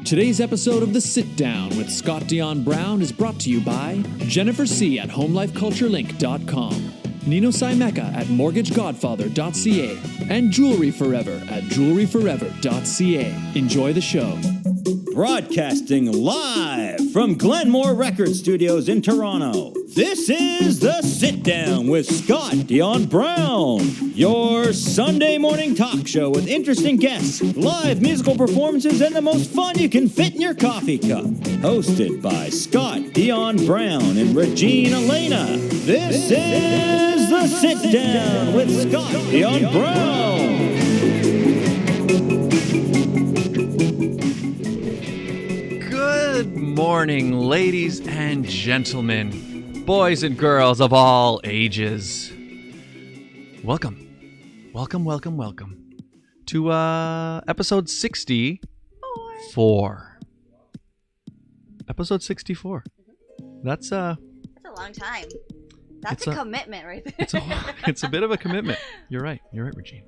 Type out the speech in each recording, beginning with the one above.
Today's episode of The Sit Down with Scott Dion Brown is brought to you by Jennifer C. at HomeLifeCultureLink.com, Nino Simeka at MortgageGodfather.ca, and Jewelry Forever at JewelryForever.ca. Enjoy the show. Broadcasting live from Glenmore Record Studios in Toronto, this is The Sit Down with Scott Dion Brown, your Sunday morning talk show with interesting guests, live musical performances, and the most fun you can fit in your coffee cup. Hosted by Scott Dion Brown and Regine Alaina, this is The Sit Down with Scott Dion Brown. Good morning, ladies and gentlemen, boys and girls of all ages. Welcome to episode 64. Episode 64. That's a long time. That's a commitment right there. It's a bit of a commitment. You're right, Regine.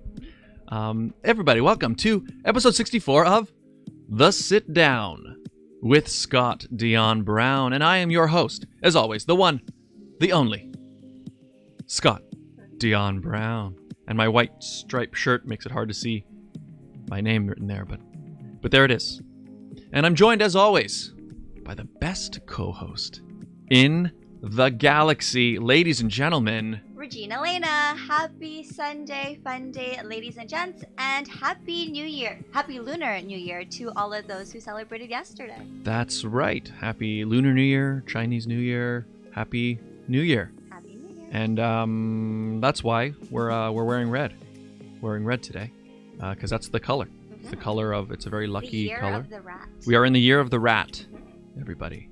Everybody, welcome to episode 64 of The Sit Down with Scott Dion Brown, and I am your host, as always, the one, the only, Scott Dion Brown. And my white striped shirt makes it hard to see my name written there, but there it is. And I'm joined, as always, by the best co-host in the galaxy, ladies and gentlemen, Regine Alaina. Happy Sunday, fun day, ladies and gents, and happy New Year. Happy Lunar New Year to all of those who celebrated yesterday. That's right. Happy Lunar New Year, Chinese New Year, Happy New Year. Happy New Year. And that's why we're wearing red. Wearing red today, because that's the color. Mm-hmm. It's the color of. It's a very lucky color. The year of the rat. We are in the year of the rat, everybody.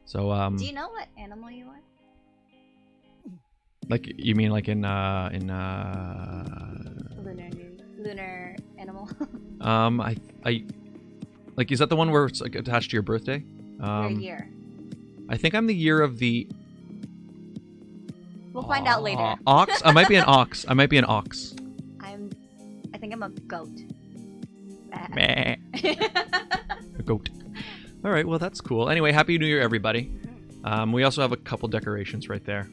So do you know what animal you are? Like, you mean like in lunar animal? I like, is that the one where it's like attached to your birthday? Your year. I think I'm the year of the. We'll find out later. Ox. I might be an ox. I think I'm a goat. A goat. All right. Well, that's cool. Anyway, Happy New Year, everybody. We also have a couple decorations right there.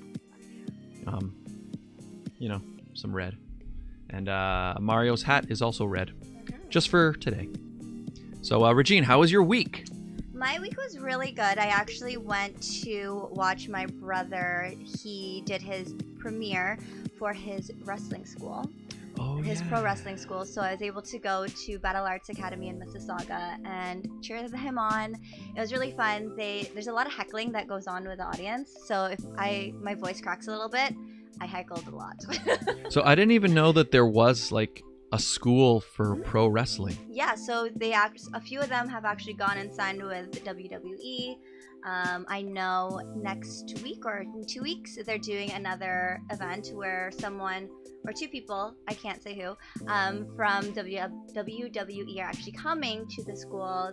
Some red. And Mario's hat is also red. Just for today. So, Regine, how was your week? My week was really good. I actually went to watch my brother. He did his premiere for his wrestling school. His pro wrestling school. So I was able to go to Battle Arts Academy in Mississauga and cheer him on. It was really fun. There's a lot of heckling that goes on with the audience. So if my voice cracks a little bit, I heckled a lot. So I didn't even know that there was like a school for pro wrestling. Yeah, so a few of them have actually gone and signed with WWE. I know next week or in 2 weeks they're doing another event where someone or two people, I can't say who, from WWE are actually coming to the school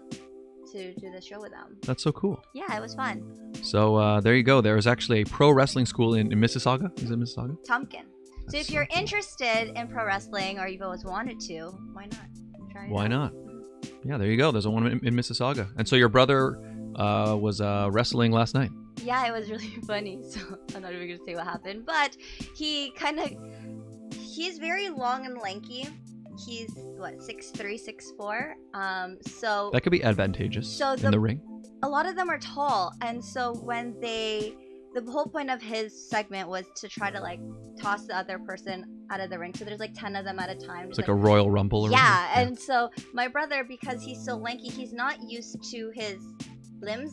to do the show with them. That's so cool. Yeah, it was fun. So there you go. There is actually a pro wrestling school in Mississauga. Is it Mississauga? Tompkin. So if you're interested in pro wrestling or you've always wanted to, why not? Try it Why out. not? Yeah, there you go. There's a one in Mississauga. And so your brother was wrestling last night. Yeah, it was really funny. So I'm not even going to say what happened. But he's very long and lanky. He's, 6'3", 6'4". So that could be advantageous in the ring. A lot of them are tall. And so when the whole point of his segment was to try to toss the other person out of the ring. So there's 10 of them at a time. It's like a Royal Rumble or yeah. And so my brother, because he's so lanky, he's not used to his limbs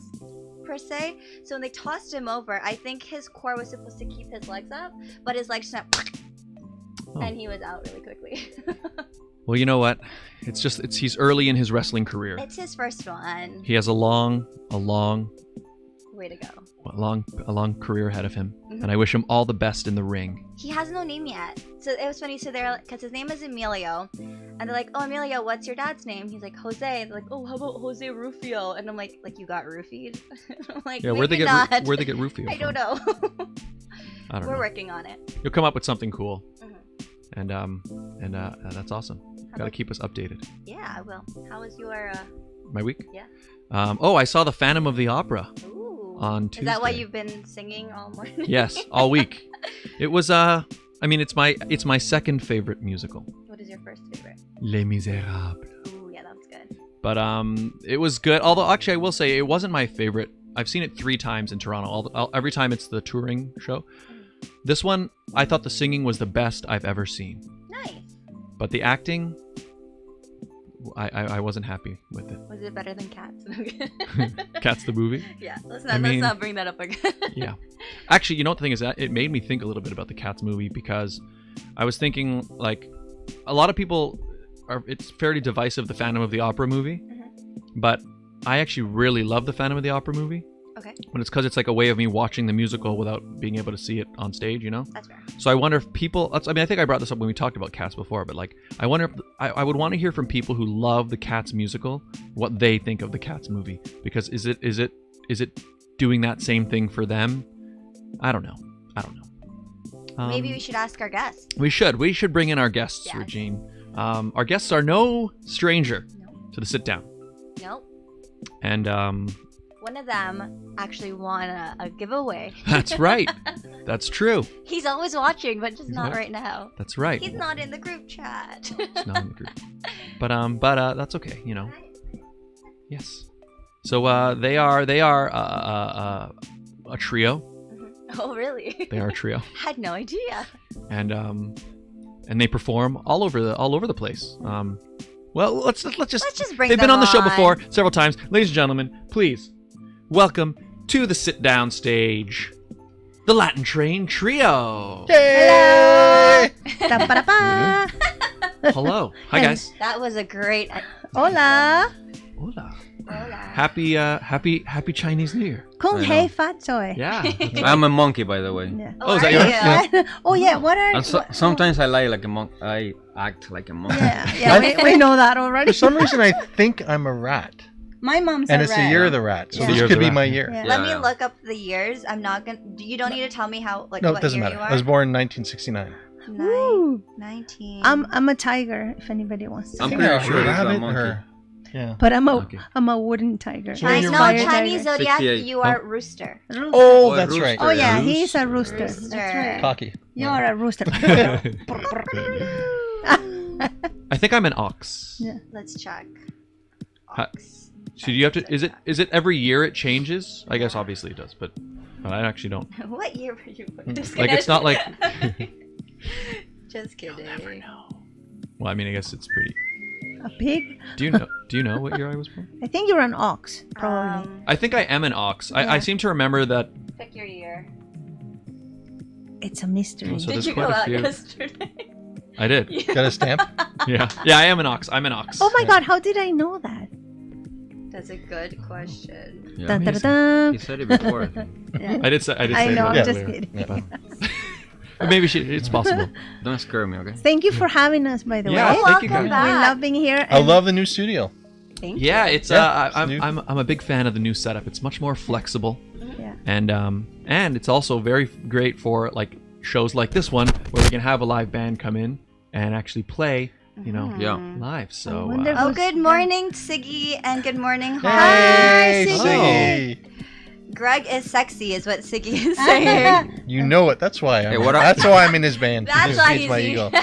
per se. So when they tossed him over, I think his core was supposed to keep his legs up, but his legs just went, and he was out really quickly. Well, you know what? He's early in his wrestling career. It's his first one. He has a long way to go. A long career ahead of him, and I wish him all the best in the ring. He has no name yet. So it was funny. So because his name is Emilio, and they're like, "Oh, Emilio, what's your dad's name?" He's like, "Jose." And they're like, "Oh, how about Jose Rufio?" And I'm like you got roofied? I'm like, yeah, where'd they get Rufio? I don't know. I don't know. We're working on it. You'll come up with something cool, and that's awesome. Got to keep us updated. Yeah, I will. How was your My week? Yeah. I saw the Phantom of the Opera on Tuesday. Is that why you've been singing all morning? Yes, all week. It was it's my second favorite musical. What is your first favorite? Les Miserables. Ooh, yeah, that's good. But it was good. Although actually I will say it wasn't my favorite. I've seen it 3 times in Toronto. Every time it's the touring show. This one, I thought the singing was the best I've ever seen. Nice. But the acting, I wasn't happy with it. Was it better than Cats? Cats the movie? Yeah, let's not bring that up again. Yeah. Actually, you know what the thing is? That it made me think a little bit about the Cats movie because I was thinking, like, a lot of people it's fairly divisive, the Phantom of the Opera movie. But I actually really love the Phantom of the Opera movie. Okay. But it's because it's like a way of me watching the musical without being able to see it on stage, you know? That's fair. So I wonder if people... I think I brought this up when we talked about Cats before, but like, I wonder if... I would want to hear from people who love the Cats musical, what they think of the Cats movie. Because is it doing that same thing for them? I don't know. Maybe we should ask our guests. We should bring in our guests, Yes. Regine. Our guests are no stranger to the sit down. Nope. And one of them actually won a giveaway. that's right. That's true. He's always watching, but just not right now. That's right. He's not in the group chat. It's not in the group. But that's okay, you know. Yes. So they are a trio. Oh, really? They are a trio. Had no idea. And they perform all over the place. Well, let's just bring they've been them on the show on. before several times. Ladies and gentlemen, please welcome to the sit down stage, the Latintrain Trio. Yay! Hello. Hi guys. That was a great. Hola. Hola. Hola. Happy Chinese New Year. Kung hei fat soy. Yeah. I'm a monkey, by the way. Yeah. Oh, is that yours? Yeah. Oh yeah. What are? And sometimes I lie like a monk. I act like a monkey. Yeah. We know that already. For some reason, I think I'm a rat, My mom's and a it's rat. the year of the rat, so Yeah. The year this of could the be rat. my year. Yeah. Let me Yeah. look up the years. I'm not gonna. You don't need to tell me how. Like No, what it doesn't year matter. you are. I was born in 1969. Woo. 19. I'm a tiger. If anybody wants to. I'm see. pretty Yeah, sure it's a rabbit monkey. or- yeah. But I'm Okay. a wooden tiger. So Chinese, you're no, fire Chinese tiger. zodiac. 68. You are rooster. Rooster. Oh, a that's rooster. right. Oh yeah, Rooster. he's a rooster. Rooster. That's right. Cocky. You're a rooster. I think I'm an ox. Yeah. Let's check. Ha- So do you have to? Is it every year it changes? I guess obviously it does, but I actually don't. What year were you born? Just Like it's not like. Just kidding. Well, I mean, I guess it's pretty. A pig? Do you know what year I was born? I think you're an ox, probably. I think I am an ox. I Yeah. seem to remember that. Pick your year. It's a mystery. Oh, so Did there's you go quite a out few. yesterday? I did. Got a stamp? Yeah, I am an ox. I'm an ox. Oh my god, how did I know that? That's a good question. Yeah. Dun, dun, dun, dun. He said it before. I think. Yeah. I did say. I know, I'm it just earlier. kidding. But maybe it's possible. Don't scare me, okay? Thank you for having us, by the Yeah, way. thank you Welcome guys. We back. love being here. I and love the new studio. Thank Yeah, you. it's Yeah, it's I'm new. I'm a big fan of the new setup. It's much more flexible, Yeah. and it's also very great for like shows like this one where we can have a live band come in and actually play, you know, Yeah. live. So wonder Oh, Who's- good morning, Siggy, and good morning, Hawk. Hey, Siggy. Siggy. Greg is sexy, is what Siggy is saying. You know it. That's why. Hey, what up? That's why I'm in his band. That's It why feeds he's my here. ego.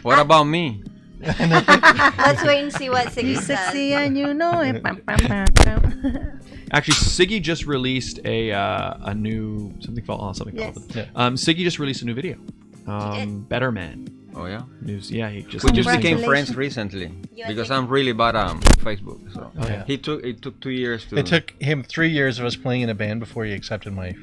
What about me? Let's wait and see what Siggy He's says. sexy and you know it. Bam, bam, bam, bam. actually, Siggy just released a new something called Yes. Yeah. Siggy just released a new video. did? Better Man. Oh yeah. News. Yeah, he just. We just became Congratulations. friends recently You and because Siggy? I'm really bad on Facebook. So Oh, yeah. it took 2 years to. It took him 3 years of us playing in a band before he accepted my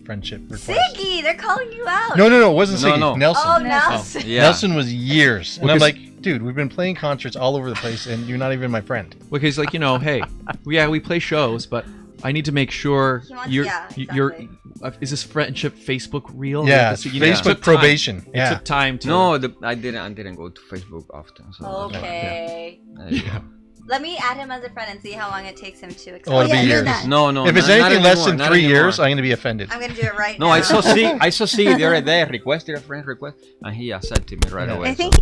friendship request. Siggy, they're calling you out. No, it wasn't No, Siggy. no. Nelson. Oh, Nelson. Nelson. Yeah. Nelson was years. And Well, I'm 'cause- like, dude, we've been playing concerts all over the place and you're not even my friend. Because like hey, we play shows, but I need to make sure He wants- you're yeah, you're. exactly. Is this friendship Facebook real? Yeah, Like, it's you know, it Facebook took time. probation. It Yeah. took time to. No, I didn't go to Facebook often. So Okay. there you go. Let me add him as a friend and see how long it takes him to accept. Oh, it'll yeah, be do years. that. No. If it's not anything less anymore, than not 3 anymore. years, I'm going to be offended. I'm gonna do it right No, now. I saw C the other day. Requested a friend request, and he accepted me right Yeah. away. I so- think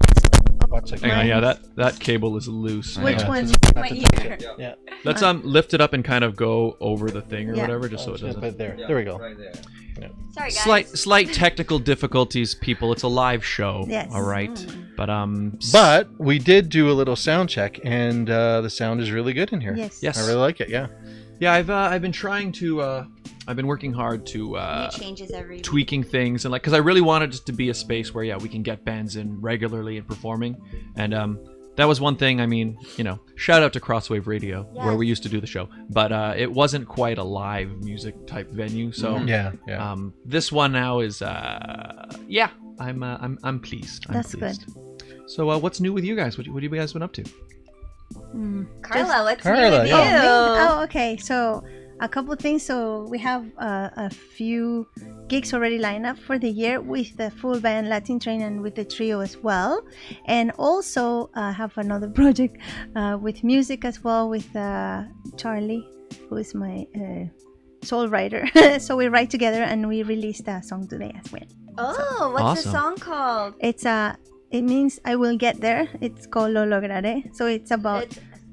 What's it? Hang on, yeah, that cable is loose. Which Yeah. one? My ear. Yeah. Let's lift it up and kind of go over the thing or Yeah. whatever, just so it Just doesn't. put it there. There we go. Right there. Sorry, guys. Slight technical difficulties, people. It's a live show. Yes. All right. Mm. But But we did do a little sound check, and the sound is really good in here. Yes. yes. I really like it. Yeah. Yeah, I've been trying to I've been working hard to It changes every week. tweaking things and because I really wanted it to be a space where we can get bands in regularly and performing, and that was one thing. I mean, shout out to Crosswave Radio where we used to do the show, but it wasn't quite a live music type venue. So Yeah. this one now is I'm pleased. That's pleased. So what's new with you guys? What have you guys been up to? Carla, what's new Carla, with you? yeah. Oh, okay. So a couple of things. So we have a few gigs already lined up for the year with the full band Latintrain and with the trio as well. And also have another project with music as well with Charlie, who is my soul writer. So we write together and we released a song today as well. Oh, what's the Awesome. song called? It means I will get there. It's called Lo Lograré. So it's about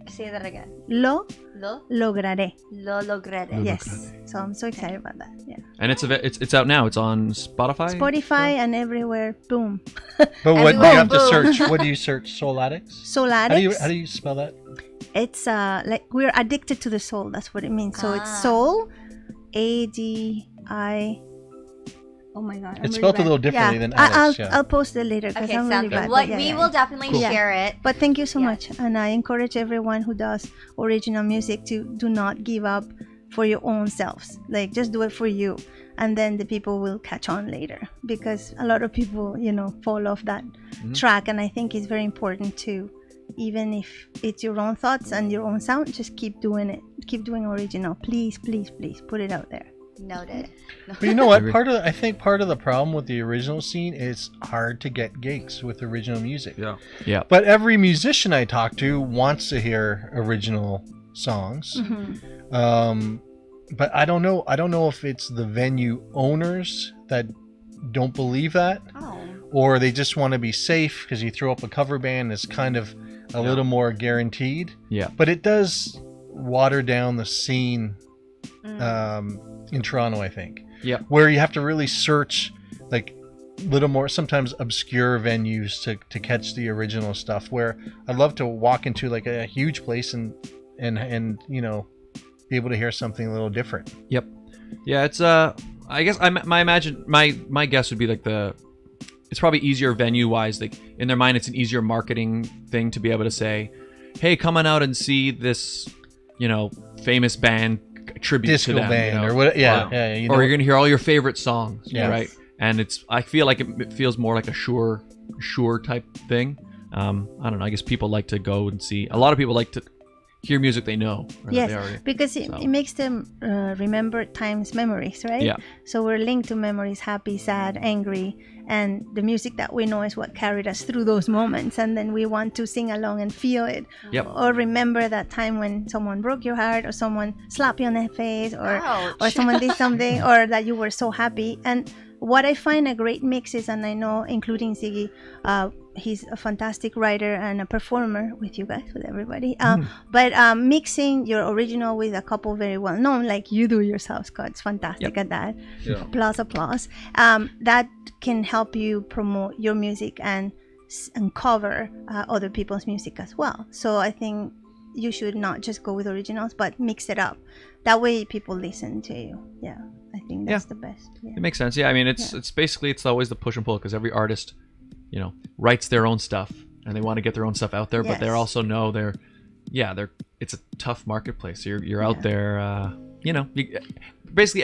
Say that again. Lo Lo Lograré. lograré. Yes. So I'm so excited about that. Yeah. And it's out now. It's on Spotify. Spotify and everywhere. Boom. But what do you have to Boom. search? What do you search? Soul Addicts? Soul How Addicts. do you spell that? It's like we're addicted to the soul. That's what it means. So it's soul, ADI. Oh my god. I'm It's really spelled a bad. little differently than I'll addicts. Yeah. I'll post it later because Okay, I'm sounds really good. bad. Well, but we yeah. will definitely Cool. share it. But thank you so Yeah. much, and I encourage everyone who does original music to do not give up for your own selves. Like just do it for you, and then the people will catch on later. Because a lot of people, fall off that track, and I think it's very important to, even if it's your own thoughts and your own sound, just keep doing it. Keep doing original. Please, please, please put it out there. Noted. But you know what? I think part of the problem with the original scene is hard to get gigs with original music. Yeah. But every musician I talk to wants to hear original songs. But I don't know. I don't know if it's the venue owners that don't believe that, Oh. or they just want to be safe because you throw up a cover band that's kind of a little more guaranteed. Yeah. But it does water down the scene in Toronto, I think. Yeah. Where you have to really search like little more, sometimes obscure venues to catch the original stuff, where I'd love to walk into like a huge place and be able to hear something a little different. Yep. Yeah, it's I guess my guess would be like it's probably easier venue wise, like in their mind it's an easier marketing thing to be able to say, hey, come on out and see this, famous band tribute Disco to them, band or what? Yeah, yeah. Or you're gonna hear all your favorite songs, Yes. right? And I feel like it feels more like a sure type thing. I don't know. I guess people like to go and see. A lot of people like to hear music they know. Or that Yes, they already, because it makes them remember time's memories, right? Yeah. So we're linked to memories, happy, sad, angry, and the music that we know is what carried us through those moments, and then we want to sing along and feel it. Yep. Or remember that time when someone broke your heart, or someone slapped you on the face, or Ouch. someone did something, or that you were so happy. And what I find a great mix is, and I know including Ziggy, he's a fantastic writer and a performer with you guys, with everybody. But mixing your original with a couple very well known, like you do yourself, Scott, it's fantastic at that. Yeah. Applause. That can help you promote your music and cover other people's music as well. So I think you should not just go with originals, but mix it up. That way people listen to you. Yeah, I think that's the best. Yeah. It makes sense. Yeah, I mean, it's basically it's always the push and pull because every artist, writes their own stuff and they want to get their own stuff out there, but they also know it's a tough marketplace. You're out there, basically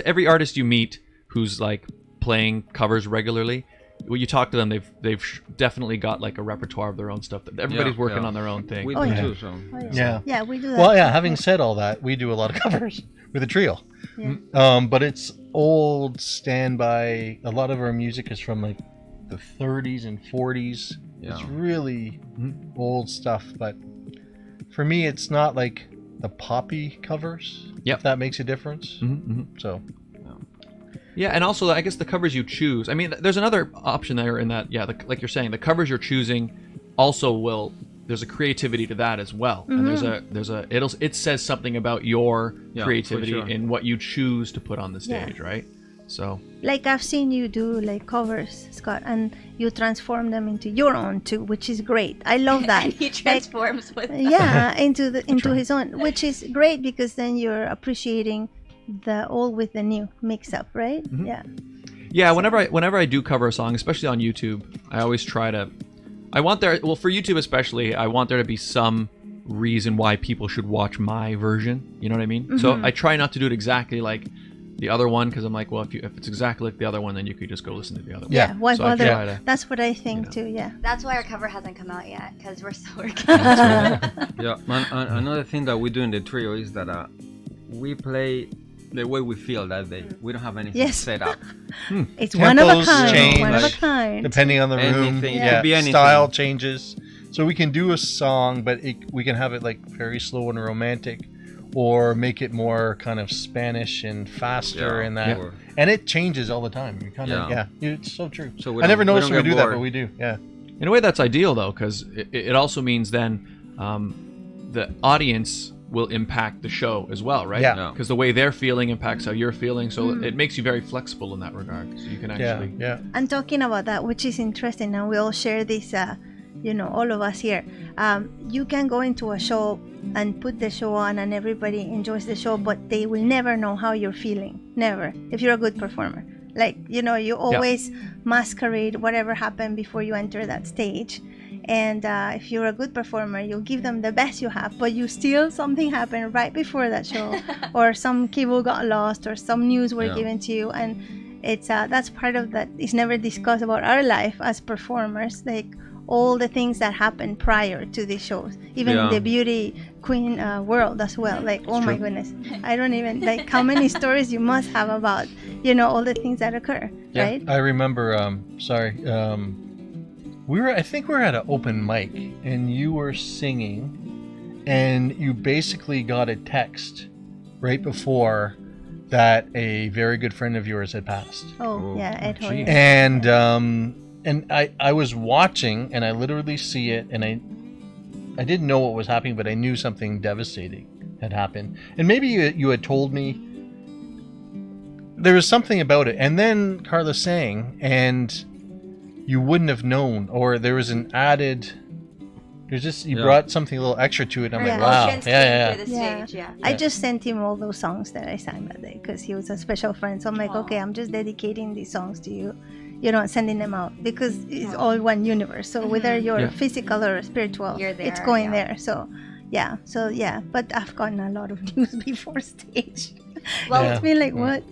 every artist you meet who's like playing covers regularly. When you talk to them, they've definitely got like a repertoire of their own stuff. Everybody's working on their own thing. We Oh, do yeah. too, so. Yeah. Yeah, we do that. Well, yeah. Having said all that, we do a lot of covers with a trio. Yeah. But it's old standby. A lot of our music is from like the 30s and 40s. Yeah. It's really old stuff. But for me, it's not like the poppy covers. Yep. If that makes a difference. So. Yeah, and also I guess the covers you choose. I mean, there's another option there in that, like you're saying, the covers you're choosing also there's a creativity to that as well, and it says something about your creativity in what you choose to put on the stage, right? So like I've seen you do like covers, Scott, and you transform them into your own too, which is great. I love that. And he transforms with them. into his own, which is great because then you're appreciating the old with the new mix up, right? Yeah, whenever I do cover a song, especially on YouTube, I always try to for YouTube especially, I want there to be some reason why people should watch my version, you know what I mean? So I try not to do it exactly like the other one, because I'm like, well, if it's exactly like the other one, then you could just go listen to the other one. Yeah, why so bother? That's what I think too. Yeah. That's why our cover hasn't come out yet, because we're still working. Yeah, another thing that we do in the trio is that we play the way we feel that day. We don't have anything set up. It's one of a Tempos kind. change, One of a kind. depending on the room. Anything, it could be anything. Style changes. So we can do a song, but we can have it like very slow and romantic, or make it more kind of Spanish and faster and that. Yeah. And it changes all the time. You kind of it's so true. So I never noticed we we do that, bored. but we do. Yeah. In a way, that's ideal though, because it also means then the audience will impact the show as well, right? Yeah. Because the way they're feeling impacts how you're feeling, so it makes you very flexible in that regard. So you can actually And talking about that, which is interesting, and we all share this, all of us here. You can go into a show and put the show on and everybody enjoys the show, but they will never know how you're feeling. Never. If you're a good performer. Like, you always masquerade whatever happened before you enter that stage. And if you're a good performer, you'll give them the best you have, but something happened right before that show, or some cable got lost, or some news were given to you, and it's that's part of that. It's never discussed about our life as performers, like all the things that happened prior to these shows, even in the beauty queen world as well. Like, oh my goodness, I don't even like how many stories you must have about all the things that occur, right? I remember. I think we were at an open mic, and you were singing, and you basically got a text right before that a very good friend of yours had passed. Ed Hoyer. And I was watching, and I literally see it, and I didn't know what was happening, but I knew something devastating had happened. And maybe you had told me there was something about it, and then Carla sang, and you wouldn't have known, or there was an added. There's just brought something a little extra to it. And I'm like, wow, I just sent him all those songs that I sang that day because he was a special friend. So I'm like, okay, I'm just dedicating these songs to you, and sending them out because it's all one universe. So whether you're physical or spiritual, it's going there. So but I've gotten a lot of news before stage. Well, it's been like, what?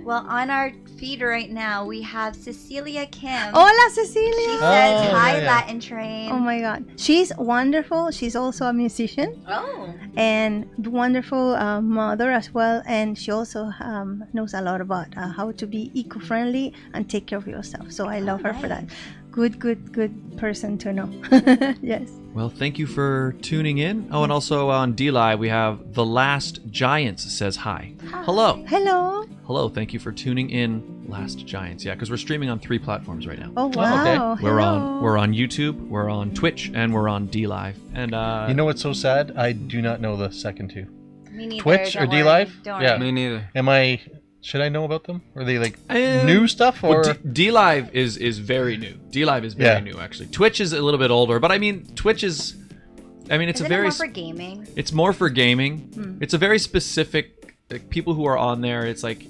Well, on our feed right now, we have Cecilia Kim. Hola, Cecilia. She says, hi, Latin Train. Oh, my God. She's wonderful. She's also a musician. Oh. And wonderful mother as well. And she also knows a lot about how to be eco-friendly and take care of yourself. So I love her for that. Good person to know. Yes. Well, thank you for tuning in. Oh, and also on D-Live, we have The Last Giants says hi. Hello. Hello. Thank you for tuning in, Last Giants. Yeah, because we're streaming on 3 platforms right now. Oh, wow. Okay. We're on YouTube, we're on Twitch, and we're on D-Live. And you know what's so sad? I do not know the second 2. Me neither. Twitch or D-Live? Yeah, me neither. Should I know about them? Are they like new stuff? Or D-Live is very new. D-Live is very new, actually. Twitch is a little bit older, but Twitch is. It's Isn't a very. It more for gaming? It's more for gaming. It's a very specific. People who are on there, it's like,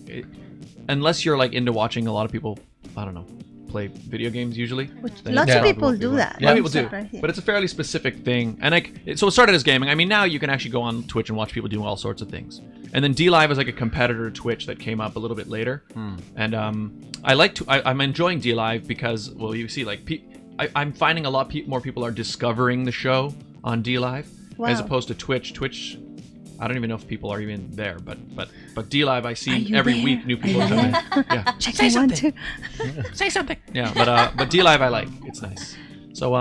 unless you're like into watching a lot of people, I don't know, play video games usually. Lots of people do that. A lot of people do, but it's a fairly specific thing. And so it started as gaming. Now you can actually go on Twitch and watch people doing all sorts of things. And then D-Live is like a competitor to Twitch that came up a little bit later. And I'm enjoying D-Live because, well, you see, like, I'm finding a lot more people are discovering the show on D-Live as opposed to Twitch. Twitch, I don't even know if people are even there, but D-Live, I see every week new people come in. Yeah. Say something. Say something. Yeah, but D-Live I like. It's nice. So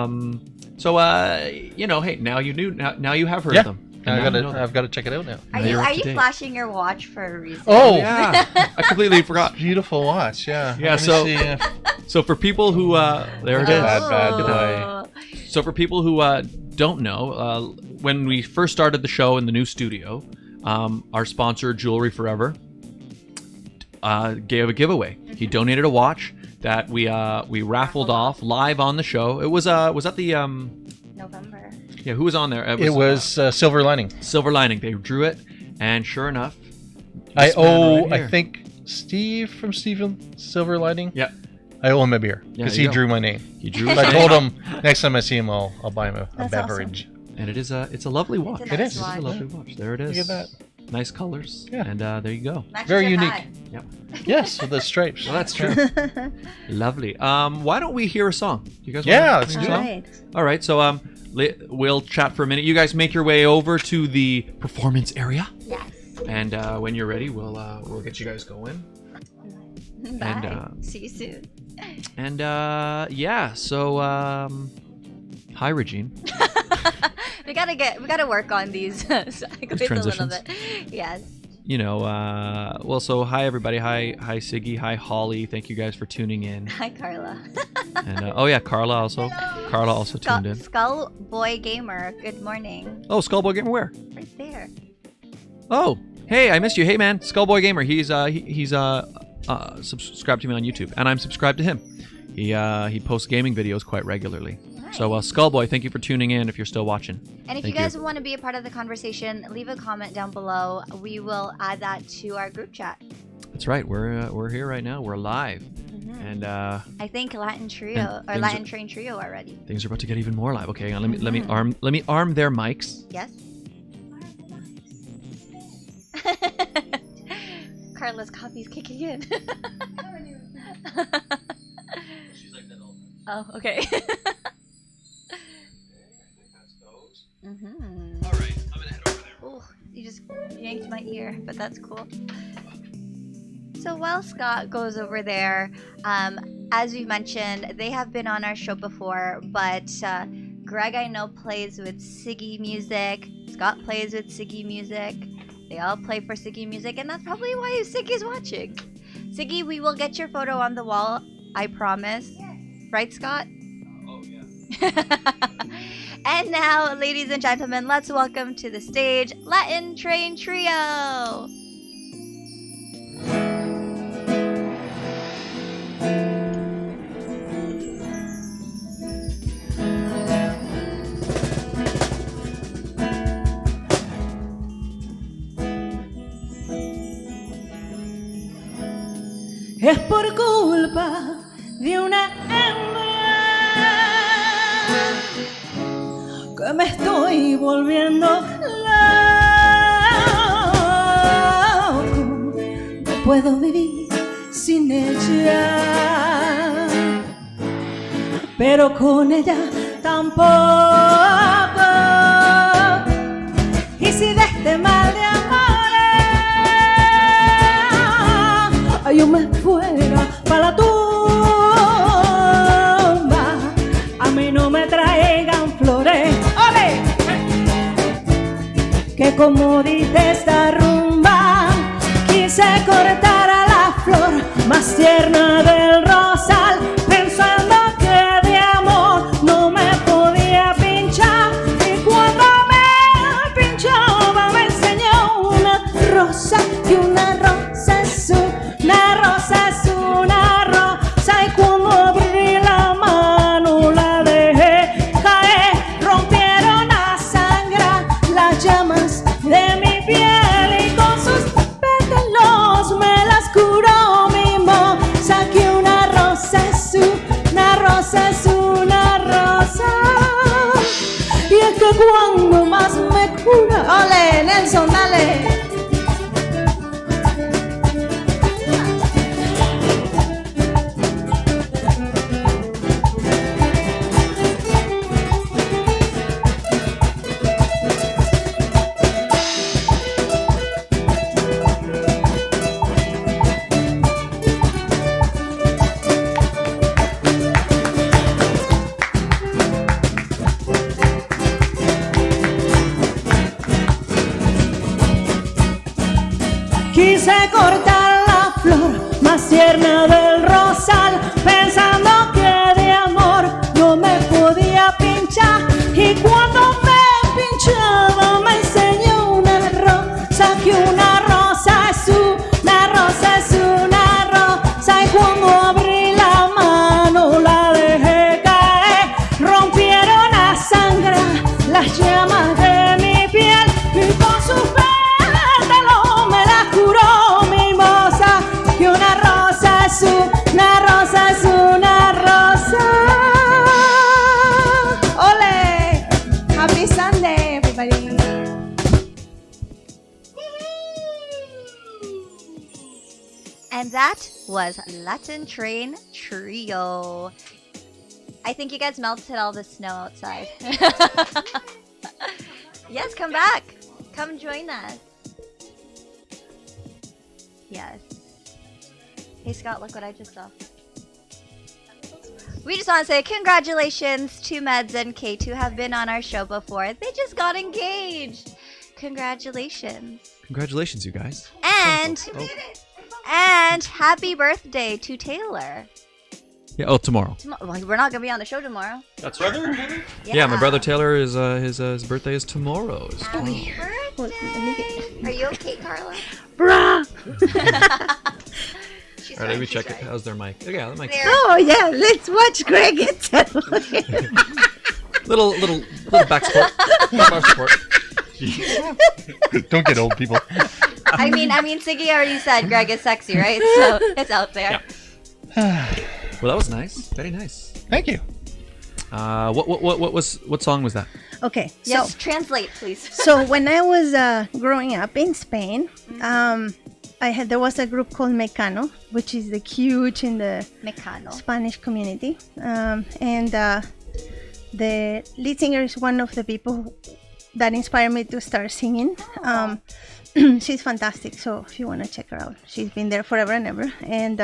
hey, now you knew. Now you have heard of them. I've got to check it out now. Are you flashing your watch for a reason? Oh yeah, I completely forgot. Beautiful watch, yeah. Yeah. So for people who there it is. Bad boy. So for people who don't know, when we first started the show in the new studio, our sponsor, Jewelry Forever, gave a giveaway. He donated a watch that we raffled off live on the show. It was that the November. Yeah, who was on there? It was Silver Lining. Silver Lining. They drew it, and sure enough, I think Steve from Silver Lining. Yeah. I owe him a beer because he drew my name. He drew. I told him next time I see him, I'll buy him a beverage. Awesome. And it's a lovely watch. It is. It's a lovely watch. There it is. Look at that. Nice colors. Yeah. And there you go. Matches Very your unique. hat. Yep. Yes, with the stripes. Well, that's true. Lovely. Why don't we hear a song? You guys? Let's want do a it. song? Right. All right. So we'll chat for a minute. You guys make your way over to the performance area. Yes. And when you're ready, we'll get you guys going. Bye. And, see you soon. And yeah. So hi, Regine. we gotta work on these segues a little bit. Yes. You know, well, so hi everybody. Hi Siggy. Hi Holly. Thank you guys for tuning in. Hi, Carla. And oh yeah, Carla also. Carla also tuned in. Skull Boy Gamer. Good morning. Oh, Skullboy Gamer, where? Right there. Oh, hey, I missed you. Hey man, Skullboy Gamer. He's subscribed to me on YouTube, and I'm subscribed to him. He posts gaming videos quite regularly. Nice. So Skullboy, thank you for tuning in. If you're still watching. And if you guys want to be a part of the conversation, leave a comment down below. We will add that to our group chat. That's right. We're here right now. We're live, and I think Latin Trio or Latintrain Trio are ready. things are about to get even more live. Okay, let me arm their mics. Yes. Carla's coffee's kicking in. Oh, okay. All right, I'm gonna head over there. Oh, you just yanked my ear, but that's cool. So while Scott goes over there, as we mentioned, they have been on our show before, but Greg, I know, plays with Siggy music. Scott plays with Siggy music. They all play for Siggy music, and that's probably why Siggy's watching. Siggy, we will get your photo on the wall, I promise. Yes. Right, Scott? Oh, yeah. And now, ladies and gentlemen, let's welcome to the stage Latintrain Trio. Es por culpa de una hembra que me estoy volviendo loco. No puedo vivir sin ella, pero con ella tampoco. Y si de este mal de amores yo me fuera para la tumba, a mí no me traigan flores, ¡ole! Que como dice esta rumba, quise cortar a la flor más tierna del rosal, pensando que de amor no me podía pinchar, y cuando me pinchaba me enseñó una rosa, y una rosa es una rosa es una rosa, y cuando abrí la mano la dejé caer, rompieron a sangrar las llamas de mi piel, y con sus pétalos me las curó mi moza, que una rosa es una rosa es una rosa, y es que cuando más me cura, ole Nelson, dale. Quise cortar la flor más tierna del rosal, pensando que de amor no me podía pinchar. flecha y cuando me pinchaba me enseñó una rosa, que una rosa es una rosa es una rosa, y cuando abrí la mano la dejé caer, rompieron a sangre las llamas de mi piel y con su pétalo me la curó mi moza, que una rosa es una rosa es una rosa. Ole! Happy Sunday, everybody. And that was Latintrain Trio. I think you guys melted all the snow outside. Yes, come back. Come join us. Yes. Hey, Scott, look what I just saw. We just want to say congratulations to Meds and Kate, who have been on our show before. They just got engaged. Congratulations. Congratulations, you guys. And happy birthday to Taylor. Yeah. Oh, tomorrow. Well, we're not gonna be on the show tomorrow. That's right. Yeah, my brother Taylor is his birthday is tomorrow. Happy birthday. Are you okay, Carla? Bruh. She's All right, let me fine, check it. How's their mic? Oh, yeah, the mic. Oh yeah, let's watch Greg and tell. little back support. Back support. Don't get old, people. I mean, Siggy already said Greg is sexy, right? So it's out there. Yeah. Well, that was nice. Very nice. Thank you. What song was that? Okay, Yes, translate, please. so when I was growing up in Spain, there was a group called Mecano, which is huge in the Mecano. Spanish community, and the lead singer is one of the people that inspired me to start singing. She's fantastic, so if you want to check her out, she's been there forever and ever, and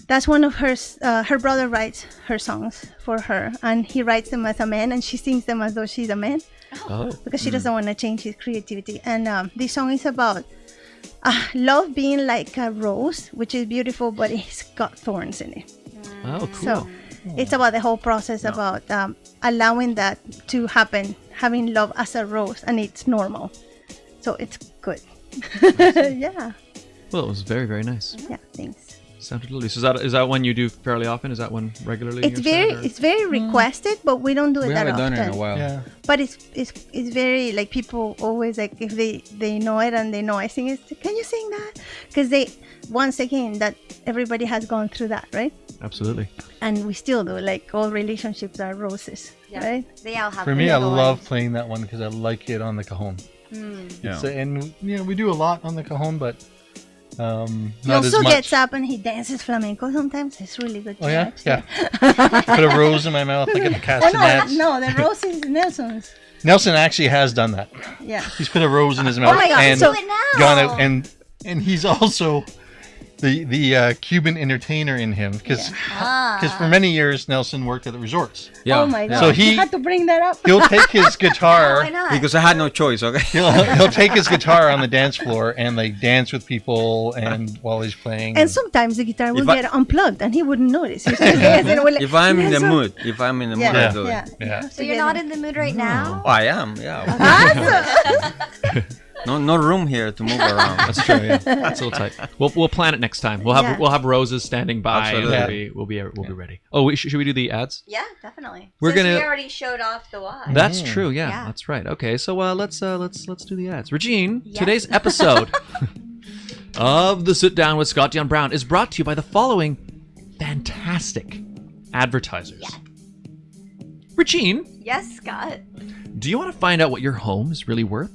that's one of her brother writes her songs for her, and he writes them as a man and she sings them as though she's a man. Because she doesn't want to change his creativity. And this song is about love being like a rose, which is beautiful, but it's got thorns in it. Oh, cool. So it's about the whole process about allowing that to happen, having love as a rose, and it's normal. So it's good. Yeah. Well, it was very, very nice. Yeah, thanks. Sounded lovely. So is that one you do fairly often? Is that one regularly? It's very requested, but we don't do it We that haven't often. done it in a while. Yeah. But it's very like people always like if they know it and they know I sing it. Can you sing that? Because once again that everybody has gone through that, right? Absolutely. And we still do. Like all relationships are roses, right? They all have. For me, I little love ones. playing that one because I like it on the cajon. Yeah. So, and we do a lot on the cajon, but He not as also much. gets up and he dances flamenco sometimes. It's really good. Oh yeah, watch. yeah. Put a rose in my mouth like at the castanets. No, the rose is Nelson's. Nelson actually has done that. Yeah. He's put a rose in his mouth my God, and so- Do it now. gone out, and he's also the Cuban entertainer in him because for many years Nelson worked at the resorts. Yeah. Oh my God. So you he- had to bring that up. He'll take his guitar. Why not? Because I had no choice, okay? He'll take his guitar on the dance floor and like dance with people and while he's playing. And sometimes the guitar will If I- get unplugged and he wouldn't notice. He's just dancing and we're like, If I'm in the "Nelson." mood, I do it. Yeah. Yeah. So you're not in the mood right now? Oh, I am, yeah. Awesome. No room here to move around. That's true. Yeah, it's a little tight. We'll plan it next time. We'll have roses standing by. Absolutely. And we'll be ready. Oh, should we do the ads? Yeah, definitely. We're Since gonna- we already showed off the why. That's true. Yeah, Yeah. that's right. Okay, so let's do the ads. Regine, Yes. today's episode of the Sit Down with Scott Dion Brown is brought to you by the following fantastic advertisers. Yeah. Regine, Yes, Scott. do you want to find out what your home is really worth?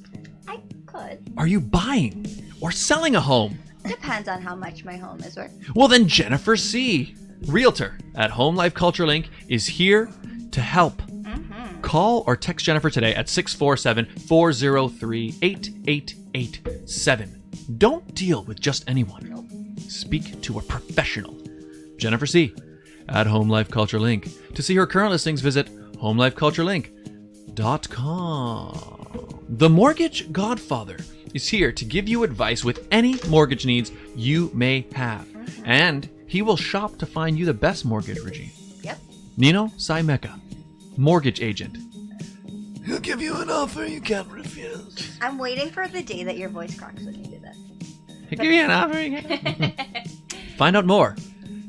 I could. Are you buying or selling a home? Depends on how much my home is worth. Well, then Jennifer C., Realtor at Home Life Culture Link, is here to help. Call or text Jennifer today at 647-403-8887. Don't deal with just anyone. Speak to a professional. Jennifer C. at Home Life Culture Link. To see her current listings, visit homelifeculturelink.com. The Mortgage Godfather is here to give you advice with any mortgage needs you may have. And he will shop to find you the best mortgage, Regine. Yep. Nino Saimeka mortgage agent. He'll give you an offer you can't refuse. I'm waiting for the day that your voice cracks when you do this. He'll give you an offer you can't. Find out more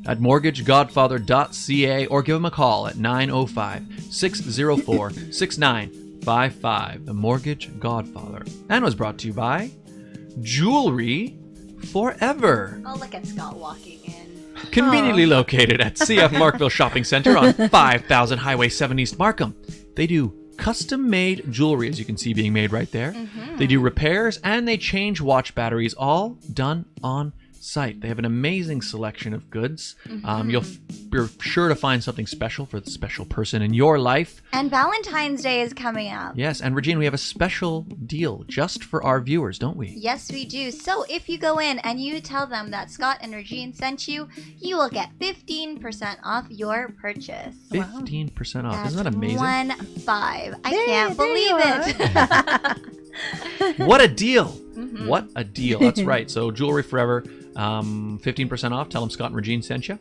at mortgagegodfather.ca or give him a call at 905-604-6955. The Mortgage Godfather. And was brought to you by Jewelry Forever. Oh, look at Scott walking in. Conveniently located at CF Markville Shopping Center on 5000 Highway 7 East Markham. They do custom-made jewelry, as you can see being made right there. Mm-hmm. They do repairs, and they change watch batteries, all done on site. They have an amazing selection of goods. Mm-hmm. You're sure to find something special for the special person in your life. And Valentine's Day is coming up. Yes, and Regine, we have a special deal just for our viewers, don't we? Yes, we do. So if you go in and you tell them that Scott and Regine sent you, you will get 15% off your purchase. 15% off. That's Isn't that amazing? 15. I can't believe it. What a deal. Mm-hmm. What a deal. That's right. So Jewelry Forever, 15% off. Tell them Scott and Regine sent you.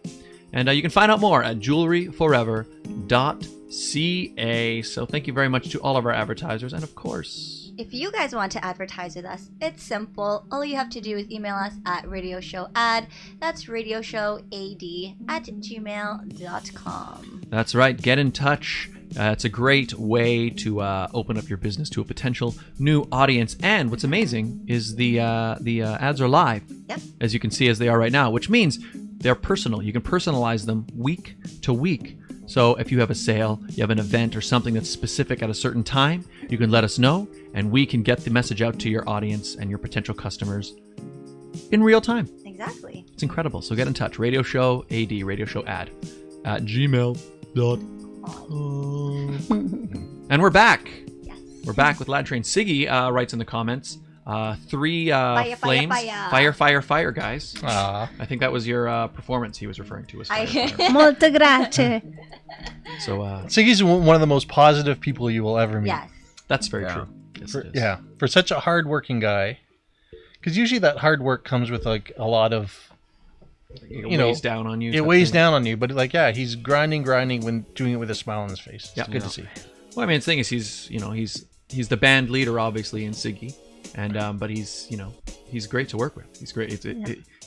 And you can find out more at jewelryforever.ca. So thank you very much to all of our advertisers. And of course, if you guys want to advertise with us, it's simple. All you have to do is email us at radioshowad. That's radioshowad@gmail.com. That's right. Get in touch. It's a great way to open up your business to a potential new audience. And what's amazing is the ads are live, yep, as you can see as they are right now, which means they're personal. You can personalize them week to week. So if you have a sale, you have an event or something that's specific at a certain time, you can let us know, and we can get the message out to your audience and your potential customers in real time. Exactly. It's incredible. So get in touch. Radio Show AD, Radio Show Ad at gmail.com. And we're back. Yes. We're back with Latintrain. Siggy writes in the comments, 3 flames. Fire, guys. I think that was your performance he was referring to as fire. Molto grazie. So, Siggy's one of the most positive people you will ever meet. Yes. That's very true. Yes, it is. For such a hard-working guy. Because usually that hard work comes with like a lot of... It weighs down on you. It weighs down on you, but like, yeah, he's grinding when doing it with a smile on his face. It's good to see. Well, I mean, the thing is, he's the band leader, obviously, in Siggy, and but he's great to work with. He's great.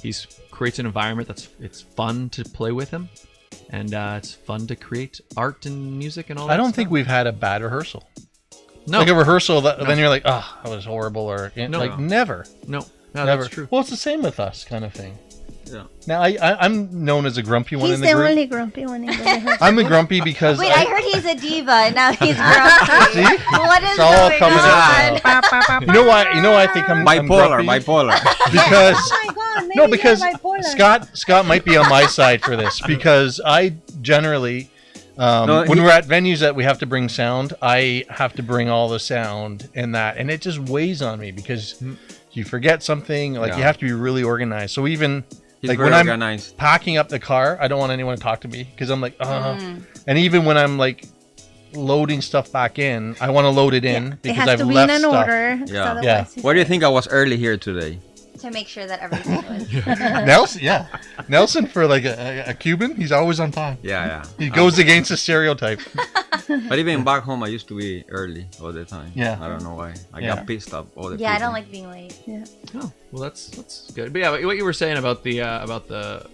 He's creates an environment it's fun to play with him, and it's fun to create art and music and all that. I don't think we've had a bad rehearsal. No, like a rehearsal that then you're like, that was horrible, or never. No, never. That's true. Well, it's the same with us, kind of thing. Yeah. Now I'm known as a grumpy one in the group. He's the only grumpy one in the group. I'm a grumpy because I heard he's a diva and now he's grumpy. See? What is It's all going coming on? out. You know why I think I'm bipolar. Because Oh my God, maybe you're bipolar. Scott might be on my side for this, because I generally when we're at venues that we have to bring sound, I have to bring all the sound and it just weighs on me because you forget something, you have to be really organized. So even like when I'm packing up the car, I don't want anyone to talk to me because I'm like, and even when I'm like loading stuff back in, I want to load it in because I've left stuff. Order. Yeah. Why do you think I was early here today? To make sure that everything was. Nelson for like a Cuban, he's always on time. Yeah. He goes against the stereotype. But even back home, I used to be early all the time. Yeah. I don't know why. I got pissed off all the time. Yeah, I don't like being late. Yeah. Oh, well, that's good. But yeah, what you were saying about the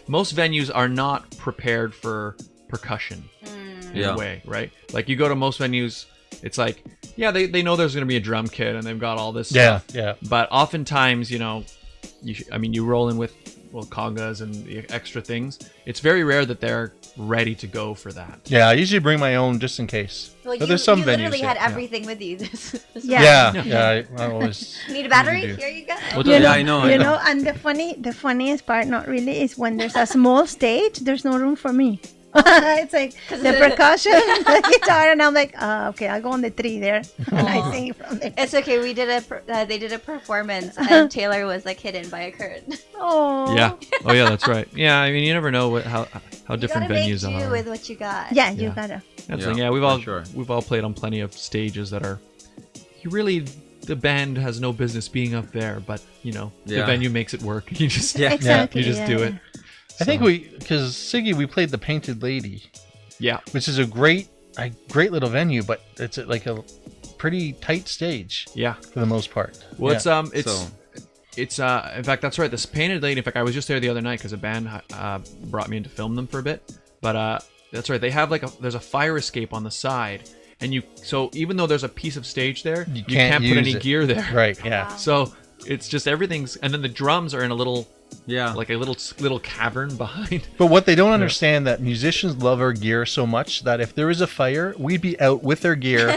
most venues are not prepared for percussion in a way, right? Like you go to most venues, it's like, they know there's going to be a drum kit and they've got all this stuff. Yeah. But oftentimes, you roll in with congas and the extra things. It's very rare that they're ready to go for that. Yeah, I usually bring my own just in case. Well, but there's some you venues. Literally had everything with you. Yeah. I always need a battery. Here you go. I know. And the funniest part, not really, is when there's a small stage. There's no room for me. It's like the percussion, the guitar, and I'm like, okay, I'll go on the 3 there, and I sing from there. It's okay. We did they did a performance, and Taylor was like hidden by a curtain. Oh. Yeah. Oh yeah, that's right. Yeah, I mean, you never know how different venues are. You gotta make do with what you got. Yeah, you gotta. We've all played on plenty of stages that are the band has no business being up there, but the venue makes it work. You just do it. I think because Siggy, we played the Painted Lady. Yeah. Which is a great a great little venue, but it's like a pretty tight stage. Yeah, for the most part. Well, it's in fact, that's right. This Painted Lady. In fact, I was just there the other night because a band brought me in to film them for a bit. But that's right. They have there's a fire escape on the side, and so even though there's a piece of stage there, you can't put any gear there. Right. Yeah. Wow. So it's just everything's, and then the drums are in a little. Yeah, like a little cavern behind. But what they don't understand that musicians love our gear so much that if there was a fire, we'd be out with our gear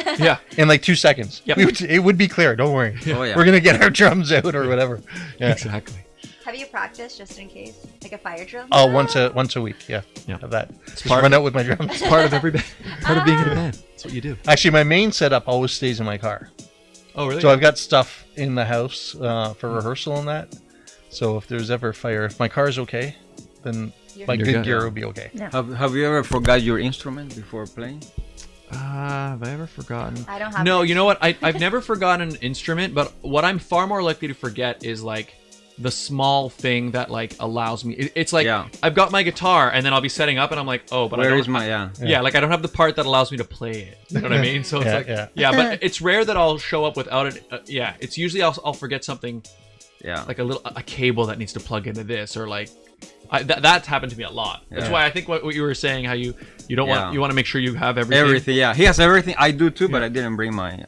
in like 2 seconds. Yep. It would be clear. Don't worry. Oh, yeah. We're gonna get our drums out or whatever. Yeah. Exactly. Have you practiced just in case, like a fire drill? Oh, once a week. Yeah. Of that. Just run out with my drums. It's part of every band. Part of being in a band. That's what you do. Actually, my main setup always stays in my car. Oh, really? So I've got stuff in the house for rehearsal and that. So if there's ever a fire, if my car's okay, then my good gear will be okay. Yeah. Have you ever forgot your instrument before playing? Have I ever forgotten? I don't have. No, you know what? I've never forgotten an instrument, but what I'm far more likely to forget is like the small thing that like allows me. It's like I've got my guitar and then I'll be setting up and I'm like, oh, but where I don't, is my like I don't have the part that allows me to play it. You know what I mean? So it's but it's rare that I'll show up without it. It's usually I'll forget something. Yeah, like a cable that needs to plug into this, or like that's happened to me a lot. That's why I think what you were saying, how you don't want to make sure you have everything. Everything, yeah. He has everything. I do too, but I didn't bring my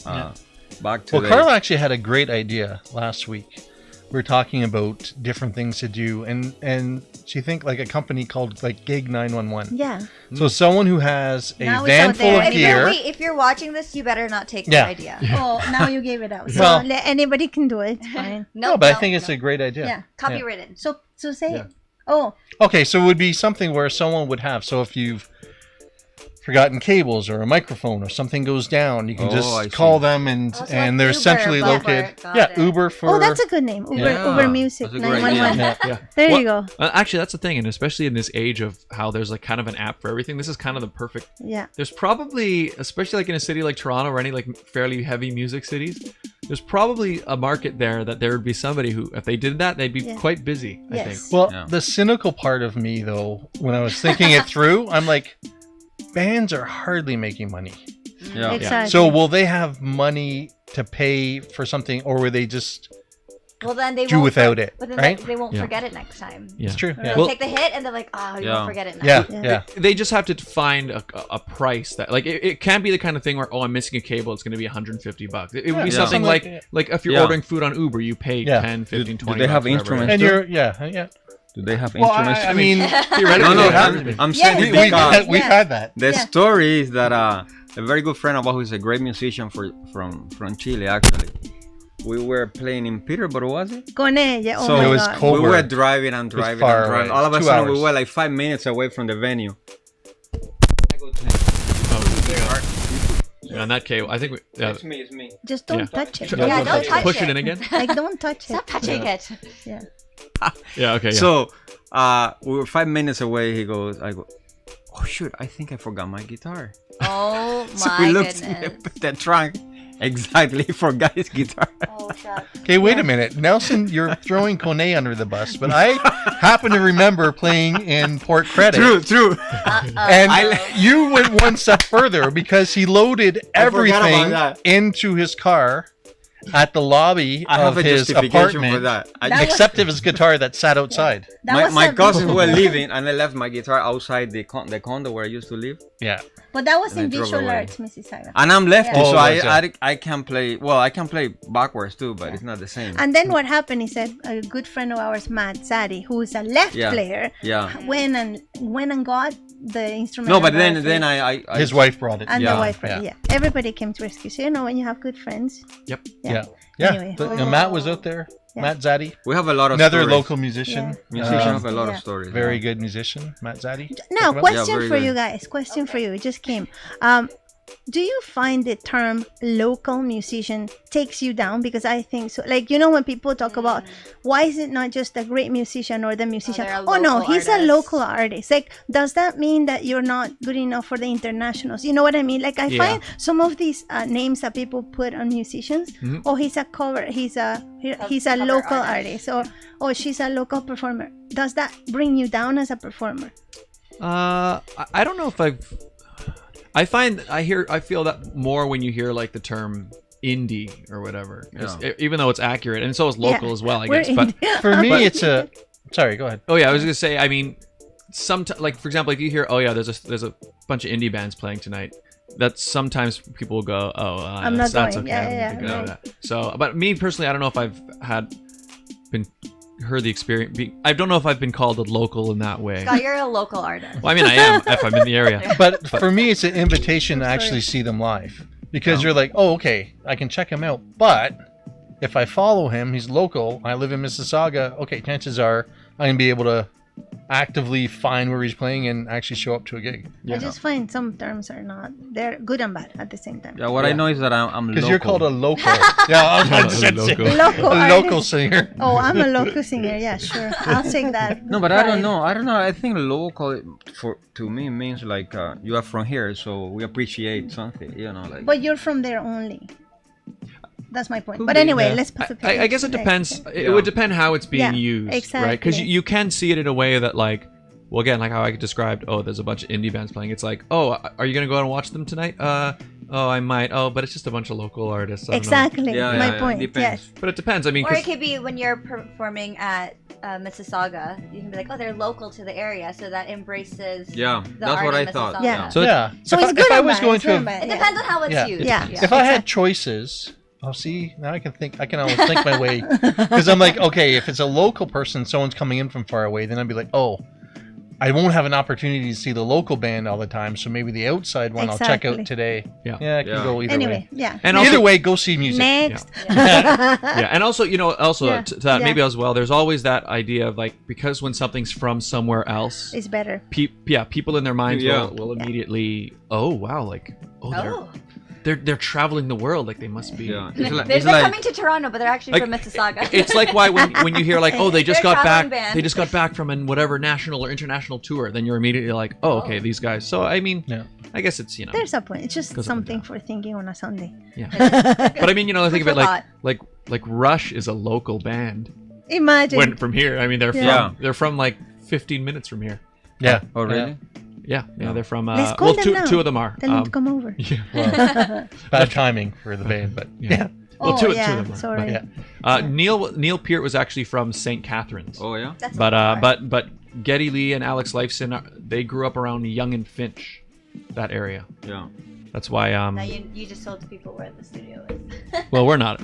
back today. Well, Carla actually had a great idea last week. We were talking about different things to do, and she think like a company called like Gig 911. Yeah. So someone who has a Now it's van out full there. of gear. If you're watching this, you better not take the idea. Oh, now you gave it out. So Well- anybody can do it. It's fine. No, but I think it's a great idea. Yeah. Copywritten. So say it. Oh, Okay, so it would be something where someone would have. So if you've forgotten cables or a microphone or something goes down, you can I just see. call them and Oh, so and like they're Uber, centrally but located. Got Yeah, it. Uber for. that's a good name. Uber Music That's a great 911. idea. There Well, you go. Actually, that's the thing, and especially in this age of how there's like kind of an app for everything, this is kind of the perfect. Yeah. There's probably, especially like in a city like Toronto or any like fairly heavy music cities, there's probably a market there that there would be somebody who, if they did that, they'd be quite busy. I think. Well, the cynical part of me, though, when I was thinking it through, I'm like, bands are hardly making money. Yeah. Exactly. So will they have money to pay for something, or will they just Well, then they do won't without it? But then Right? they won't Yeah. forget it next time. Yeah. It's true. They'll Yeah. take the hit and they're like, oh, you won't forget it now. Yeah. They just have to find a price that, like, it can't be the kind of thing where, oh, I'm missing a cable, it's going to be $150. It would be something like if you're ordering food on Uber, you pay 10, 15, 20. Do they have whatever. instruments? And too? yeah. Do they have Well, instruments? I mean, theoretically, no, they have to. I'm saying we've had that. the story is that a very good friend of ours who is a great musician from Chile, actually. We were playing in Peterborough, was it? Con ella. Oh So my it was God. cold. We were driving and driving far and driving. away. All of a 2 sudden, hours. we were like 5 minutes away from the venue. On that cable, I think It's me. Just don't touch it. Yeah, don't touch push it. it in again. Like, don't touch it. Stop touching it. Yeah. Yeah, okay. Yeah. So we were 5 minutes away. I go, oh shoot, I think I forgot my guitar. Oh my So we looked goodness. at the trunk. Exactly, forgot his guitar. Oh, shucks. Okay, wait a minute. Nelson, you're throwing Kone under the bus, but I happen to remember playing in Port Credit. True. And you went one step further because he loaded I forgot about everything that. into his car at the lobby I have of a his justification apartment, for that. except of his guitar that sat outside. My cousins were leaving, and I left my guitar outside the condo where I used to live. Yeah. But that was And in I drove visual away. arts, Mrs. Saga. And I'm lefty, Yeah. so Oh, right, I can play. Well, I can play backwards too, but it's not the same. And then what happened is that a good friend of ours, Matt Zadi, who is a left player, went and got the instrument. No, but then I his wife brought it. And the wife brought it. Yeah. Everybody came to rescue. So, when you have good friends. Yep. Yeah. Anyway. Matt was out there. Yeah. Matt Zaddy. We have a lot of another stories. local musician. Musicians have a lot of stories. Very good musician, Matt Zaddy. Now, question very for good. you guys. Question for you. It just came. Do you find the term local musician takes you down? Because I think so. Like, when people talk about why is it not just a great musician or the musician? they're a Oh, no, local he's a artist. local artist. Like, does that mean that you're not good enough for the internationals? You know what I mean? Like, I find some of these names that people put on musicians. Oh, he's a cover. He's a local artist. Or she's a local performer. Does that bring you down as a performer? I don't know if I feel that more when you hear like the term indie or whatever. Even though it's accurate, and so is local as well, I guess. But for me, it's a. Sorry, go ahead. Oh yeah, I was gonna say. I mean, sometimes, like for example, if you hear, oh yeah, there's a bunch of indie bands playing tonight. That sometimes people will go, oh, I'm not that's going. okay. Right. So, but me personally, I don't know if I've heard the experience. I don't know if I've been called a local in that way. Scott, you're a local artist. Well, I mean, I am if I'm in the area. But for me, it's an invitation to actually see them live, because you're like, oh, okay, I can check him out. But if I follow him, he's local. I live in Mississauga. Okay, chances are I'm gonna be able to actively find where he's playing and actually show up to a gig. I just find some terms are not, they're good and bad at the same time. Yeah, what I know is that I'm local. Because you're called a local. Yeah, I was about to say local a local singer. Oh, I'm a local singer. Yeah, sure. I'll take that. No, but I don't know. I think local to me means like you are from here, so we appreciate something. Like. But you're from there only. That's my point. But anyway, let's pass it. I guess it depends. It would depend how it's being used, exactly. right? Because you can see it in a way that, like, well, again, like how I described. Oh, there's a bunch of indie bands playing. It's like, oh, are you gonna go out and watch them tonight? Oh, I might. Oh, but it's just a bunch of local artists. Exactly. My point. Yes. But it depends. I mean, or it could be when you're performing at Mississauga, you can be like, oh, they're local to the area, so that embraces. Yeah, that's what I thought. Yeah. So if I was going to, it depends on how it's used. Yeah. If I had choices. Oh, see, now I can always think my way. Because I'm like, okay, if it's a local person, someone's coming in from far away, then I'd be like, oh, I won't have an opportunity to see the local band all the time, so maybe the outside one I'll check out today. Yeah, I can go either way. And either way, go see music. Next. And also, to that, maybe as well, there's always that idea of like, because when something's from somewhere else, it's better. People in their minds will immediately, oh, wow, like, they're traveling the world, like they must be. Yeah. They're coming to Toronto, but they're actually from Mississauga. It's like why when you hear like, oh, they just got back, they just got back from whatever national or international tour, then you're immediately like, oh, okay, these guys. So I mean, I guess it's there's a point. It's just something for thinking on a Sunday. Yeah. But I mean, I think of it like Rush is a local band. Imagine from here. I mean, they're from like 15 minutes from here. Yeah. Oh, really? Yeah, they're from. Let's call them now. Two of them are. Tell them to come over. Yeah. Well, bad timing for the band, but yeah. Well, two of them are. Sorry. But, Neil Peart was actually from St. Catharines. Oh yeah. That's but Geddy Lee and Alex Lifeson, they grew up around Yonge and Finch, that area. Yeah. That's why. Now you just told people where the studio is. Well, we're not.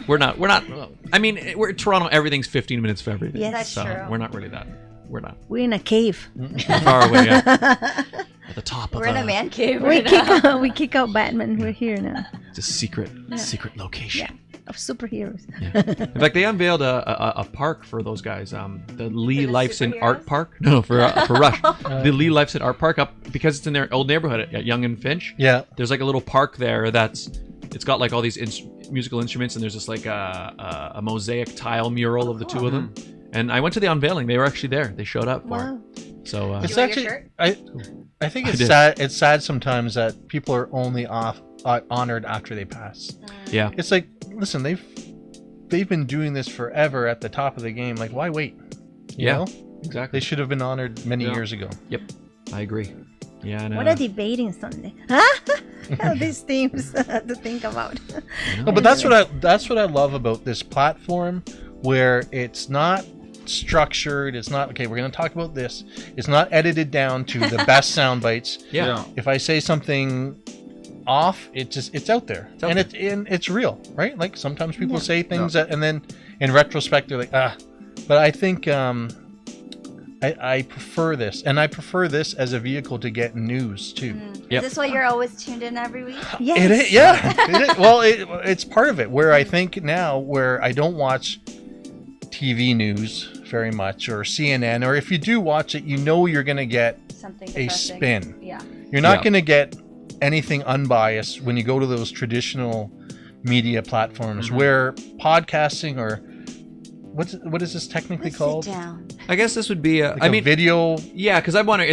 I mean, we're Toronto. Everything's 15 minutes for everything. Yes, that's true. We're not really that. We're not. We're in a cave. Far away. At the top of. We're in a man cave. We kick out Batman. We're here now. It's a secret location. Yeah, of superheroes. Yeah. In fact, they unveiled a park for those guys. The Lee Lifeson Art Park. No, for Rush. The Lee Lifeson Art Park because it's in their old neighborhood at Yonge and Finch. Yeah. There's like a little park there it's got like all these musical instruments, and there's just like a mosaic tile mural of the two of them. And I went to the unveiling. They were actually there. They showed up for it. So it's actually I think it's sad. It's sad sometimes that people are only honored after they pass. Yeah. It's like, listen, they've been doing this forever at the top of the game. Like, why wait? You know? Exactly. They should have been honored many years ago. Yep, I agree. Yeah. And, what a debating Sunday. Huh? These themes to think about. No, but that's what I love about this platform, where it's not structured. It's not okay. We're going to talk about this. It's not edited down to the best sound bites. Yeah. If I say something off, it's out there, and it's real, right? Like sometimes people say things that, and then in retrospect they're like, But I think I prefer this, and I prefer this as a vehicle to get news too. Is this why you're always tuned in every week? Yes. It is, yeah. It is. Well, it's part of it. Where I think now, where I don't watch TV news very much, or CNN, or if you do watch it, you're going to get something a depressing. spin. Yeah. You're not going to get anything unbiased when you go to those traditional media platforms where podcasting, or what is this technically called? Sit down. I guess this would be a video. Yeah, because I'm wondering.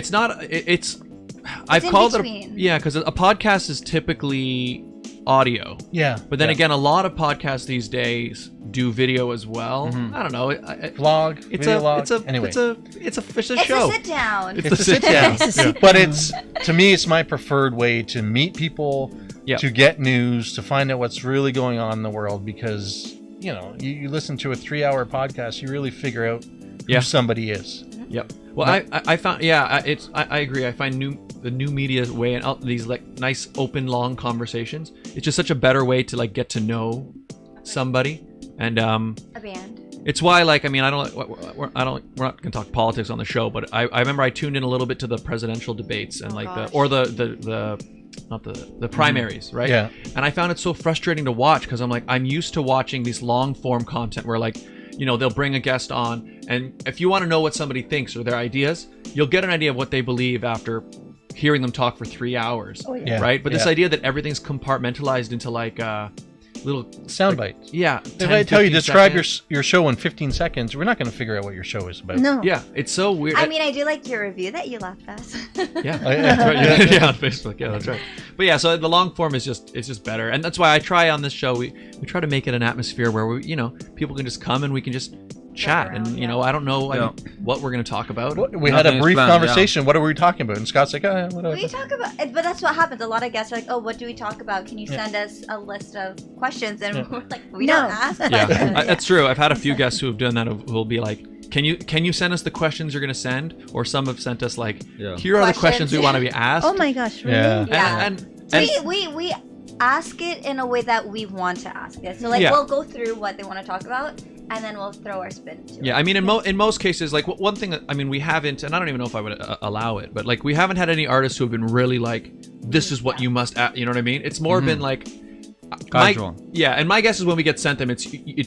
I've called it. Because a podcast is typically audio. Yeah. But then again, a lot of podcasts these days do video as well. I don't know. Vlog, video log. Anyway. It's a show. It's a sit down. It's a sit down. But to me, it's my preferred way to meet people, to get news, to find out what's really going on in the world. Because you listen to a 3-hour podcast, you really figure out who somebody is. Yep. Well, I found I agree. I find the new media way and these like nice open long conversations. It's just such a better way to like get to know somebody and a band. It's why we're not gonna talk politics on the show, but I remember I tuned in a little bit to the presidential debates and the primaries, right? Yeah. And I found it so frustrating to watch because I'm used to watching these long form content where they'll bring a guest on, and if you want to know what somebody thinks or their ideas, you'll get an idea of what they believe after hearing them talk for 3 hours, right? But this idea that everything's compartmentalized into little sound bites. Yeah. If I tell you describe your show in 15 seconds, we're not going to figure out what your show is about. No. Yeah, it's so weird. I mean, I do like your review that you left us. Yeah, that's right. Yeah, on Facebook. Yeah, that's right. But yeah, so the long form is just better, and that's why I try on this show. We try to make it an atmosphere where people can just come and we can just chat around, and I don't know what we're going to talk about. We had a brief conversation. What are we talking about? And Scott's like, whatever. We talk about, but that's what happens. A lot of guests are like, oh, what do we talk about? Can you send us a list of questions? And we're like, we don't ask questions. Yeah, that's true. I've had a few guests who have done that who will be like, can you send us the questions you're going to send? Or some have sent us like, here are the questions we want to be asked. Oh my gosh, really? Yeah. And we ask it in a way that we want to ask it. So we'll go through what they want to talk about, and then we'll throw our spin to it. Yeah, I mean, in most cases, like one thing that we haven't, and I don't even know if I would allow it, but like we haven't had any artists who have been really like, this is what you must, you know what I mean? It's more been like, and my guess is when we get sent them, it's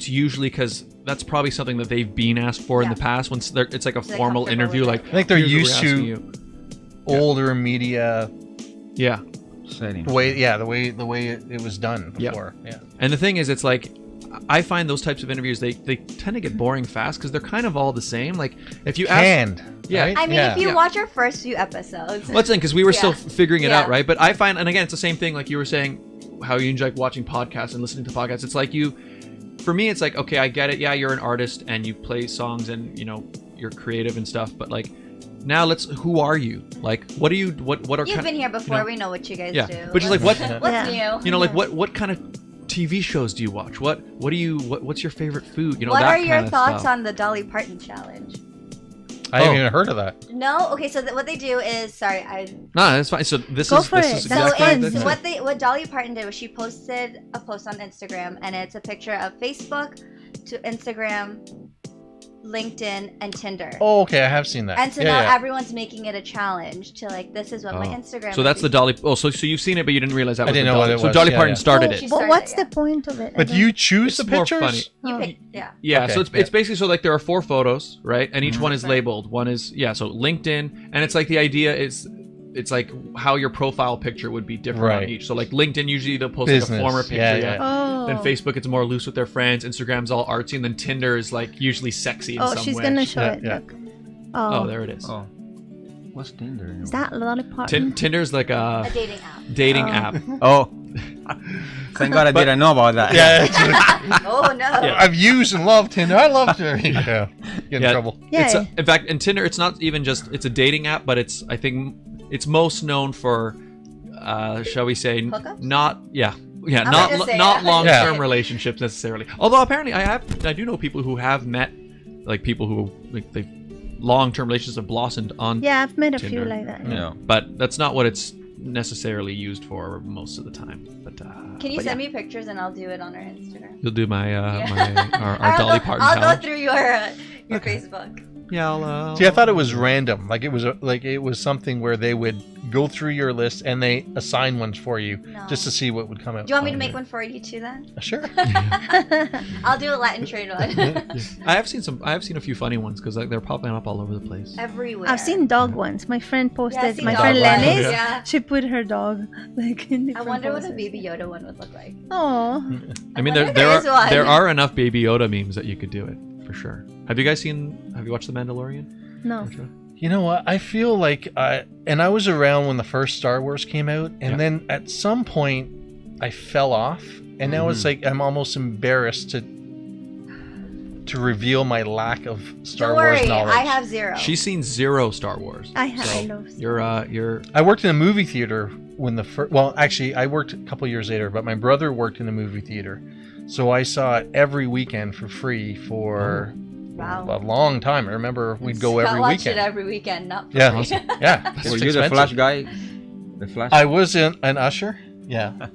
usually because that's probably something that they've been asked for in the past. Once it's like a formal interview, like I think they're used to older media. Yeah. The way it was done before. Yeah. And the thing is, it's like I find those types of interviews they tend to get boring fast because they're kind of all the same. Like if you ask, right? I mean, if you watch our first few episodes, let's think because we were still figuring it out, right? But I find, and again, it's the same thing. Like you were saying, how you enjoy watching podcasts and listening to podcasts. It's like for me, it's like, okay, I get it. Yeah, you're an artist and you play songs and you're creative and stuff, but like. Now who are you? Like, what are you? What are? You've been here before. We know what you guys do. But just like what's new? Like what kind of TV shows do you watch? What's your favorite food? What are your thoughts on the Dolly Parton challenge? I haven't even heard of that. No. Okay. So what they do is, No, that's fine. So this is exactly. So what Dolly Parton did was she posted a post on Instagram, and it's a picture of Facebook to Instagram, LinkedIn, and Tinder. Oh, okay, I have seen that. And so now everyone's making it a challenge to like, this is what my Instagram. So that's the Dolly. Oh, so you've seen it, but you didn't realize that. I didn't know what it was. So Dolly Parton started it. But what's the point of it? But you choose the pictures. More funny. You pick, Yeah. Okay, so it's basically so like there are 4 photos, right? And each one is labeled. One is so LinkedIn, and it's like the idea is. It's like how your profile picture would be different on each. So like LinkedIn, usually they'll post like a former picture. Then Facebook, it's more loose with their friends. Instagram's all artsy, and then Tinder is like usually sexy in some way. Oh, she's gonna show it. Look. Oh, there it is. Oh, what's Tinder? Is that Lollipop? Tinder's like a dating app. Dating app. Oh, thank God I didn't know about that. Yeah. Oh no. I've used and loved Tinder. I love Tinder. Get in trouble. Yeah. In fact, in Tinder, it's not even just it's a dating app, but I think. It's most known for, shall we say, hookups? not long-term relationships necessarily. Although apparently I do know people who have met, like people who like they long-term relationships have blossomed on. Yeah, I've met a Tinder. few like that. Yeah, but that's not what it's necessarily used for most of the time. But can you send me pictures and I'll do it on our Instagram? You'll do my our Dolly Parton. I'll go through your Facebook. Yeah, See, I thought it was random. Like it was something where they would go through your list and they assign ones for you just to see what would come out. Do you want me to make one for you too then? Sure. I'll do a Latin trade one. I have seen a few funny ones because like they're popping up all over the place. Everywhere. I've seen dog ones. My friend posted. My friend Lenny. She put her dog like in different I wonder poses. what a Baby Yoda one would look like. Oh. I mean, there are enough Baby Yoda memes that you could do it for sure. Have you watched The Mandalorian? No. You know what? I feel like I was around when the first Star Wars came out, and then at some point I fell off, and now it's like I'm almost embarrassed to reveal my lack of Star Don't Wars worry, knowledge. I have 0. She's seen 0 Star Wars. I love. You're. I worked in a movie theater when the first. Well, actually, I worked a couple years later, but my brother worked in a movie theater, so I saw it every weekend for free for a long time. I remember we'd go every watch weekend. it every weekend, not for Yeah, free. yeah. Were you the Flash guy? The Flash. I was an usher. Yeah,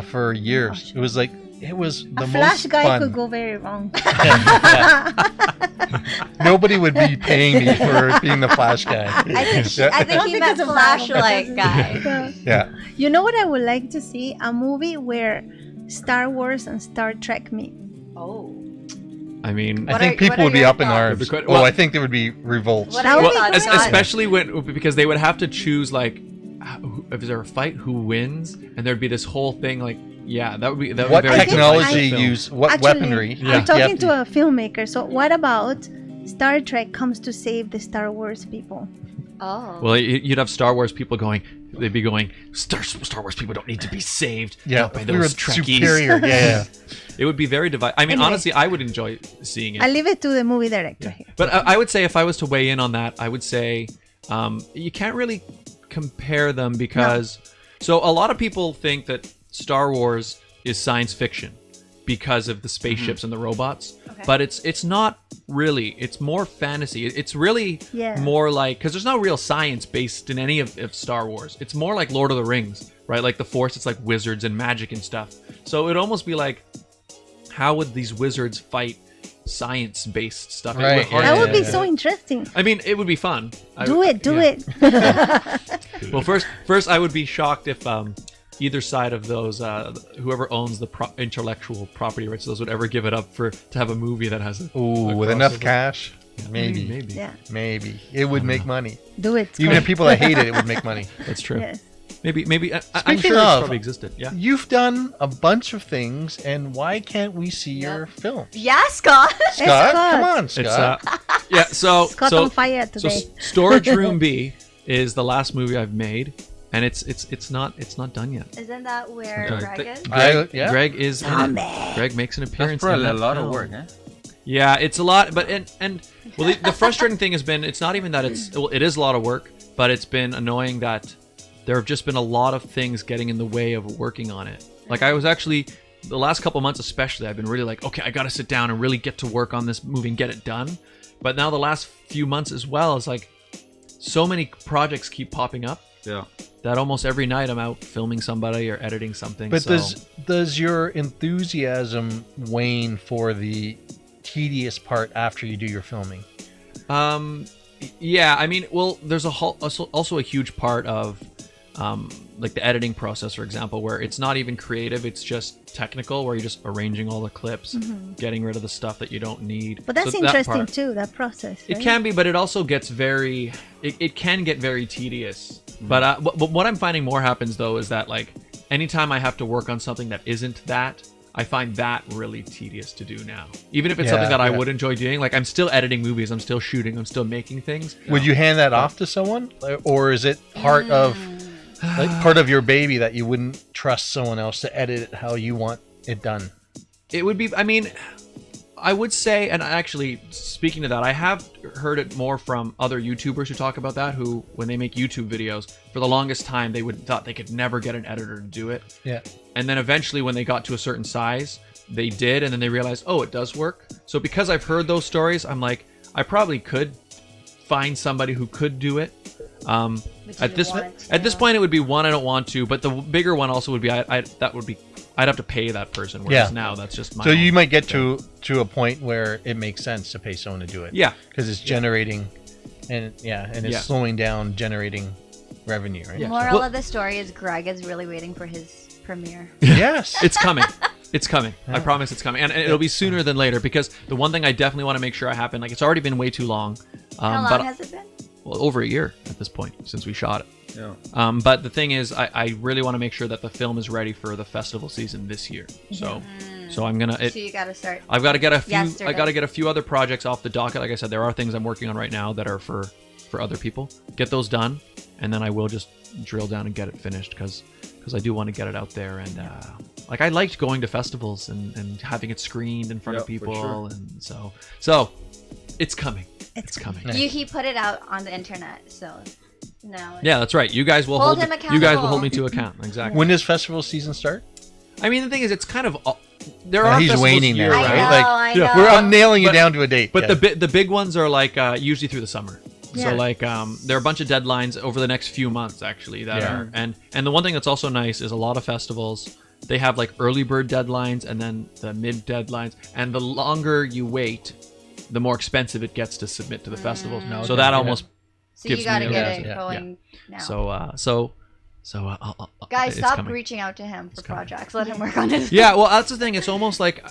for years. It was like it was the A most Flash guy fun. could go very wrong. Nobody would be paying me for being the Flash guy. I think he meant flashlight guy. Yeah. You know what I would like to see? A movie where Star Wars and Star Trek meet. Oh. I mean, I think people would be up in arms. Well, I think there would be revolts. What are your thoughts, Scott? especially because they would have to choose like, if there a fight, who wins, and there'd be this whole thing like, yeah, that would be What very technology film. use? What Actually, weaponry? I'm talking to a filmmaker. So what about Star Trek comes to save the Star Wars people? Oh. Well, you'd have Star Wars people going. They'd be going. Star Wars people don't need to be saved. Yeah, not by we were those Trekkies. superior. Yeah. It would be very divided. I mean, Anyway. honestly, I would enjoy seeing it. I leave it to the movie director here. But I would say if I was to weigh in on that, I would say you can't really compare them because so a lot of people think that Star Wars is science fiction because of the spaceships and the robots, but it's not really. It's more fantasy. It's really more like, because there's no real science based in any of Star Wars. It's more like Lord of the Rings, right? Like the Force, it's like wizards and magic and stuff. So it'd almost be like, how would these wizards fight science-based stuff? Right. That would be so interesting. I mean, it would be fun. Do it. Well, first, I would be shocked if either side of those, whoever owns the intellectual property rights, those would ever give it up to have a movie that has With enough cash, maybe. Yeah. Maybe it would make money. Do it. Even if people that hate it, it would make money. That's true. Yes. Maybe. I'm Speaking sure it's of, probably existed. Yeah. You've done a bunch of things, and why can't we see your film? Yeah, Scott. Scott, Scott. come on, Scott. Yeah. So Scott on fire today. So Storage Room B is the last movie I've made, and it's not done yet. Isn't that where Greg is? Greg is in it. Greg makes an appearance. That's in probably a that lot film. of work, eh? Yeah, it's a lot, but well, the frustrating thing has been it's not even that it is a lot of work, but it's been annoying that there have just been a lot of things getting in the way of working on it. Like I was actually the last couple months especially, I've been really like, okay, I got to sit down and really get to work on this movie and get it done. But now the last few months as well, it's like so many projects keep popping up. Yeah. That almost every night I'm out filming somebody or editing something. But does your enthusiasm wane for the tedious part after you do your filming? Yeah, I mean, well, there's also a huge part of like the editing process, for example, where it's not even creative, it's just technical, where you're just arranging all the clips, getting rid of the stuff that you don't need. But that's So interesting too, that process. It right? can be, but it also gets it can get very tedious. But what I'm finding more happens though is that like anytime I have to work on something that isn't that, I find that really tedious to do now. Even if it's something that I would enjoy doing, like I'm still editing movies, I'm still shooting, I'm still making things. Would you hand that off to someone, or is it part of part of your baby that you wouldn't trust someone else to edit it how you want it done? It would be, I mean, I would say, and actually, speaking of that, I have heard it more from other YouTubers who talk about that, who, when they make YouTube videos, for the longest time, they thought they could never get an editor to do it. Yeah. And then eventually, when they got to a certain size, they did, and then they realized, oh, it does work. So because I've heard those stories, I'm like, I probably could find somebody who could do it. At this point, it would be one I don't want to, but the bigger one also would be I'd have to pay that person. Whereas now that's just my. So you might get to a point where it makes sense to pay someone to do it. Yeah, because it's generating, and it's slowing down generating revenue. Right. Yeah. Moral of the story is Greg is really waiting for his premiere. Yes, it's coming. It's coming. I promise it's coming, and it'll be sooner than later. Because the one thing I definitely want to make sure I happen, like it's already been way too long. How long has it been? Well, over a year at this point since we shot it. Yeah. But the thing is, I really want to make sure that the film is ready for the festival season this year. So I'm gonna. So you gotta start. I've got to get a few. Yesterday. I got to get a few other projects off the docket. Like I said, there are things I'm working on right now that are for other people. Get those done, and then I will just drill down and get it finished because because I do want to get it out there. And like I liked going to festivals and having it screened in front of people, and so it's coming. It's coming. He put it out on the internet, so now. Yeah, that's right. You guys will hold him accountable. You guys will hold me to account. Exactly. When does festival season start? I mean, the thing is, it's kind of there are. He's waning there, right? I know. I'm nailing you down to a date. But the big ones are like usually through the summer. Yeah. So like there are a bunch of deadlines over the next few months actually that are and the one thing that's also nice is a lot of festivals, they have like early bird deadlines and then the mid deadlines, and the longer you wait, the more expensive it gets to submit to the festivals. So that almost gives you gotta me get it going now. So guys, stop reaching out to him for projects. Let him work on it. Yeah, well, that's the thing. It's almost like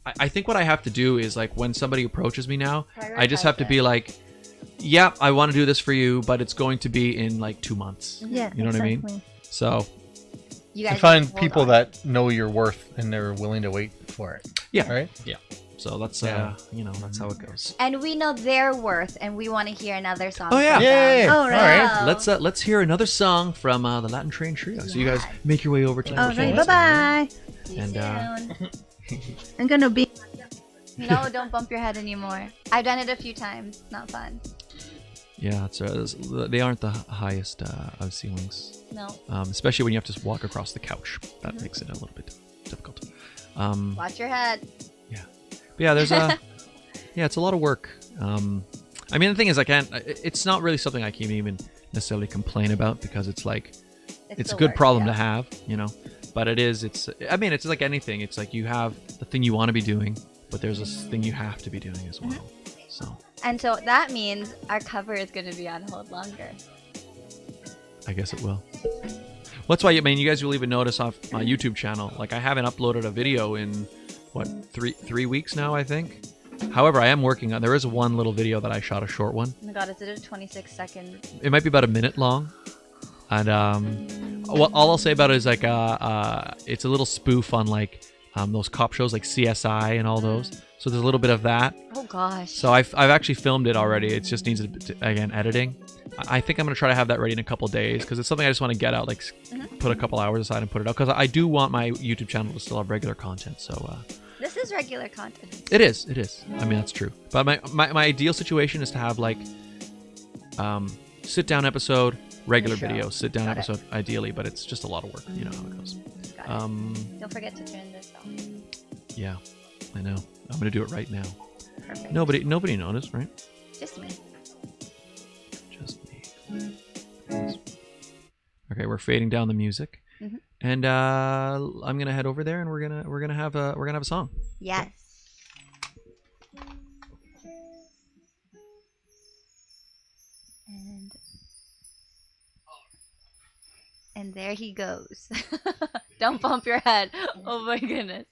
I think what I have to do is like when somebody approaches me now, I just have to be like, yeah, I want to do this for you, but it's going to be in like 2 months. Yeah, you know what I mean? So you guys find people that know your worth and they're willing to wait for it. Yeah. Right? Yeah. So that's that's how it goes. And we know their worth, and we want to hear another song. Oh yeah. Yeah. All right. Let's hear another song from the Latintrain Trio. So you guys make your way over to the All right. Bye-bye. And I'm gonna be. No, don't bump your head anymore. I've done it a few times. Not fun. Yeah, they aren't the highest of ceilings. No. Especially when you have to walk across the couch. That makes it a little bit difficult. Watch your head. Yeah. But yeah, there's it's a lot of work. I mean, the thing is, it's not really something I can even necessarily complain about because it's like, it's a good problem to have, you know. But it's like anything. It's like you have the thing you want to be doing, but there's this thing you have to be doing as well. So. And so that means our cover is going to be on hold longer. I guess it will. Well, that's why, I mean, you guys will even notice off my YouTube channel, like I haven't uploaded a video in, three weeks now, I think. However, I am working on, there is one little video that I shot, a short one. Oh my god, is it a 26-second? It might be about a minute long. And all I'll say about it is like, it's a little spoof on like those cop shows like CSI and all those. So there's a little bit of that. Oh gosh. So I've actually filmed it already. It just needs again editing. I think I'm gonna try to have that ready in a couple days because it's something I just want to get out, like put a couple hours aside and put it out because I do want my YouTube channel to still have regular content. So this is regular content. It is. I mean, that's true. But my ideal situation is to have like sit down episode, regular video, sit down episode ideally, but it's just a lot of work. You know how it goes. Don't forget to turn this on. Yeah, I know. I'm gonna do it right now. Perfect. Nobody noticed, right? Just me. Just me. Okay, we're fading down the music, and I'm gonna head over there, and we're gonna have a song. Yes. And there he goes. Don't bump your head. Oh my goodness.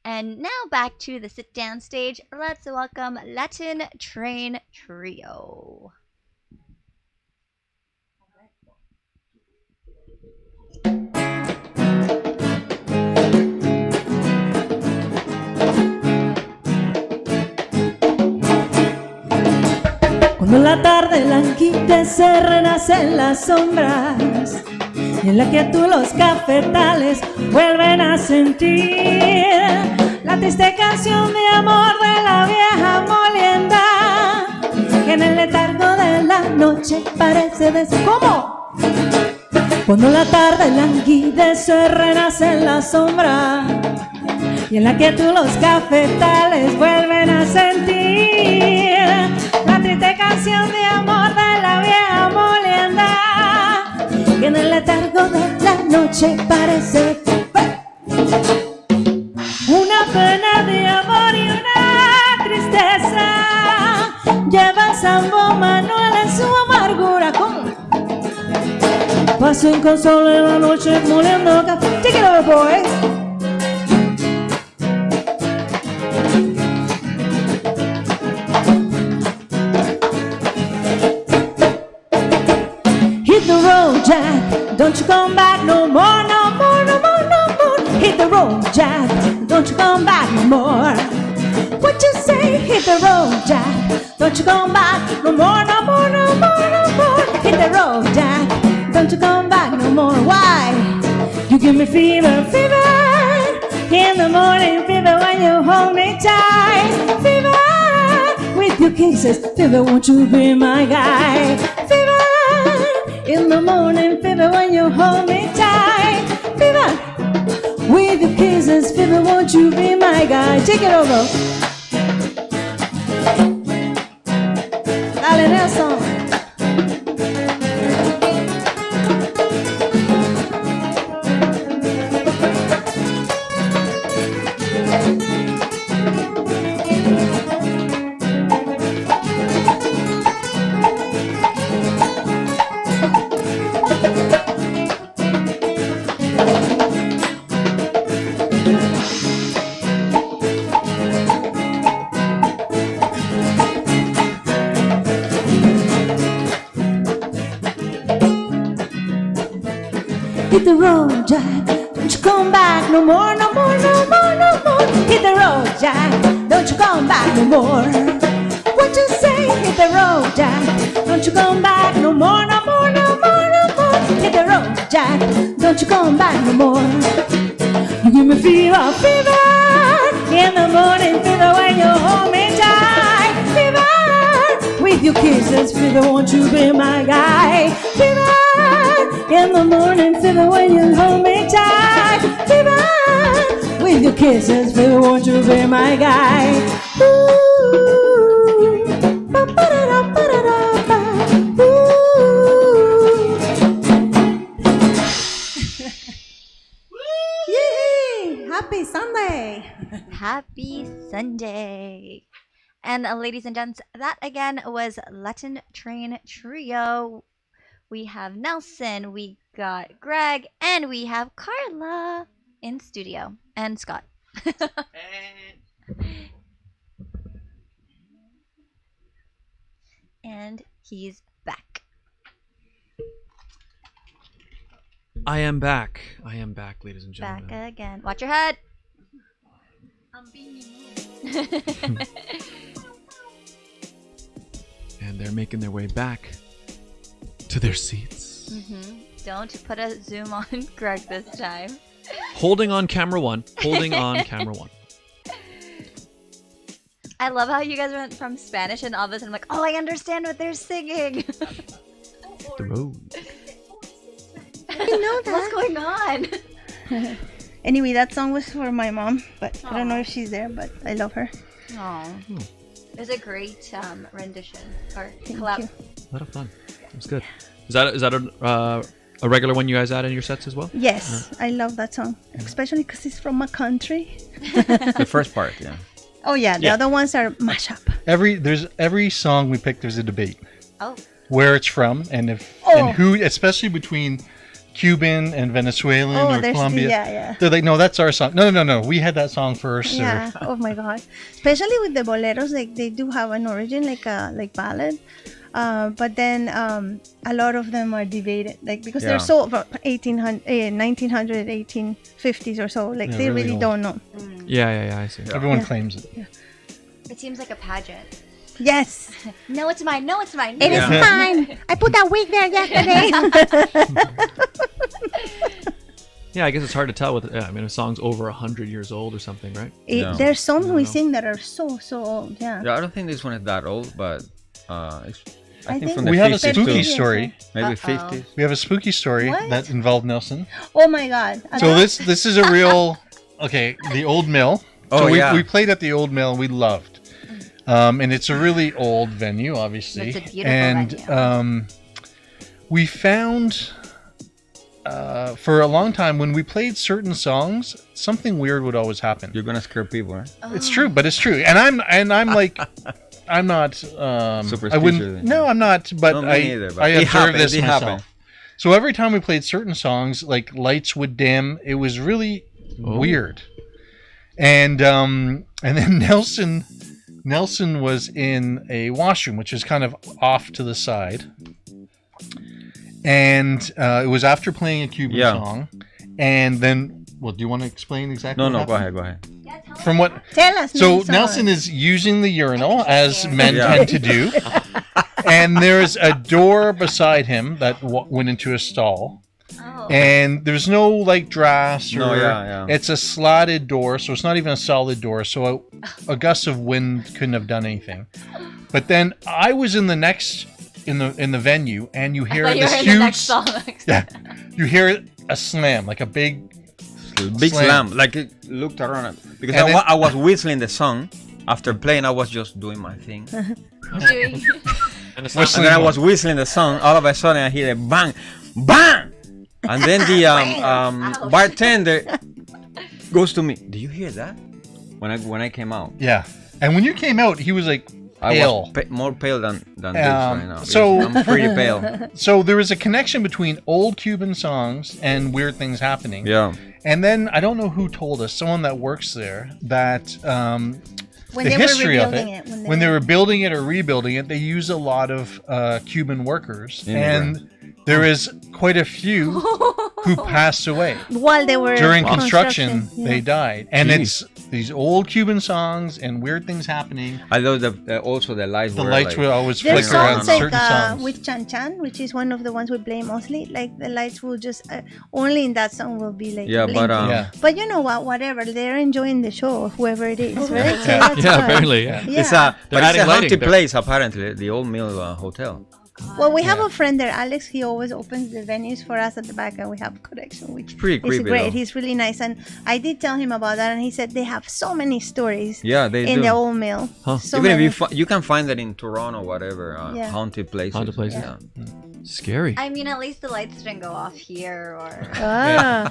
And now back to the sit-down stage. Let's welcome Latintrain Trio. Cuando la tarde languidece, renacen las sombras y en la quietud los cafetales vuelven a sentir la triste canción de amor de la vieja molienda que en el letargo de la noche parece decir ¿cómo? Cuando la tarde languidece, renacen las sombras y en la quietud los cafetales vuelven a sentir la triste canción de amor de la vieja molienda que en el letargo de la noche parece una pena de amor y una tristeza lleva el Sambo Manuel en su amargura. ¿Cómo? Paso inconsolable la noche moliendo café. Take it over, boys. Jack, don't you come back no more, no more, no more, no more. Hit the road, Jack, don't you come back no more. What you say? Hit the road, Jack, don't you come back no more, no more, no more, no more. Hit the road, Jack, don't you come back no more. Why? You give me fever, fever. In the morning, fever when you hold me tight. Fever with your kisses, fever, won't you be my guy? Fever in the morning, fever when you hold me tight. Fever with your kisses, fever, won't you be my guy? Take it over. Dale, Nelson. Hit the road, Jack. Don't you come back no more, no more, no more, no more. Hit the road, Jack. Don't you come back no more. What you say? Hit the road, Jack. Don't you come back no more, no more, no more, no more. Hit the road, Jack. Don't you come back no more. You give me fever, fever. In the morning, fever when you hold me tight. Fever with your kisses, fever, won't you be my guy? Fever. In the morning, fever when you hold me tight. Fever with your kisses, fever, won't you be my guy? Ooh, ba-ba-da-da-ba-da-da-ba. Ooh. Yay! Happy Sunday! Happy Sunday. And ladies and gents, that again was Latintrain Trio. We have Nelson, we got Greg, and we have Carla in studio. And Scott. And he's back. I am back. I am back, ladies and gentlemen. Back again. Watch your head. And they're making their way back to their seats. Mm-hmm. Don't put a zoom on Greg this time. Holding on camera one. Holding on camera one. I love how you guys went from Spanish and all of a sudden I'm like, oh, I understand what they're singing. The road. I know that. What's going on? Anyway, that song was for my mom, but I don't know if she's there, but I love her. Oh, it was a great rendition or Thank collab. you. A lot of fun. It was good. Is that a regular one you guys add in your sets as well? Yes, I love that song, especially because it's from my country. The first part, yeah. Oh yeah, the other ones are mashup. Every song we pick, there's a debate. Oh. Where it's from and and who, especially between Cuban and Venezuelan or Colombia. Yeah. They're like, no, that's our song. No. We had that song first. Yeah. Oh my God. Especially with the boleros, like they do have an origin, like ballad. But then a lot of them are debated, like because they're so 1900, 1850s or so. Like they really don't know. Yeah. I see. Everyone claims it. Yeah. It seems like a pageant. Yes. No, it's mine. No, it's mine. It is mine. I put that wig there yesterday. Yeah, I guess it's hard to tell. I mean, a song's over 100 years old or something, right? There's some we sing that are so old. Yeah. Yeah, I don't think this one is that old, but I think from the we have a 50s spooky too. story. Maybe 50s. We have a spooky story that involved Nelson. Oh my God. So this is a real the old mill. Oh, so we played at the old mill and we loved. And it's a really old venue, obviously. It's a beautiful venue. We found for a long time when we played certain songs, something weird would always happen. You're gonna scare people, right? Oh. It's true, but it's true. And I'm like, I'm not. I wouldn't. No, I'm not. But I observe this myself. So every time we played certain songs, like lights would dim. It was really weird. And then Nelson was in a washroom, which is kind of off to the side. And it was after playing a Cuban song. And then, do you want to explain exactly what happened? Go ahead. From what? Tell us. So Nelson is using the urinal, as men tend to do. And there's a door beside him that went into a stall. Oh. And there's no like drass or yeah. it's a slotted door, so it's not even a solid door. So a gust of wind couldn't have done anything. But then I was in the next in the venue, and you hear this huge the next song. you hear a slam, like a big slam. Like it looked around because I was whistling the song. After playing, I was just doing my thing. And then I was whistling the song. All of a sudden, I hear a bang, bang, and then the bartender goes to me. Do you hear that? When I came out. Yeah, and when you came out, he was like pale. I was more pale than this right now. So I'm pretty pale. So there was a connection between old Cuban songs and weird things happening. Yeah. And then I don't know who told us, someone that works there, that when the they history were of rebuilding it, when they were building it or rebuilding it, they used a lot of Cuban workers, and there is quite a few who passed away while they were during construction. Yeah. They died, and it's these old Cuban songs and weird things happening. I love also the lights. The lights will always There's flicker on songs certain songs. with Chan Chan, which is one of the ones we play mostly. Like the lights will just only in that song will be like blinking. But you know what? Whatever, they're enjoying the show, whoever it is, right? So that's fun. Apparently, It's a haunted place, apparently, the Old Mill Hotel. Well, we have a friend there, Alex. He always opens the venues for us at the back, and we have a connection, which pretty is creepy, great. though. He's really nice, and I did tell him about that, and he said they have so many stories. Yeah, they in do. the Old Mill. Huh. So Even many. if you can find that in Toronto, whatever, haunted places. Haunted places. Yeah. Scary. I mean, at least the lights didn't go off here or. Yeah,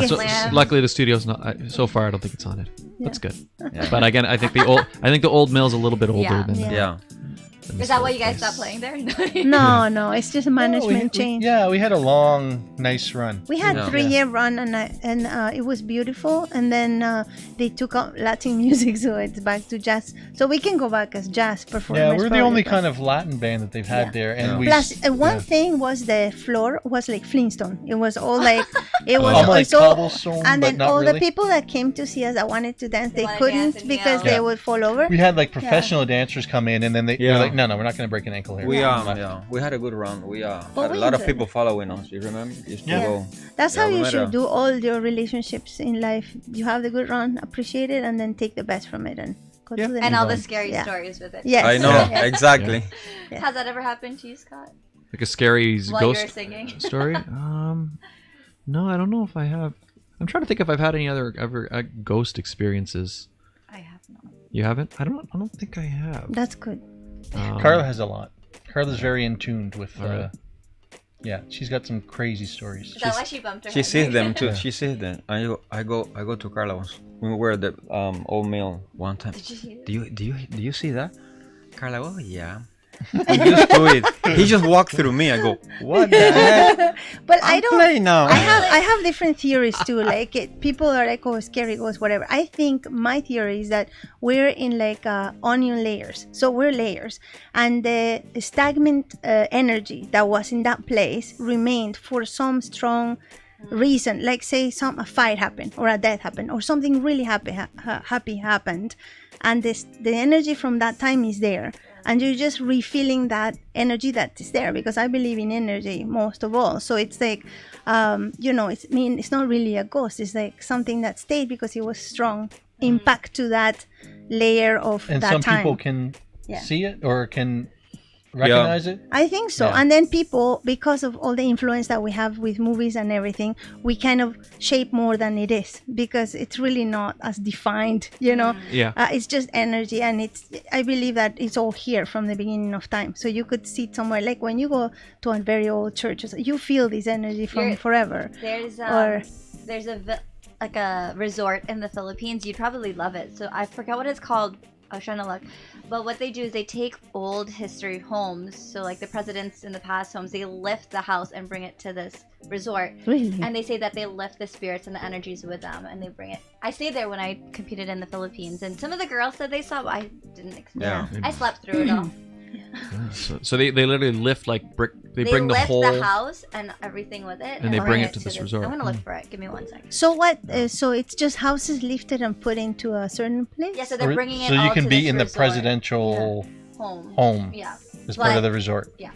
so luckily the studio's not. So far, I don't think it's haunted. That's good. Yeah. But again, I think the old mill's a little bit older than. Yeah. Is that why you guys stopped playing there? No, it's just a management change. We had a long, nice run. We had 3-year run, and it was beautiful. And then they took out Latin music, so it's back to jazz. So we can go back as jazz performers. Yeah, we're the only kind of Latin band that they've had there. And plus, one thing was the floor was like Flintstone. It was all like it was like cobblestone, and then but not all really. the people that came to see us that wanted to dance, they couldn't because they would fall over. We had like professional dancers come in, and then they're like, no, we're not going to break an ankle here. We had a good run. We had a lot of people following us. You remember? Used to go. That's how you should do all your relationships in life. You have the good run, appreciate it, and then take the best from it and go to the next and all one. the scary stories with it. Yes. I know exactly. Has that ever happened to you, Scott? Like a scary While ghost you were singing? story? No, I don't know if I have. I'm trying to think if I've had any other ghost experiences. I have not. You haven't? I don't think I have. That's good. Carla has a lot. Carla's very in tuned with. She's got some crazy stories. Is that why she bumped her She head? sees them too. She sees them. I go to Carla once. We were at the Old Mill one time. Did you see it? Do you see that? Carla, oh yeah. I'm used to it. He just walked through me. I go, what the heck? But I'm playing now. I have different theories too. Like people are like, oh, scary ghosts, whatever. I think my theory is that we're in like onion layers. So we're layers, and the stagnant energy that was in that place remained for some strong reason. Like say a fight happened, or a death happened, or something really happy happened, and the energy from that time is there. And you're just refilling that energy that is there, because I believe in energy most of all. So it's like, it's not really a ghost. It's like something that stayed because it was strong impact to that layer of and that some time. people can see it or can recognize it. I think so. And then people, because of all the influence that we have with movies and everything, we kind of shape more than it is, because it's really not as defined, it's just energy, and I believe that it's all here from the beginning of time. So you could see it somewhere, like when you go to a very old church, you feel this energy from forever. There's a resort in the Philippines. You'd probably love it. So I forgot what it's called. I was trying to look. But what they do is they take old history homes, so like the presidents in the past homes, they lift the house and bring it to this resort. Really? And they say that they lift the spirits and the energies with them, and they bring it. I stayed there when I competed in the Philippines, and some of the girls said they saw, but I didn't experience. I slept through it all. So they literally lift like brick. They bring the lift whole the house and everything with it, and they bring it to this resort. I'm gonna look for it. Give me 1 second. So what? So it's just houses lifted and put into a certain place. Yeah, so they're bringing it. So all you can to be this in the resort. presidential home. Yeah. As part of the resort. Yeah.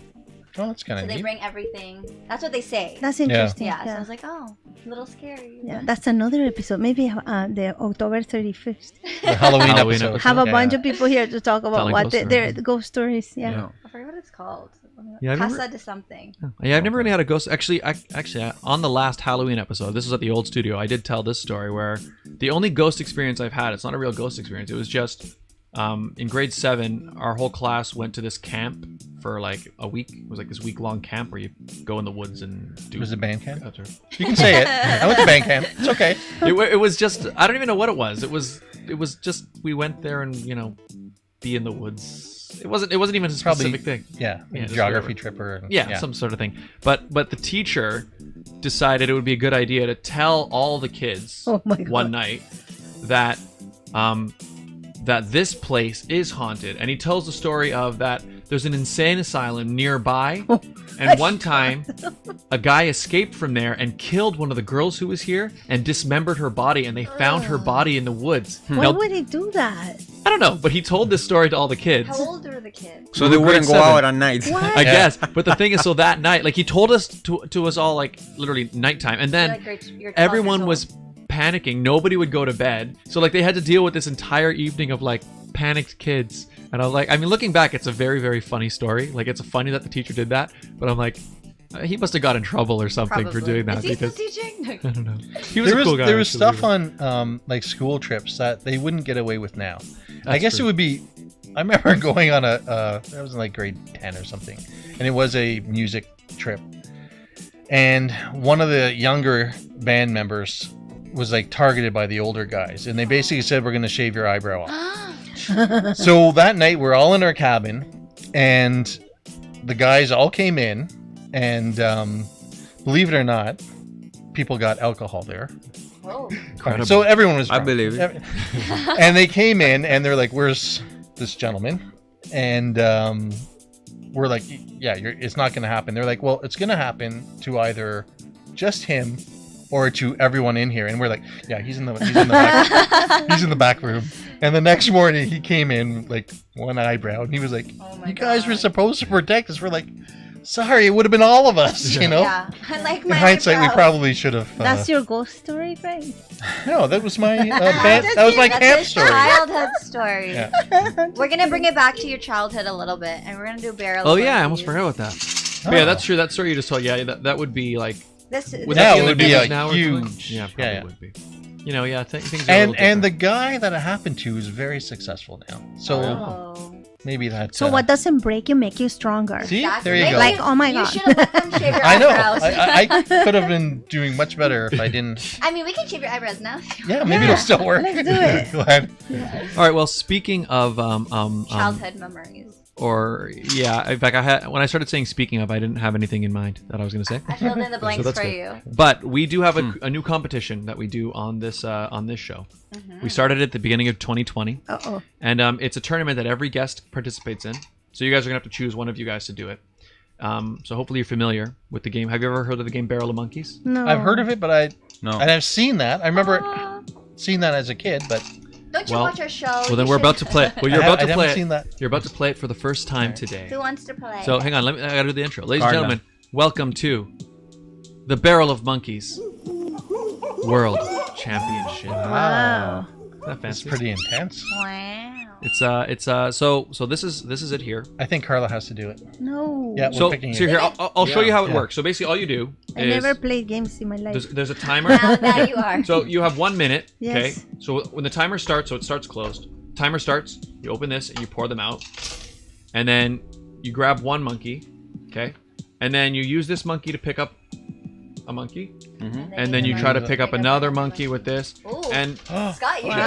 Oh, that's kind of So neat. they bring everything. That's what they say. That's interesting. Yeah. So I was like, oh, a little scary. Yeah, that's another episode. Maybe the October 31st. The Halloween episode. Have a bunch of people here to talk about Telling what ghost their ghost stories. Yeah. I forget what it's called. Yeah, I've Casa never- de something. Yeah, I've never really had a ghost. Actually, on the last Halloween episode, this was at the old studio. I did tell this story where the only ghost experience I've had, it's not a real ghost experience. It was just in grade 7, our whole class went to this camp for like a week. It was like this week-long camp where you go in the woods and do. Was it band camp? That's right. You can say it. I went to band camp. It's okay. It was just, I don't even know what it was. It was just, we went there and be in the woods. It wasn't even a specific thing. Yeah, just geography whatever. tripper. And, Yeah, some sort of thing. But the teacher decided it would be a good idea to tell all the kids one night that that this place is haunted, and he tells the story of that there's an insane asylum nearby, and one time a guy escaped from there and killed one of the girls who was here and dismembered her body, and they found her body in the woods. Why would he do that? I don't know, but he told this story to all the kids. How old are the kids? So they wouldn't go out at night. I guess. But the thing is, so that night, like he told us to us all like literally nighttime, and then you're 12 everyone years was panicking. Nobody would go to bed, so like they had to deal with this entire evening of like panicked kids. And I was like, I mean, looking back, it's a very, very funny story. Like it's funny that the teacher did that, but I'm like, he must have got in trouble or something for doing that. Is he still teaching? I don't know. He was a cool guy. There was stuff on like school trips that they wouldn't get away with now. I guess true. it would be. I remember going on I was in like grade 10 or something, and it was a music trip. And one of the younger band members was like targeted by the older guys, and they basically said, "We're going to shave your eyebrow off." So that night, we're all in our cabin, and the guys all came in, and believe it or not, people got alcohol there. Oh. So everyone was I drunk. believe it. And they came in, and they're like, "Where's this gentleman?" And we're like, "Yeah, it's not going to happen." They're like, "Well, it's going to happen to either just him or to everyone in here." And we're like, "Yeah, he's in the back, he's in the back room." And the next morning, he came in like one eyebrow, and he was like, "You guys were supposed to protect us." We're like, "Sorry, it would have been all of us," you know. Yeah, like in hindsight, we probably should have. That's your ghost story, right? No, that was my that was my camp story. Childhood story. Yeah. We're gonna bring it back to your childhood a little bit, and we're gonna do barrel. Oh yeah, I almost forgot about that. But yeah, that's true. That story you just told. Yeah, that would be like. This is, Would that it would be a now huge. Yeah, probably would be. You know, yeah, things are And the guy that it happened to is very successful now. So maybe that. So what doesn't break you make you stronger. See, Exactly. there you go. Like, oh my You god. should have let them shave your I know. eyebrows. I could have been doing much better if I didn't. I mean, we can shave your eyebrows now. Yeah, maybe it'll still work. Let's do it. Go ahead. All right. Well, speaking of Childhood memories. or yeah, in fact, when I started saying speaking of, I didn't have anything in mind that I was going to say. I filled in the blanks that's for good. you. But we do have a new competition that we do on this show. We started at the beginning of 2020, and it's a tournament that every guest participates in. So you guys are gonna have to choose one of you guys to do it. So hopefully you're familiar with the game. Have you ever heard of the game Barrel of Monkeys? No. I've heard of it, but No. and I've seen that. I remember seeing that as a kid, but Don't you watch our show? Well, then we're about to play it. Well, you're I about to haven't play seen it. that. You're about to play it for the first time today. Who wants to play? So hang on, I gotta do the intro. Ladies Carla. and gentlemen, welcome to the Barrel of Monkeys World Championship. Wow. Isn't that it's fancy? pretty intense. Wow. So this is it here. I think Carla has to do it. No. Yeah, we're So picking here, it. I'll show you how it Yeah. works. So basically, all you do I is never played games in my life. there's a timer. Now you are. So you have 1 minute. Yes. Okay. So when the timer starts, so it starts closed. Timer starts. You open this and you pour them out, and then you grab one monkey. Okay. And then you use this monkey to pick up a monkey, and then you try to pick up another monkey with this. Ooh. And Scott, you Wow.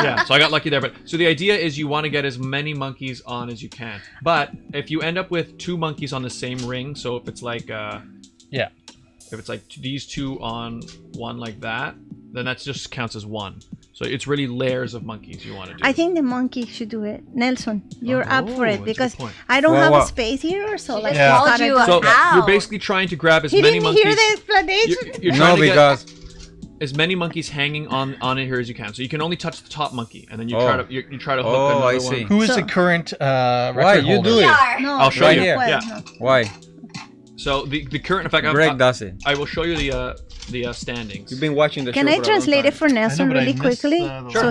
yeah, so I got lucky there. But so the idea is you want to get as many monkeys on as you can. But if you end up with 2 monkeys on the same ring, so if it's like Yeah. if it's like these 2 on one like that, then that just counts as 1. So it's really layers of monkeys you want to do. I think the monkey should do it. Nelson, you're up for Oh, it that's a because good point. I don't Well, have well. a space here, so She like just Yeah. called you So out. you're basically trying to grab as he many didn't monkeys. hear the explanation. You're No, trying to because get as many monkeys hanging on it here as you can. So you can only touch the top monkey, and then you Oh. try to hook Oh, another I see. one. Who is So- the current record Why you holder? do We it? are. No, I'll show Right you. here. well, Yeah. no. Why? So the current effect. Greg does it. I will show you the standings. You've been watching the show. Can I translate it for Nelson really quickly? So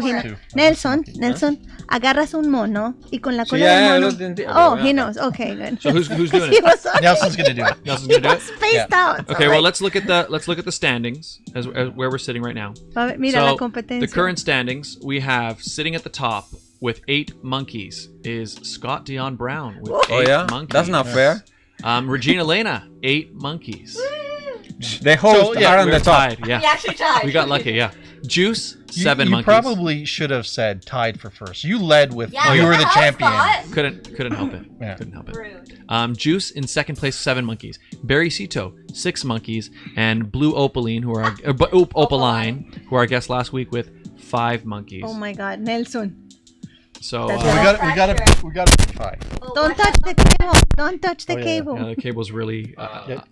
Nelson, agarras un mono y con la cola del mono. He knows. Okay, good. So who's doing it? Nelson's gonna do it. Nelson's gonna do it. Spaced out. Okay, well let's look at the standings as where we're sitting right now. Mira la competencia. The current standings we have sitting at the top with 8 monkeys is Scott Dion Brown with 8 monkeys. That's not fair. Regine Alaina, 8 monkeys. They host are on the top. Tied, yeah. We actually tied. We got lucky, yeah. Juice, 7 you monkeys. You probably should have said tied for first. You led with Yeah, you were the champion. Couldn't help it. Yeah. Couldn't help it. Rude. Juice in second place, 7 monkeys. Barry Cito, 6 monkeys, and Blue Opaline, who are Opaline, who are our guest last week with 5 monkeys. Oh my God, Nelson. So we got a tie. Don't touch the cable. Don't touch the cable. Yeah, the cable's really.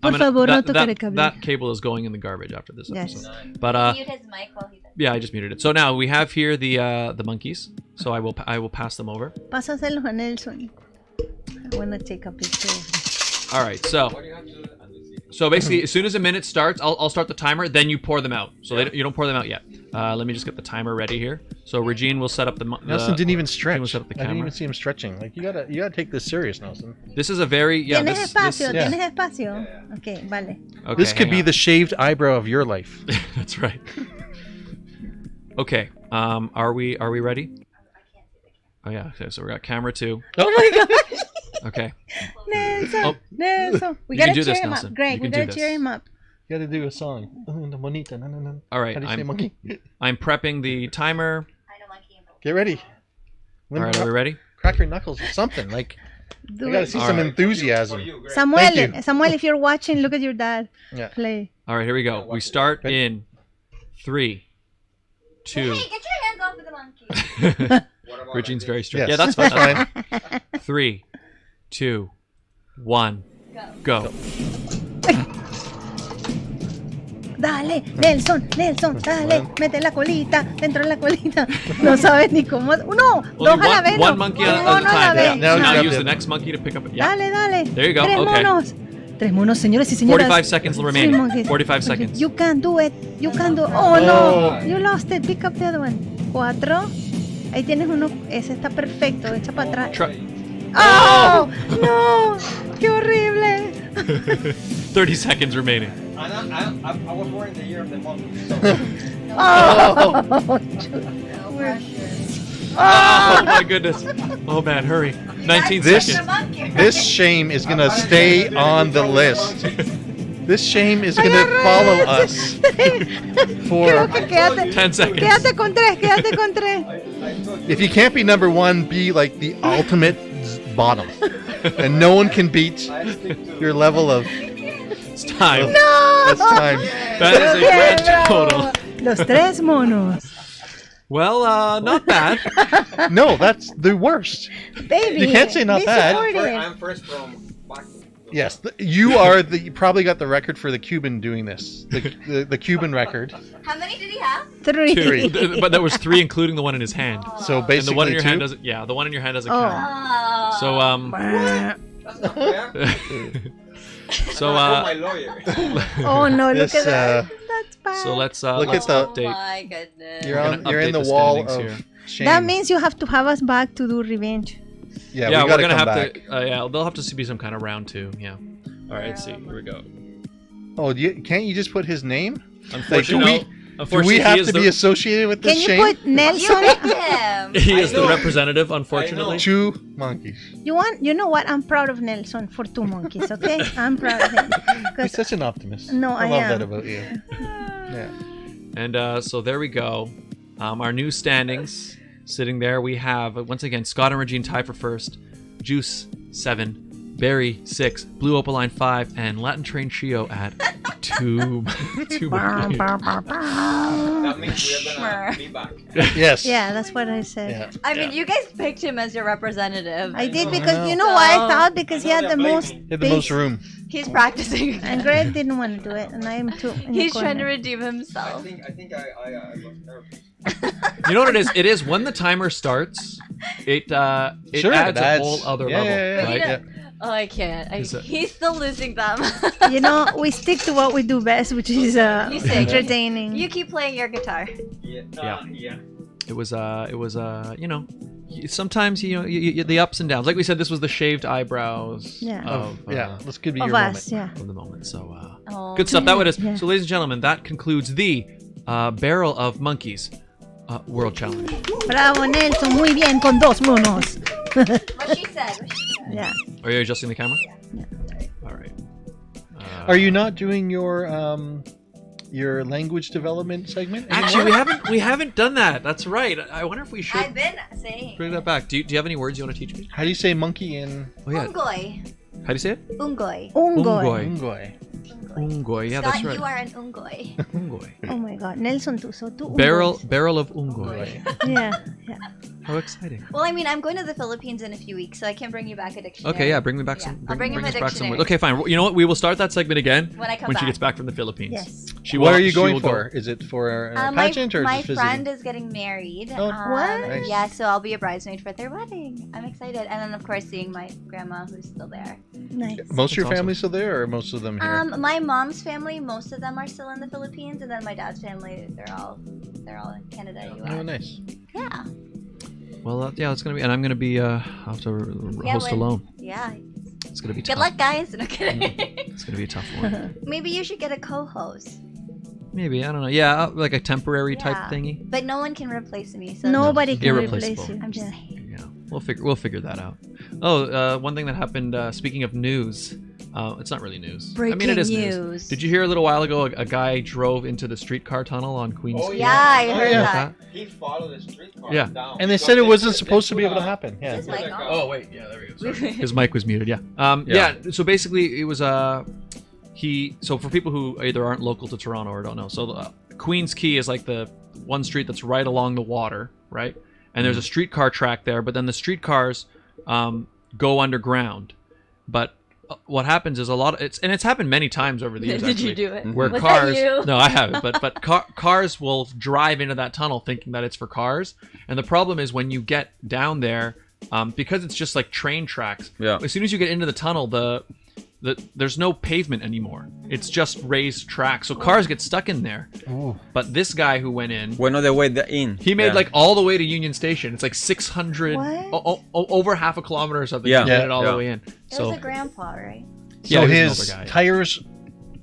Por favor, no toque el cable. That cable is going in the garbage after this episode. Yes. But Mute his mic while he does. yeah, I just muted it. So now we have here the monkeys. So I will pass them over. Pásaselos a Nelson. I want to take a picture. All right, so basically, as soon as a minute starts, I'll start the timer. Then you pour them out. So you don't pour them out yet. Let me just get the timer ready here. So Regine will set up the. Nelson didn't even stretch. Will set up the I didn't camera. even see him stretching. Like you gotta take this serious, Nelson. This is a very ¿Tienes espacio? ¿Tienes espacio? Okay, vale. Okay, this could hang be on. the shaved eyebrow of your life. That's right. Okay. Are we ready? Oh yeah. Okay. So we got camera 2. Oh my God. Okay. Nelson. Nelson. We You can gotta do cheer this, him Nelson. up. Greg, You we can do gotta cheer this. him up. You gotta do a song. Bonita. All right. How do you say monkey? I'm prepping the timer. I know monkey and Get ready. All right. Are we ready? Crack your knuckles or something. Like Do I gotta it. see some enthusiasm. Samuel, Samuel, if you're watching, look at your dad. Yeah. Play. All right. Here we go. We start in 3, 2. Hey, get your hands off of the monkey. Regine's very strict. Yes, Yeah, that's fine. that's fine. 3, 2, 1, go. Dale, Nelson, dale, mete la colita, dentro de la colita. No sabes ni cómo. No, dos a la vez. One monkey at a Uno a la time. vez. Yeah. So now grab use it. the next monkey to pick up. Yeah. Dale. There you go. Tres Okay. monos. Tres monos, señores y señoras. 45 seconds Three remaining. monkeys. 45 seconds. You can do it. You can do it. Oh, no. You lost it. Pick up the other one. 4. Ahí tienes uno. Ese está perfecto. Echa para atrás. Oh, no. Qué horrible. 30 seconds remaining. I was born in the year of the monkey. Oh, No pressure. Oh my goodness. Oh man, hurry. 19 This- seconds. This shame is gonna stay on the list. This shame is gonna follow us for. Creo que quédate. 10 seconds. Quédate con 3. Quédate con 3. If you can't be number 1, be like the ultimate bottom, and no one can beat your level of. It's time. No. That's time. That is a grand total. Los tres monos. Well, not bad. No, that's the worst. Baby. You can't say not be bad. supportive. I'm first from back. Yes, you are the. You probably got the record for the Cuban doing this. The Cuban record. How many did he have? 3. 3. But that was 3, including the one in his hand. So And basically, the one in your 2. hand doesn't. Yeah, the one in your hand doesn't Oh. count. Oh. So That's not fair. so my lawyer. Oh no! Look This, at that. That's bad. so let's Look let's at the- Oh update. my goodness. You're We're on. gonna You're in update the the wall standings of here. shame. That means you have to have us back to do revenge. Yeah, Yeah, we we're gotta gonna come have back. to. Yeah, there'll have to be some kind of round 2. Yeah. All right. Let's see. Here we go. Oh, can't you just put his name? Unfortunately, Do we have to be associated with this Can you shame? put You Nelson? picked him. He is the know. representative, unfortunately. 2 monkeys. You know what? I'm proud of Nelson for 2 monkeys. Okay, I'm proud of him. You're 'Cause such an optimist. No, I love am. that about you. Yeah. And so there we go. Our new standings sitting there. We have once again Scott and Regine tied for first. Juice 7, Barry 6, Blue Opaline 5, and Latintrain Trio at 2. 2 monkeys. That means we're gonna be back. Yes. yeah, that's what I said. Yeah. I mean, you guys picked him as your representative. I did I because know. you know why I thought because he had the most. He had the most space. room. He's practicing. And Greg didn't want to do it, and I am too. in the He's trying to corner. redeem himself. I think I was nervous. You know what it is? It is when the timer starts, it Sure, adds it a adds- whole other yeah, level, yeah, yeah. right? Yeah. Oh, I can't. He's still losing them. You know, we stick to what we do best, which is entertaining. You keep playing your guitar. Yeah. It was you know, sometimes you the ups and downs. Like we said, this was the shaved eyebrows. This could be of your us, moment. Of the moment. So good stuff. That was So, ladies and gentlemen, that concludes the Barrel of Monkeys World Challenge. Bravo, Nelson. Muy bien con 2 monos. What she said. Yeah. Are you adjusting the camera? Yeah. All right. Are you not doing your language development segment anymore? Actually, we haven't done that. That's right. I wonder if we should. I've been saying. Bring that back. Do you have any words you want to teach me? How do you say monkey in? Oh yeah. Ungoy. How do you say it? Ungoy. Ungoy. Ungoy. Yeah, Scott, that's right. you are an ungoy. Ungoy. Oh my God, Nelson too. So two Barrel ungoys. of Ungoy. Yeah. How exciting. Well, I mean, I'm going to the Philippines in a few weeks, so I can bring you back a dictionary. Okay, yeah, bring me back some. I'll bring him a us back some dictionary. words. Okay, fine. You know what? We will start that segment again When I come she back. gets back from the Philippines. Yes. What are you going for? Is it for a pageant or my just friend visiting? is getting married. Oh, what? Nice. Yeah, so I'll be a bridesmaid for their wedding. I'm excited, and then of course seeing my grandma who's still there. Nice. Most of your That's family still there, or most of them here? My mom's family, most of them are still in the Philippines, and then my dad's family, they're all in Canada, US. Oh, nice. Yeah. Well, yeah, it's gonna be, and I'm gonna be I'll have to host alone. Yeah. It's gonna be tough. Good luck, guys. No kidding. It's gonna be a tough one. Maybe you should get a co-host. Maybe, I don't know. Yeah, like a temporary type thingy. But no one can replace me. So Nobody can Irreplaceable. replace you. I'm just saying. Yeah, we'll figure that out. Oh, one thing that happened. Speaking of news, it's not really news. I mean, it is news. Did you hear a little while ago a guy drove into the streetcar tunnel on Queens? Oh yeah, I heard that. He followed the streetcar down. And they said it wasn't supposed to be able to happen. Yeah. Is his mic on? Oh wait, yeah, there we go. Sorry. His mic was muted. Yeah. Yeah. So basically, it was So for people who either aren't local to Toronto or don't know, so Queens Quay is like the one street that's right along the water, right? And there's a streetcar track there, but then the streetcars go underground. But what happens is it's happened many times over the years. Did actually, you do it? Where Was cars? that you? No, I haven't. But cars will drive into that tunnel thinking that it's for cars, and the problem is when you get down there, because it's just like train tracks. Yeah. As soon as you get into the tunnel, there's no pavement anymore. It's just raised tracks, so cars get stuck in there. Ooh. But this guy who went in, Went all the way in. he made like all the way to Union Station. It's like 600, over half a kilometer or something. Yeah. He made it all Yeah. the way in. It So was a grandpa, right? yeah, So he was an his older guy. tires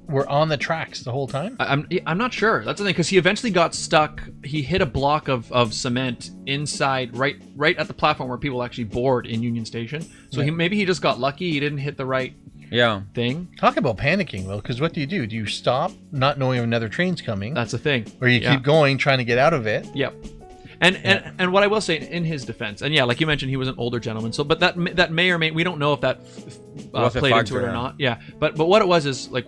were on the tracks the whole time? I'm not sure. That's the thing, because he eventually got stuck. He hit a block of cement inside, right at the platform where people actually board in Union Station. So maybe he just got lucky. He didn't hit the right thing. Talk about panicking, though, because what do? Do you stop, not knowing if another train's coming? That's the thing. Or you keep going, trying to get out of it? Yep. And what I will say in his defense, and yeah, like you mentioned, he was an older gentleman. So, but that may or may, we don't know if that played into it or not. Yeah. But what it was is like,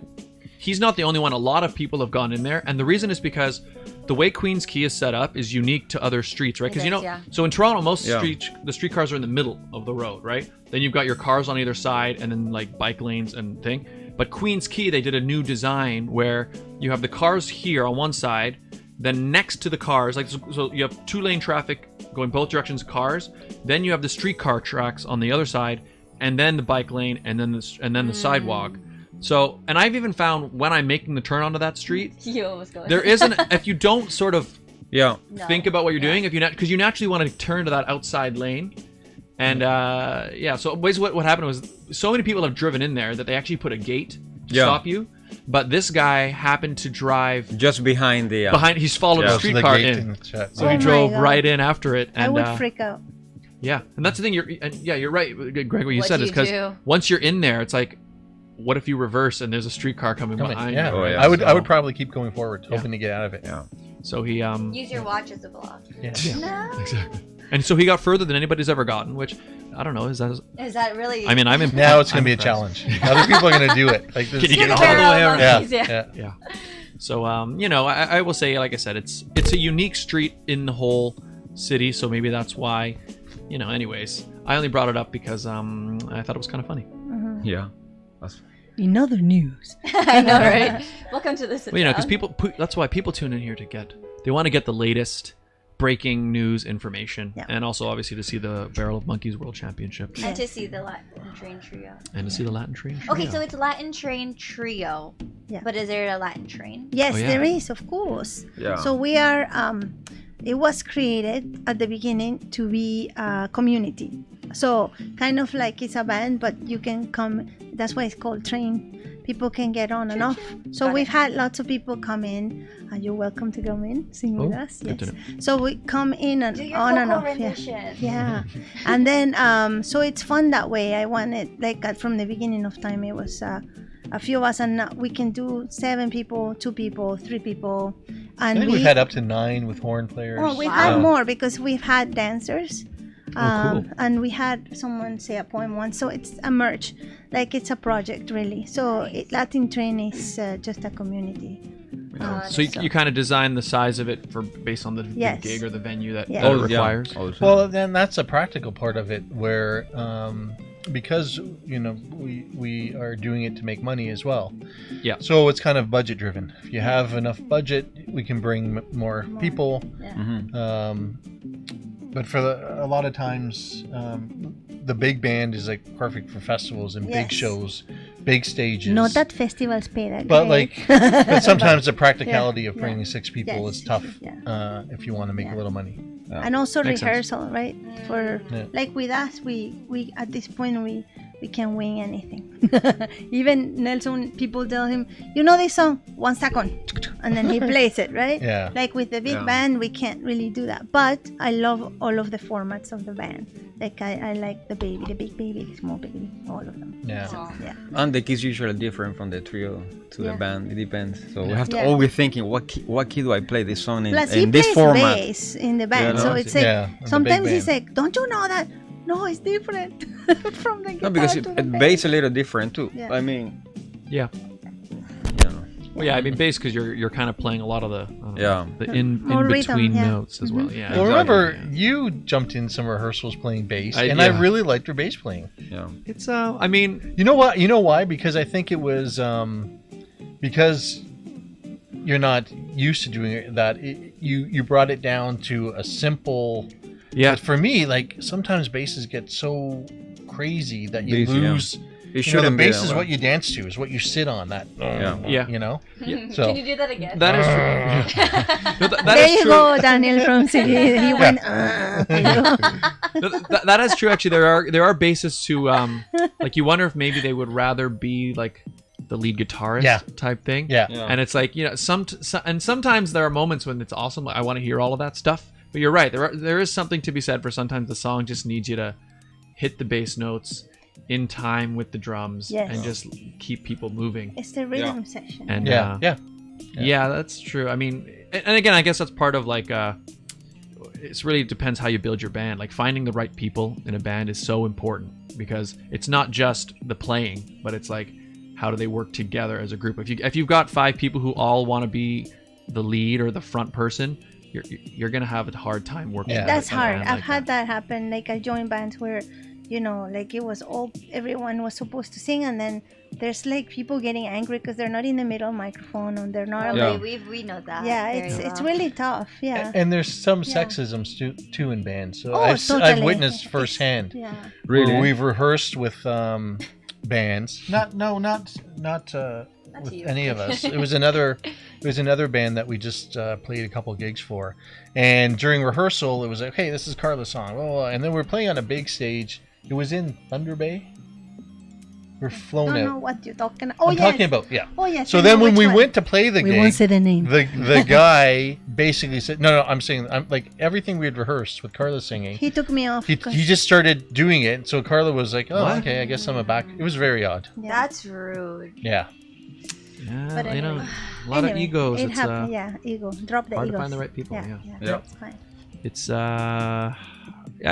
he's not the only one. A lot of people have gone in there, and the reason is because the way Queens Quay is set up is unique to other streets, right? Because so in Toronto, most the streetcars are in the middle of the road, right? Then you've got your cars on either side, and then like bike lanes and thing. But Queens Quay, they did a new design where you have the cars here on one side, then next to the cars, like so you have 2-lane traffic going both directions of cars. Then you have the streetcar tracks on the other side, and then the bike lane, and then the sidewalk. So, and I've even found when I'm making the turn onto that street, there isn't, if you don't sort of think about what you're doing, because you naturally want to turn to that outside lane. And so basically what happened was so many people have driven in there that they actually put a gate to stop you. But this guy happened to drive just behind the he's followed the streetcar in. So he drove right in after it. And, I would freak out. Yeah, and that's the thing. You're right, Greg. What you said is because once you're in there, it's like, what if you reverse and there's a streetcar coming behind? Yeah, you? I would probably keep going forward, hoping to get out of it. Yeah. So he use your watch as a block. Yeah. No. Exactly. And so he got further than anybody's ever gotten, which I don't know. Is that really? I mean, now it's going to be a challenge. Other people are going to do it. Like this. Can you get all the way around? Yeah. So I will say, like I said, it's a unique street in the whole city. So maybe that's why. Anyways, I only brought it up because I thought it was kind of funny. Mm-hmm. Yeah. In other news. I know, right? Welcome to this. Well, because that's why people tune in here they want to get the latest breaking news information, and also obviously to see the Barrel of Monkeys World Championship. And to see the Train Trio. And to see the Latin Train Trio. Okay, so it's Latin Train Trio. Yeah. But is there a Latin Train? Yes, Oh, yeah. there is, of course. Yeah. So we are. It was created at the beginning to be a community. So kind of like it's a band, but you can come. That's why it's called Train. People can get on and off. So we've had lots of people come in. You're welcome to come in, sing with us. good to Yes. know. So we come in and Do your on and vocal off. Yeah. rendition. Yeah. And then so it's fun that way. I wanted from the beginning of time. It was a few of us, and now we can do 7 people, 2 people, 3 people, and I think we've had up to 9 with horn players. Oh, we've had more because we've had dancers. cool. And we had someone say a poem once, so it's a merge, like it's a project really. So Latin Train is just a community. So you kind of design the size of it based on the Yes. gig or the venue that Yeah. that it Oh, yeah. requires. Well, then that's a practical part of it, where because we are doing it to make money as well. Yeah. So it's kind of budget driven. If you have enough budget, we can bring more people. Yeah. But for a lot of times, the big band is like perfect for festivals and big Yes. shows, big stages. Not that festivals pay that But great. but sometimes the practicality of Yeah. bringing 6 people Yes. is tough. Yeah. If you want to make Yeah. a little money. And also Makes sense. rehearsal, right? For Yeah. like with us, we at this point we can wing anything. Even Nelson, people tell him, you know this song, 1 second, and then he plays it, right? Yeah. Like with the big Yeah. band, we can't really do that. But I love all of the formats of the band. Like I like the baby, the big baby, the small baby, all of them. Yeah. So, yeah. And the key is usually different from the trio to the Yeah. band. It depends. So we have to Yeah. always thinking, what key do I play this song Plus, he in this plays format? bass in the band, Yeah, so no, it's like yeah, in the big sometimes he's band. like, "Don't you know that? No, it's different from the guitar No, because to the bass is a little different too. Yeah. I mean, Yeah. you know, Well, yeah, I mean, bass because you're kind of playing a lot of the Yeah. the in More rhythm, between yeah. notes as well. Yeah. Well, exactly, remember, yeah. you jumped in some rehearsals playing bass, I- and I yeah. really liked your bass playing. yeah. It's I mean, You know what? You know why? Because I think it was because you're not used to doing that. You brought it down to a simple. yeah. But for me, like sometimes basses get so crazy that you Busy, yeah. lose. It The shouldn't be bass that is way. what you dance to, is what you sit on. That Yeah. you know. Yeah. So Can you do that again? That is true. No, that There is you true. go, Daniel from CD. He went. That is true. Actually, there are bassists who like you wonder if maybe they would rather be like the lead guitarist Yeah. type thing. Yeah. Yeah. And it's like and sometimes there are moments when it's awesome. Like, I want to hear all of that stuff. But you're right. There is something to be said for sometimes the song just needs you to hit the bass notes in time with the drums Yes. and just keep people moving. It's the rhythm section. And yeah, yeah. yeah, that's true. I mean, and again, I guess that's part of like it's really depends how you build your band. Like finding the right people in a band is so important because it's not just the playing, but it's like how do they work together as a group. If you've got 5 people who all want to be the lead or the front person, you're gonna have a hard time working. Yeah. That's with a hard. band I've like had that happen. Like I joined bands where, like it was all everyone was supposed to sing, and then there's like people getting angry because they're not in the middle microphone and they're not. Yeah. We know that. Yeah, very it's well. really tough. Yeah. And there's some Yeah. sexisms too in bands. So Oh, I've totally. witnessed firsthand. Yeah. Really? Where we've rehearsed with bands. Not with you. any of us. It was another band that we just played a couple gigs for. And during rehearsal, it was like, hey, this is Carla's song. Oh, and then we're playing on a big stage. It was in Thunder Bay. We're flown I don't know out. what you're talking about. Oh, I'm yes. talking about, yeah. Oh, yes. So I then know when which we one. went to play the We gig, won't say the name. the guy basically said, no, I'm saying, I'm like everything we had rehearsed with Carla singing. He took me off. He 'cause- just started doing it. So Carla was like, oh, What? okay, I guess I'm back. It was very odd. Yeah. That's rude. Yeah. Yeah, But anyway. a lot of Anyway, egos. It It's happened. Yeah, ego. Drop the hard to egos. find the right people, yeah. Yeah. That's fine. it's yeah,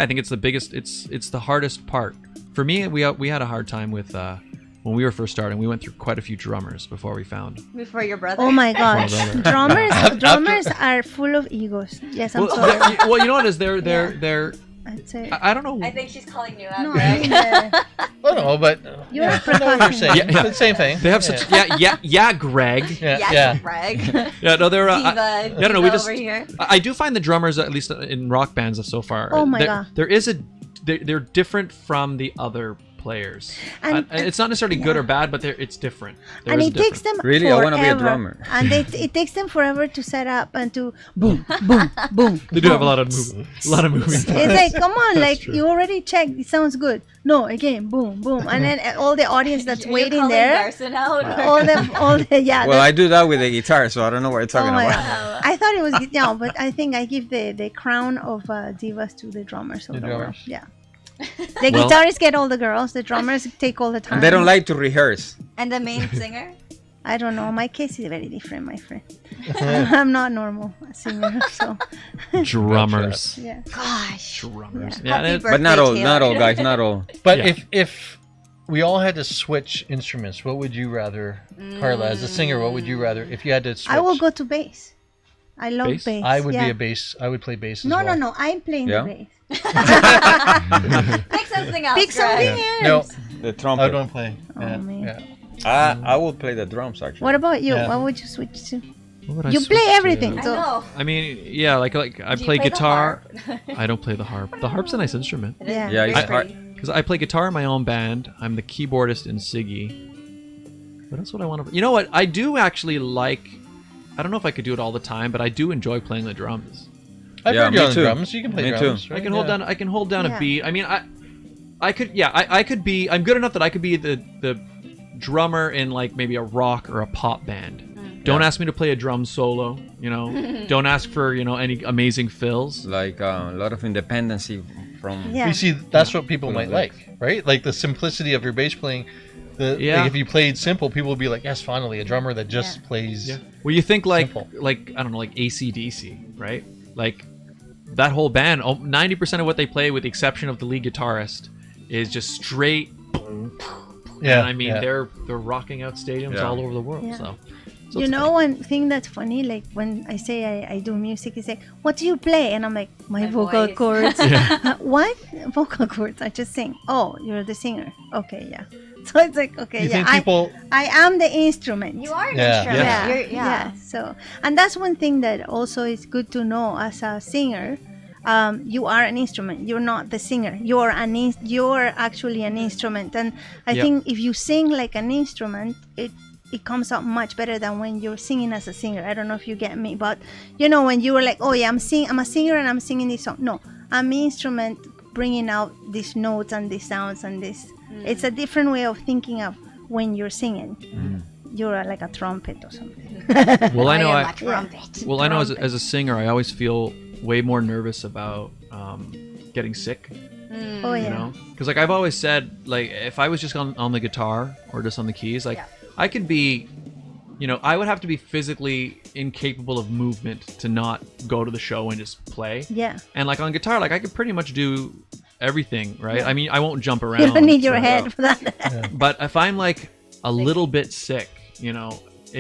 I think it's the biggest. It's the hardest part for me. We had a hard time with when we were first starting. We went through quite a few drummers before we found. Before your brother. Oh my gosh, brother. drummers are full of egos. Yes, I'm Well, sorry. well, you know what is they're I'd say. I don't know. I think she's calling you out. No, Greg. Oh no, but You're a I know what you're precaution. saying. Yeah, yeah. It's the same thing. They have such yeah, Greg. Yeah, Yes, yeah. Greg. Yeah, no, they're Diva, I don't know. We diva just over here. I do find the drummers, at least in rock bands so far. Oh my God. There is they're different from the other players. And it's not necessarily good or bad, but it's different. And it takes them really forever. I want to be a drummer. And it takes them forever to set up and to boom, boom, boom. They do have a lot of moving. It's like, come on, like you already checked. It sounds good. No, again, boom, boom, and then all the audience that's waiting there. All the yeah. Well, I do that with the guitar, so I don't know what you're talking about. God. I thought it was but I think I give the crown of divas to the drummers. The drummers. Yeah. The guitarists get all the girls. The drummers take all the time. And they don't like to rehearse. And the main singer? I don't know. My case is very different, my friend. I'm not normal singer, so. Drummers. Yeah. Gosh. Drummers. Yeah. But not all, guys, not all. But if we all had to switch instruments, what would you rather, Carla, as a singer? What would you rather if you had to switch? I will go to bass. I love bass. I would be a bass. I would play bass as well. No. I'm playing the bass. Pick something else. Pick something else. No, the trumpet. I don't play. Oh, man. I will play the drums actually. What about you? Yeah. What would you switch to? What would I You switch play to? everything. I So. know. I mean, yeah, like I Do play you play the guitar. harp? I don't play the harp. The harp's a nice instrument. Yeah. Yeah, Very it's hard. pretty. Because I play guitar in my own band. I'm the keyboardist in Siggy. What else would I want to... You know what? I do actually like... I don't know if I could do it all the time, but I do enjoy playing the drums. I've Yeah, heard you me on too. drums. You can play Me drums. too. Right? I can hold down. I can hold down Yeah. a beat. I mean, I could. Yeah, I could be. I'm good enough that I could be the drummer in like maybe a rock or a pop band. Don't ask me to play a drum solo. You know. Don't ask for any amazing fills. Like a lot of independency from. Yeah. You see, that's what people might like, right? Like the simplicity of your bass playing. Like if you played simple, people would be like, "Yes, finally, a drummer that just plays." Yeah. Well, you think like simple. I don't know, like AC/DC, right? Like that whole band, 90% of what they play, with the exception of the lead guitarist, is just straight. Yeah. And I mean, they're rocking out stadiums all over the world. Yeah. So You know, one thing that's funny, like when I say I do music, it's like, what do you play? And I'm like, my vocal voice. cords. What? Vocal cords. I just sing. Oh, you're the singer. Okay, yeah. So it's like, okay, You yeah. think people? I am the instrument. You are an Yeah. instrument. Yeah. You're, So, and that's one thing that also is good to know as a singer. You are an instrument. You're not the singer. You're actually an instrument. And I think if you sing like an instrument, it comes out much better than when you're singing as a singer. I don't know if you get me, but you know, when you were like, oh yeah, I'm a singer and I'm singing this song. No, I'm an instrument bringing out these notes and these sounds and this. It's a different way of thinking of when you're singing. You're like a trumpet or something. well, I know. am a trumpet. Well, I know as a singer, I always feel way more nervous about getting sick. Oh yeah. You know, because like I've always said, like if I was just on the guitar or just on the keys, like I could be, I would have to be physically incapable of movement to not go to the show and just play. Yeah. And like on guitar, like I could pretty much do everything, right? Yeah. I mean, I won't jump around. You don't need your so- head for that. But if I'm like a little bit sick, it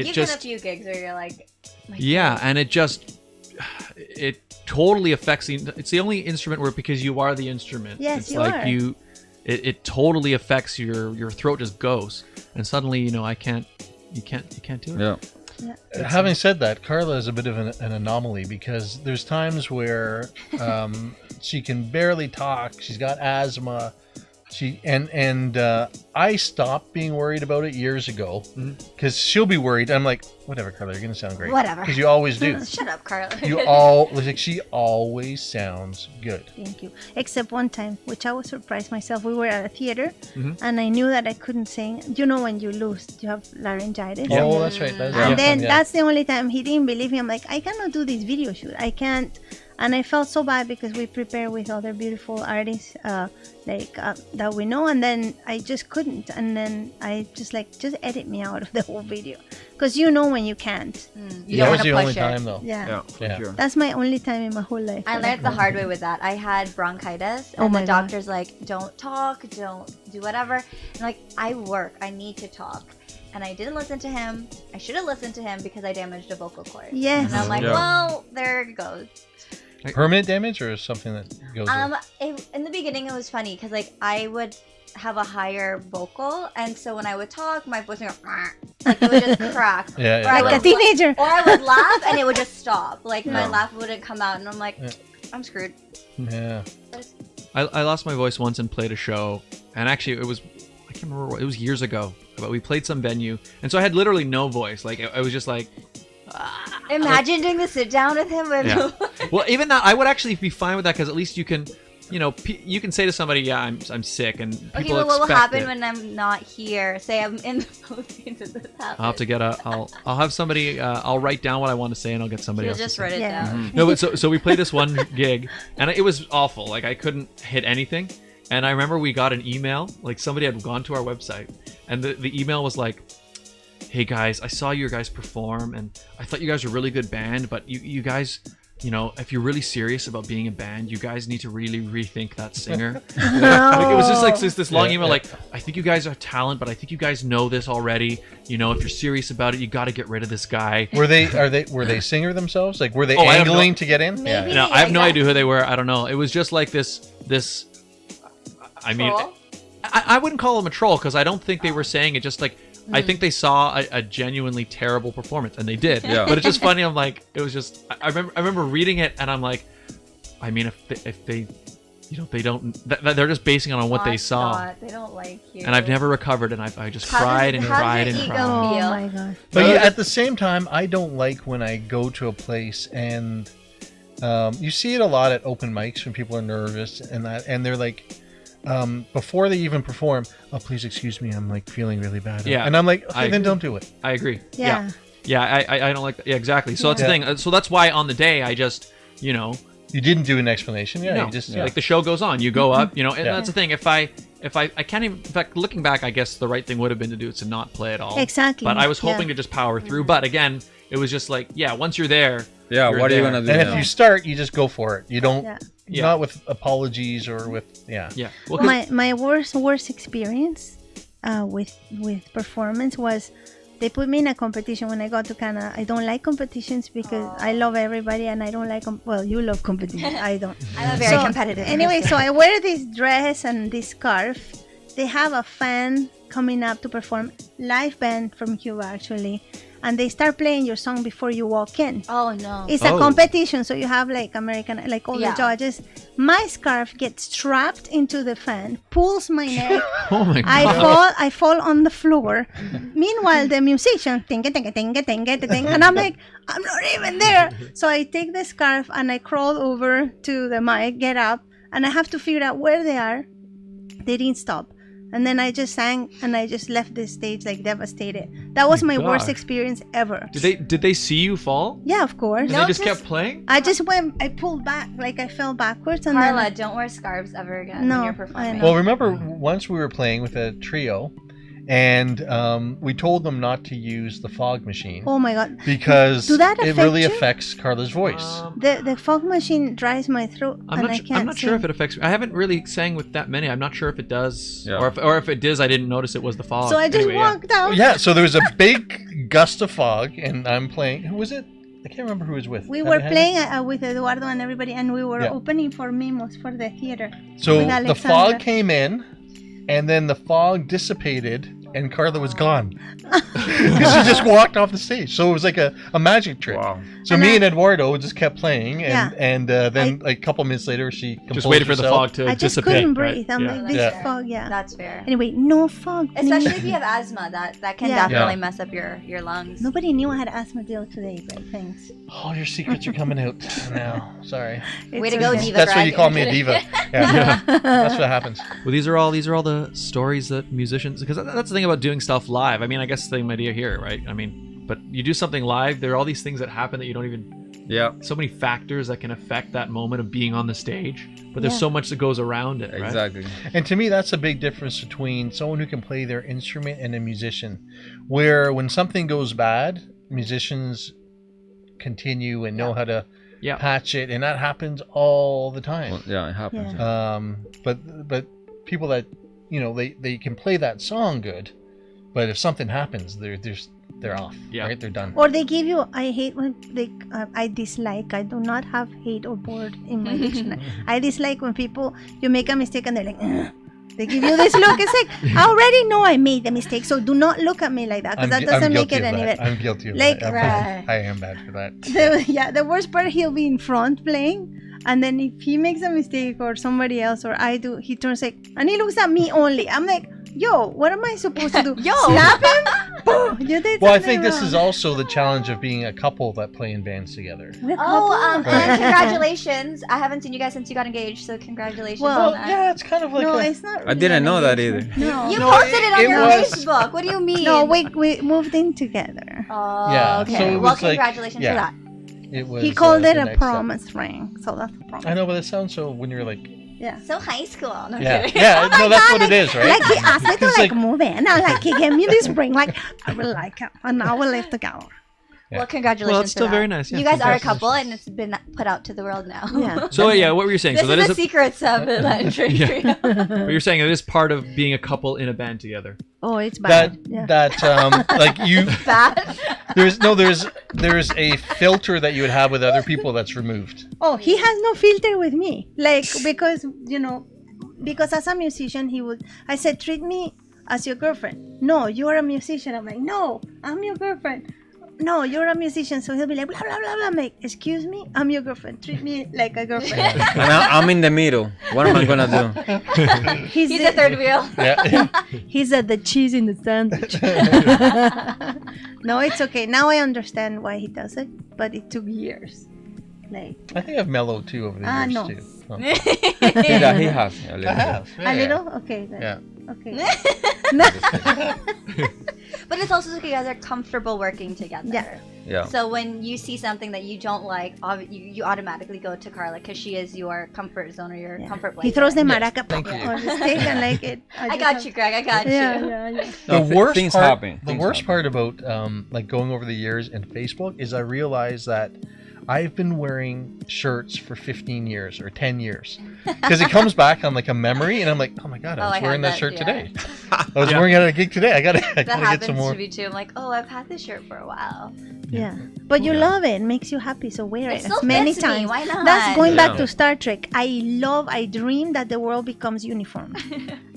You've just done a few gigs where you're like, and it totally affects it's the only instrument where, because you are the instrument, Yes, it's you like are. it totally affects your throat, just goes, and suddenly you can't do it. Yeah. Having said that, Carla is a bit of an anomaly because there's times where she can barely talk. She's got asthma. I stopped being worried about it years ago because she'll be worried. I'm like, whatever, Carla, you're gonna sound great. Whatever. Because you always do. shut up, Carla. She always sounds good. Thank you. Except one time, which I was surprised myself. We were at a theater, and I knew that I couldn't sing. You know, when you lose, you have laryngitis. Oh, that's right. And then that's the only time he didn't believe me. I'm like, I cannot do this video shoot. I can't. And I felt so bad because we prepare with other beautiful artists that we know, and then I just couldn't. And then I just edit me out of the whole video, because when you can't. You That don't was want the to only push it. time, though. Yeah. For Yeah. sure. That's my only time in my whole life. I learned the hard way with that. I had bronchitis, and the doctor's like, don't talk, don't do whatever. And like, I work, I need to talk. And I didn't listen to him. I should have listened to him because I damaged a vocal cord. Yes. And I'm like, well, there it goes. Permanent damage or something that goes In the beginning, it was funny because like I would have a higher vocal, and so when I would talk, my voice would go, like it would just crack. Yeah, Or I Like a would- teenager. Or I would laugh and it would just stop. Like my laugh wouldn't come out, and I'm like, I'm screwed. Yeah. I lost my voice once and played a show, and actually I can't remember, it was years ago, but we played some venue, and so I had literally no voice. Like I was just like, Imagine doing the sit down with him. Well, even that, I would actually be fine with that, because at least you can, you can say to somebody, yeah, I'm sick, and people okay, but what will expect happen it. when I'm not here? Say I'm in the Philippines and this happens. I'll have to get I'll have somebody, I'll write down what I want to say, and I'll get somebody You'll else just to write say. it down. No, but so we played this one gig, and it was awful. Like I couldn't hit anything. And I remember we got an email, like somebody had gone to our website, and the email was like, hey guys, I saw you guys perform, and I thought you guys were a really good band, but you guys, if you're really serious about being a band, you guys need to really rethink that singer. Like, it was just like this long email, like, I think you guys are talent, but I think you guys know this already. If you're serious about it, you got to get rid of this guy. Were they singer themselves? Like, were they angling to get in? Maybe. No, I have no idea who they were. I don't know. It was just like this. I mean, I wouldn't call them a troll, because I don't think they were saying it. Just like, I think they saw a genuinely terrible performance, and they did. Yeah. But it's just funny. I'm like, it was just. I remember reading it, and I'm like, I mean, if they they don't. They're just basing it on what they saw. Not. They don't like you. And I've never recovered, and I just cried and cried and cried. Oh my god. But yeah, at the same time, I don't like when I go to a place and you see it a lot at open mics when people are nervous and they're like, before they even perform, oh please excuse me, I'm like feeling really bad. Yeah. And I'm like, okay, then don't do it. I agree. Yeah. Yeah, I don't like that. Yeah, exactly. So that's the thing. So that's why on the day I just, You didn't do an explanation. Yeah. no, You just like the show goes on. You go up, and that's the thing. If I can't even, in fact, looking back, I guess the right thing would have been to do is to not play at all. Exactly. But I was hoping to just power through. But again, it was just like, once you're there. Yeah, you're what are you there. gonna do? And now? if you start, you just go for it. You don't. Yeah. Not with apologies or with Yeah. Well, my worst experience with performance was they put me in a competition when I got to Canada. I don't like competitions because I love everybody and I don't like well, you love competition. I don't. I'm a very competitive Anyway, person. so I wear this dress and this scarf. They have a fan coming up to perform, live band from Cuba actually, and they start playing your song before you walk in. Oh no. It's a competition, so you have like American, like all the Yeah. judges. My scarf gets trapped into the fan, pulls my neck. Oh my god. I fall on the floor. Meanwhile, the musician, ting ting ting ting ting, and I'm like, I'm not even there. So I take the scarf and I crawl over to the mic, get up, and I have to figure out where they are. They didn't stop. And then I just sang and I just left the stage like devastated. That was my worst experience ever. Did they see you fall? Yeah, of course. And they just kept playing? I just went, I pulled back, like I fell backwards. And Carla, then, don't wear scarves ever again No, when you're I performing. know. Well, remember once we were playing with a trio, and we told them not to use the fog machine oh my God. because Do that it affect really you? affects Carla's voice. The fog machine dries my throat and I can't I'm not sure sing. if it affects me. I haven't really sang with that many. I'm not sure if it does, Yeah. or if it does, I didn't notice it was the fog. So I just Anyway, yeah. walked out. Yeah, so there was a big gust of fog, and I'm playing. Who was it? I can't remember who was with. We Have were you had playing it? with Eduardo and everybody, and we were Yeah. opening for Mimos for the theater. So with the Alexandra. fog came in, and then the fog dissipated, and Carla was gone. Because she just walked off the stage. So it was like a magic trick. Wow. So And me I- and Eduardo just kept playing, and, Yeah. then like a couple minutes later, she composed Just waited for the herself. fog to I just dissipate. couldn't right? breathe. I'm Yeah. like, this Yeah. fog, yeah. That's fair. Anyway, no fog. Especially please. if you have asthma, that can Yeah. definitely Yeah. mess up your lungs. Nobody knew I had asthma till today, but thanks. All your secrets are coming out now. Sorry. Way It's to go, okay. diva. That's why Greg. you call me a diva. Yeah. That's what happens. Well, these are all the stories that musicians, because that's the thing about doing stuff live. I mean, I guess the same idea here, right? I mean, but you do something live, there are all these things that happen that you don't even. Yeah. So many factors that can affect that moment of being on the stage, but there's Yeah. so much that goes around it, right? Exactly. And to me, that's a big difference between someone who can play their instrument and a musician. Where when something goes bad, musicians continue and know how to Yeah. patch it, and that happens all the time. Well, yeah, it happens. Yeah. But people that they can play that song good, but if something happens, they're off. Yeah. Right, they're done. Or they give you, I hate when they, I dislike, I do not have hate or bored in my dictionary. I dislike when people, you make a mistake and they're like, "Ugh." They give you this look. It's like, I already know I made the mistake, so do not look at me like that, because that doesn't make it any better. I'm guilty of Like, that. right. I am bad for that. The worst part, he'll be in front playing, And then if he makes a mistake or somebody else or I do, he turns like, and he looks at me only. I'm like, yo, what am I supposed to do? Yo! Slap him? Boom! You did Well, I something think this wrong. is also the challenge of being a couple that play in bands together. And congratulations. I haven't seen you guys since you got engaged, so congratulations Well, on that. Yeah, it's kind of like No, a... it's not. I Really didn't an know that either. engagement. No. You No, posted it on it your was- Facebook. What do you mean? No, we moved in together. Oh, Yeah, okay. so it Well, was like- congratulations yeah. for that. It was, He called it the a next step. promise ring, so that's a promise. I know, but it sounds so when you're like... Yeah. So high school. No, I'm Yeah, kidding. yeah, no, that's what it is, right? Like he asked me to It's like move in. I like he gave me this ring. Like I will like it, and now we live together. Well, congratulations. Well, it's still for that. very nice, yeah. You guys are a couple, and it's been put out to the world now. Yeah. So yeah, what were you saying? This So that is is the secrets of the Latintrain Yeah. Trio. But you're saying it is part of being a couple in a band together. Oh, it's bad. Yeah. Like you... Bad. There's a filter that you would have with other people that's removed. Oh, he has no filter with me. Like because because as a musician, I said, treat me as your girlfriend. No, you're a musician. I'm like, no, I'm your girlfriend. No, you're a musician. So he'll be like, blah, blah, blah, blah. I'm like, excuse me, I'm your girlfriend. Treat me like a girlfriend. And I'm in the middle. What am I gonna do? He's the third wheel. Yeah. He's at the cheese in the sandwich. No, it's okay. Now I understand why he does it, but it took years. Like I think I've mellowed too over the years no. too. Oh. Yeah, he has. A I little. have. a little? Okay. Then. Yeah. Okay. But it's also because you guys are comfortable working together. Yeah. Yeah. So when you see something that you don't like, you automatically go to Carla because she is your comfort zone or your comfort place. He throws the Yes, maraca thank you. on the stage and like it. I got you, Greg. I got you. Yeah. The worst things part, happen. The Things worst happen. part about like going over the years in Facebook is I realized that I've been wearing shirts for 15 years or 10 years because it comes back on like a memory and I'm like, oh my god, I was I wearing had that shirt yeah. today. I was wearing it at a gig today. I gotta That get happens some more. to me too. I'm like, oh, I've had this shirt for a while. Yeah. But you love it. It makes you happy. So wear It it still as many fits me. times. Why not? That's going back Yeah. to Star Trek. I dream that the world becomes uniform.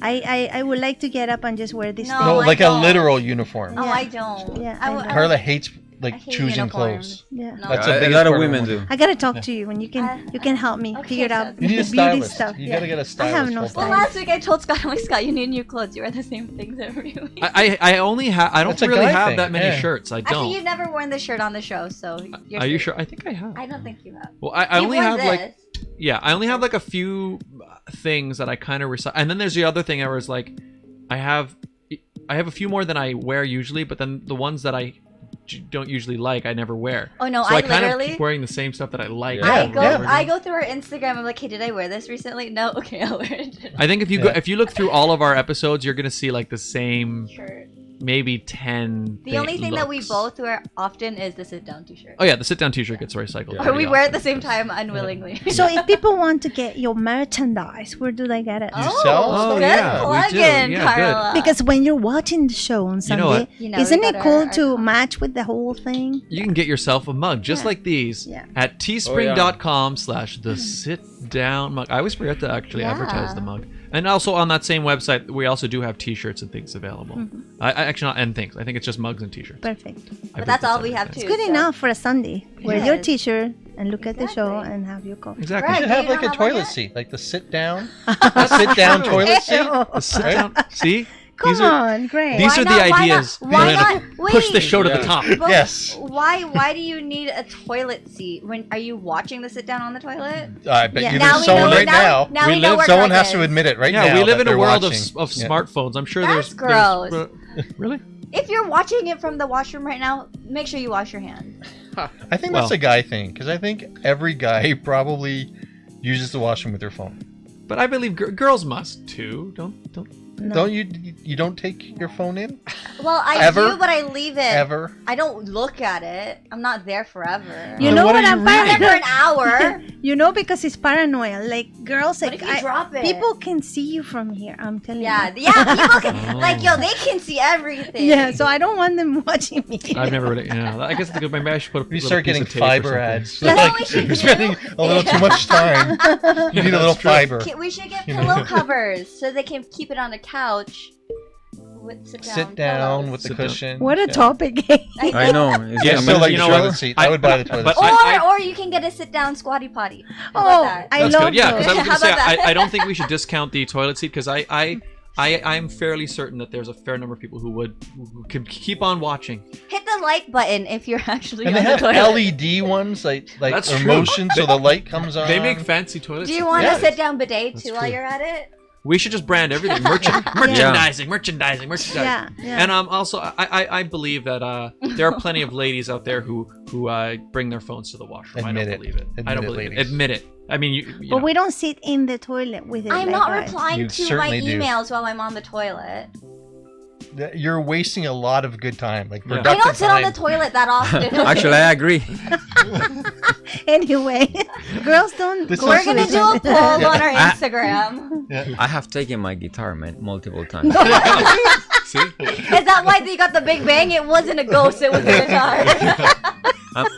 I would like to get up and just wear this No, thing. No, I like a don't. literal uniform. Oh, Yeah. I don't. Yeah, I, I know. Carla hates I like hate choosing uniforms. clothes. Yeah. No. That's the A biggest lot of part women it. do. I gotta talk to you when you can help me okay, figure out so- You need a beauty stylist. stuff. You Yeah. gotta get a I stylist. have no full Well, time. last week I told Scott, I'm like, Scott, you need new clothes. You wear the same things every week. I only have. I don't That's a really guy have thing, that many yeah. shirts. I Actually, don't. you've never worn this shirt on the show, so you're Are you safe. sure? I think I have. I don't think you have. Well, I You've only worn have this. like. Yeah, I only have like a few things that I kind of recycle, and then there's the other thing where it's like, I have a few more than I wear usually, but then the ones that I don't usually like, I never wear. Oh no, So I kind of literally keep wearing the same stuff that I like. Yeah. I go through her Instagram. I'm like, hey, did I wear this recently? No, okay, I'll wear it. I think if you look through all of our episodes, you're gonna see like the same, Shirt. maybe 10. The only thing that we looks. both wear often is the sit-down t-shirt. Oh yeah, the sit-down T-shirt gets recycled. Or pretty we wear it at often. the same time unwillingly. So if people want to get your merchandise, where do they get it? You sell Oh, Oh, good yeah, we plug do. in, Yeah, good. Carla. Because when you're watching the show on You know Sunday, what? You know, isn't we it got cool our to cloth. match with the whole thing? You can get yourself a mug just Yeah. like these Yeah. at teespring.com/the-sit-down mug. I always forget to actually advertise the mug. And also on that same website, we also do have T-shirts and things available. I actually not and things. I think it's just mugs and T-shirts. Perfect. I But think that's all we have too. It's good so- enough for a Sunday. Wear your Yes. T-shirt and look at the show Exactly. and have your coffee. Exactly. You Right. should Do have you like not a have one toilet yet? seat, like the sit down, toilet seat. The sit-down. See? Come These are- on, great. These Why are not? the Why ideas not? that Why are gonna not? push the Wait. show to the Yeah. top. But Yes. Why do you need a toilet seat? When are you watching the sit down on the toilet? I bet Yeah. you Now there's we someone know- right now. now we know live- where Someone Greg has to is. admit it right Yeah, now. we live that in a they're world watching. of Yeah. smartphones. I'm sure That's there's gross. Really? If you're watching it from the washroom right now, make sure you wash your hands. I think Well- that's a guy thing because I think every guy probably uses the washroom with their phone. But I believe girls must too. Don't. Don't you? You don't take your phone in Well, I Ever? do, but I leave it. ever? I don't look at it. I'm not there forever. You Then know what what are I'm you I'm there for paranoid. an hour. You know, because it's paranoia. Like girls, What like if you drop it? people can see you from here. I'm telling Yeah, you. yeah. People can like they can see everything. Yeah, so I don't want them watching me. I've never really. I guess maybe I should put a You little start piece getting of tape or fiber something. ads. You know what we Like, should you're do? spending a little too much time. You need a little fiber. We should get pillow covers so they can keep it on the couch Sit down with the Sit down. cushion. What a topic. I know. Yeah, so like the toilet seat. I would buy the toilet seat. Or you can get a sit-down squatty potty. I That's love good. Yeah, those. because I was How going to say, about that? I don't think we should discount the toilet seat because I'm fairly certain that there's a fair number of people who could keep on watching. Hit the like button if you're actually And on they have the toilet. LED ones, like That's true. motion, so the light comes on. They make fancy toilets. Do you want a sit-down bidet too while you're at it? We should just brand everything. Merchandising. Yeah. And also, I believe that there are plenty of ladies out there who bring their phones to the washroom. Admit I don't it. believe it. I don't Admit it, believe it. ladies. Admit it. I mean, you But know. we don't sit in the toilet with it. I'm like not that. replying You to my certainly do. emails while I'm on the toilet. You're wasting a lot of good time, like Yeah. I productive don't sit on time. the toilet that often. Actually, I agree. Anyway, girls don't. This go We're is- gonna to do a the- poll on our Instagram. Yeah. I have taken my guitar, man, multiple times. See? Is that why you got the Big Bang? It wasn't a ghost, it was a guitar.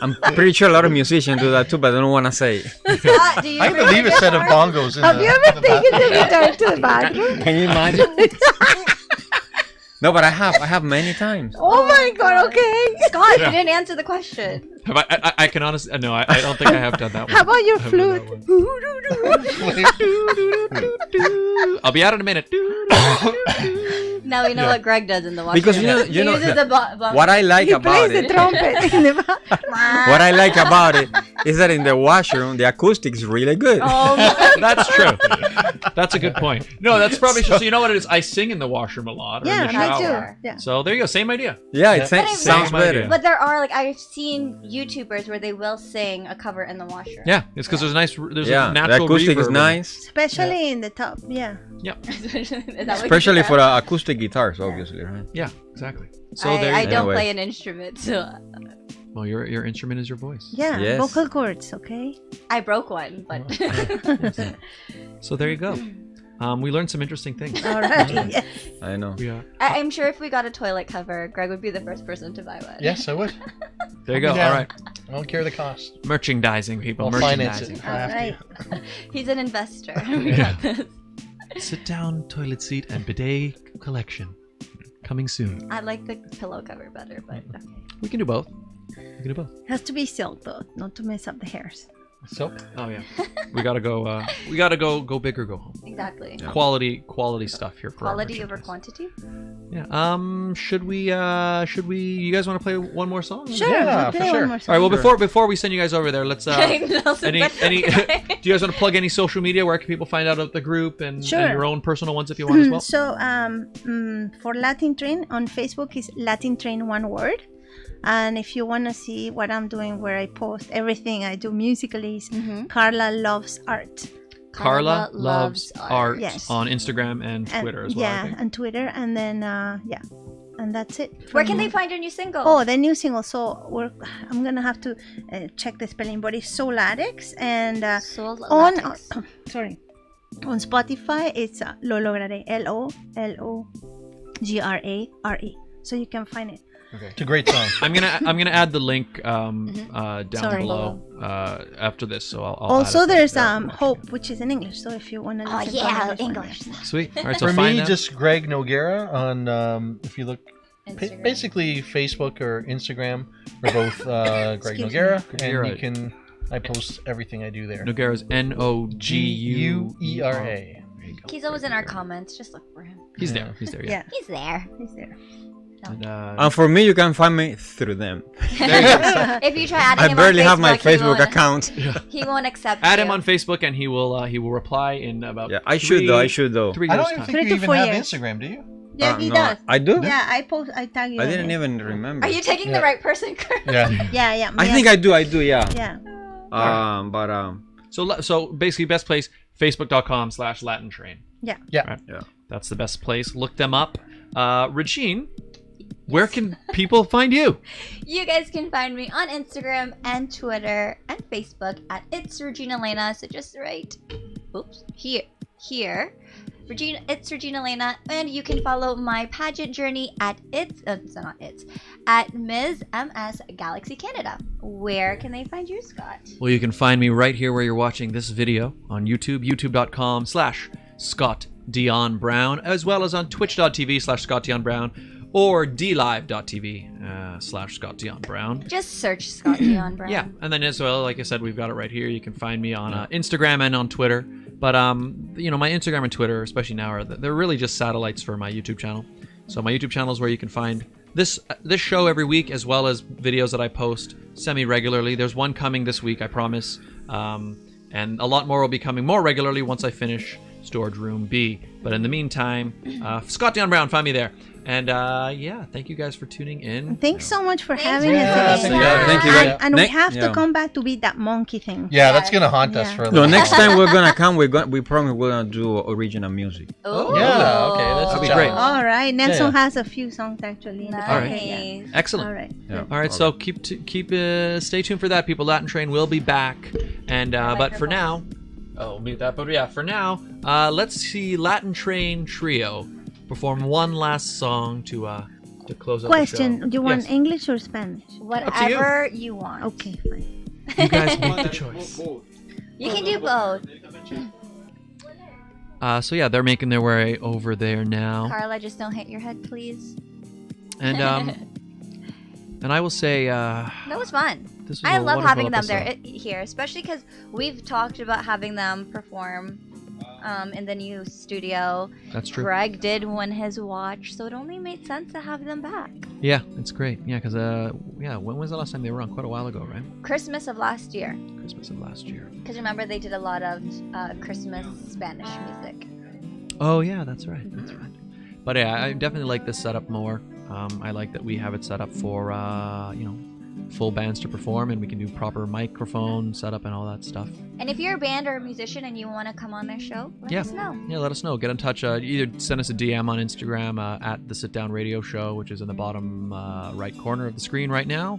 I'm pretty sure a lot of musicians do that too, but I don't want to say. Scott, do you I bring believe a a set of guitar? bongos in Have you ever taken the guitar to the bathroom? Can you imagine? No, but I have many times. Oh my god, okay. Scott, you didn't answer the question. Have I can honestly no, I don't think I have done that one. How about your I haven't done flute? that one. I'll be out in a minute. Now we know what Greg does in the washroom. Because He uses the what I like He about plays the it, trumpet in the bathroom. what I like about it is that in the washroom the acoustics really good. Oh my. That's true. That's a good point. No, that's probably so you know what it is? I sing in the washroom a lot. Or in the Yeah, me shower. too. Yeah. So there you go. Same idea. Yeah, it But I sounds will- better. But there are I've seen YouTubers where they will sing a cover in the washroom. Yeah, it's because there's a Yeah, natural the acoustic reverb is in it. nice, Especially in the top. Yeah. Is that what especially you for said? acoustic guitars, obviously, right? Yeah, exactly. So I there. I You go. don't Anyway. play an instrument, so Well, your instrument is your voice. Yeah. Yes. Vocal cords, okay? I broke one. But So there you go. We learned some interesting things. All right. Yes. I know. Yeah. I'm sure if we got a toilet cover, Greg would be the first person to buy one. Yes, I would. There you go. Yeah. All right. I don't care the cost. Merchandising, people. I'll finance Merchandising. it. if I All have to. right. He's an investor. We got this. Sit down, toilet seat, and bidet collection. Coming soon. I like the pillow cover better, but okay. We can do both. We can do both. Has to be silk though, not to mess up the hairs. So, Oh yeah. We gotta go. We gotta go big or go home. Exactly. Yeah. Quality stuff here. For our Quality over merchandise. quantity. Yeah. Should we? You guys want to play one more song? Sure. Yeah, we'll for play sure. one more All right. Well, song. before we send you guys over there, let's. Any? Do you guys want to plug any social media? Where can people find out of the group and Sure. your own personal ones if you want as well? So, for Latin Train on Facebook is Latin Train one word. And if you want to see what I'm doing, where I post everything I do musically, is Carla Loves Art. Carla loves art Yes. on Instagram and Twitter as well. I Yeah, think. and Twitter, and then and that's it. Where can From- they find your new single? Oh, the new single. So I'm gonna have to check the spelling, but it's Solarix, and Soul on Latex. sorry, on Spotify it's Lo Lograré, LOLOGRARE. So you can find it. it's a great song. I'm gonna add the link down Sorry. below after this. So I'll Also, add it there's there if you Hope, which is in English. So if you want to Oh listen yeah, to English. want. Sweet. All right. So For find me, them. just Greg Noguera on, if you look, Instagram. basically Facebook or Instagram. We're both Greg Excuse Noguera, You're and right. I post everything I do there. Noguera's NOGUERA. Guera. He's always in our comments. Just look for him. He's there. He's there. Yeah. Yeah, He's there. he's there. And, And for me, you can find me through them. If you try adding I him barely on have my Facebook he won't- account. He won't accept add you. him on Facebook, and he will reply in about. Yeah, I should though. 3 I years don't even time. think 3 you to even 4 have years. Instagram, do you? Yeah, he No, does. I do. Yeah, I tag you. I in didn't it. even remember. Are you taking Yeah. the right person, Kurt? Yeah. Yeah. I think I do. Yeah. Yeah. So basically, best place facebook.com/LatinTrain. Yeah. Right. Yeah. That's the best place. Look them up. Regine, where can people find you? You guys can find me on Instagram and Twitter and Facebook at It's Regine Alaina. So just right, here, Regine. It's Regine Alaina, and you can follow my pageant journey at at Ms. MS Galaxy Canada. Where can they find you, Scott? Well, you can find me right here where you're watching this video on YouTube, youtube.com/Scott Dion Brown, as well as on twitch.tv/scottdionbrown or dlive.tv/scottdionbrown. Just search Scott Dion Brown. Yeah, and then as well, like I said, we've got it right here. You can find me on Instagram and on Twitter. But my Instagram and Twitter, especially now, they're really just satellites for my YouTube channel. So my YouTube channel is where you can find this show every week, as well as videos that I post semi-regularly. There's one coming this week, I promise. And a lot more will be coming more regularly once I finish Storage Room B. But in the meantime, Scott Dion Brown, find me there. And thank you guys for tuning in. Thanks so much for having us. Thank you. And we have to come back to beat that monkey thing. Yeah, that's gonna haunt us for a little. No, next time we're gonna come. We promise we're gonna do original music. Oh, yeah, okay, that'll be great. All right, Nelson has a few songs actually. Nice. All right. Excellent. All right. Yeah. All right, so keep stay tuned for that, people. Latin Train will be back, and but for now, we'll mute that. But yeah, for now, let's see Latin Train Trio perform one last song to close up Question: the show. Do you want English or Spanish? Whatever you want. Okay, fine. You guys make the choice. You can do both. So yeah, they're making their way over there now, Carla, just don't hit your head, please. and and I will say That was fun. this was I a love wonderful having them there episode. here, especially because we've talked about having them perform in the new studio. That's true. Greg did win his watch, so it only made sense to have them back. Yeah, it's great. Yeah, because when was the last time they were on? Quite a while ago, right? Christmas of last year. Christmas of last year. Because remember, they did a lot of Christmas Spanish music. Oh yeah, that's right. That's right. But yeah, I definitely like this setup more. I like that we have it set up for full bands to perform, and we can do proper microphone setup and all that stuff. And if you're a band or a musician and you want to come on their show, let us know. Yeah, let us know. Get in touch. Either send us a DM on Instagram at the Sit Down Radio Show, which is in the bottom right corner of the screen right now,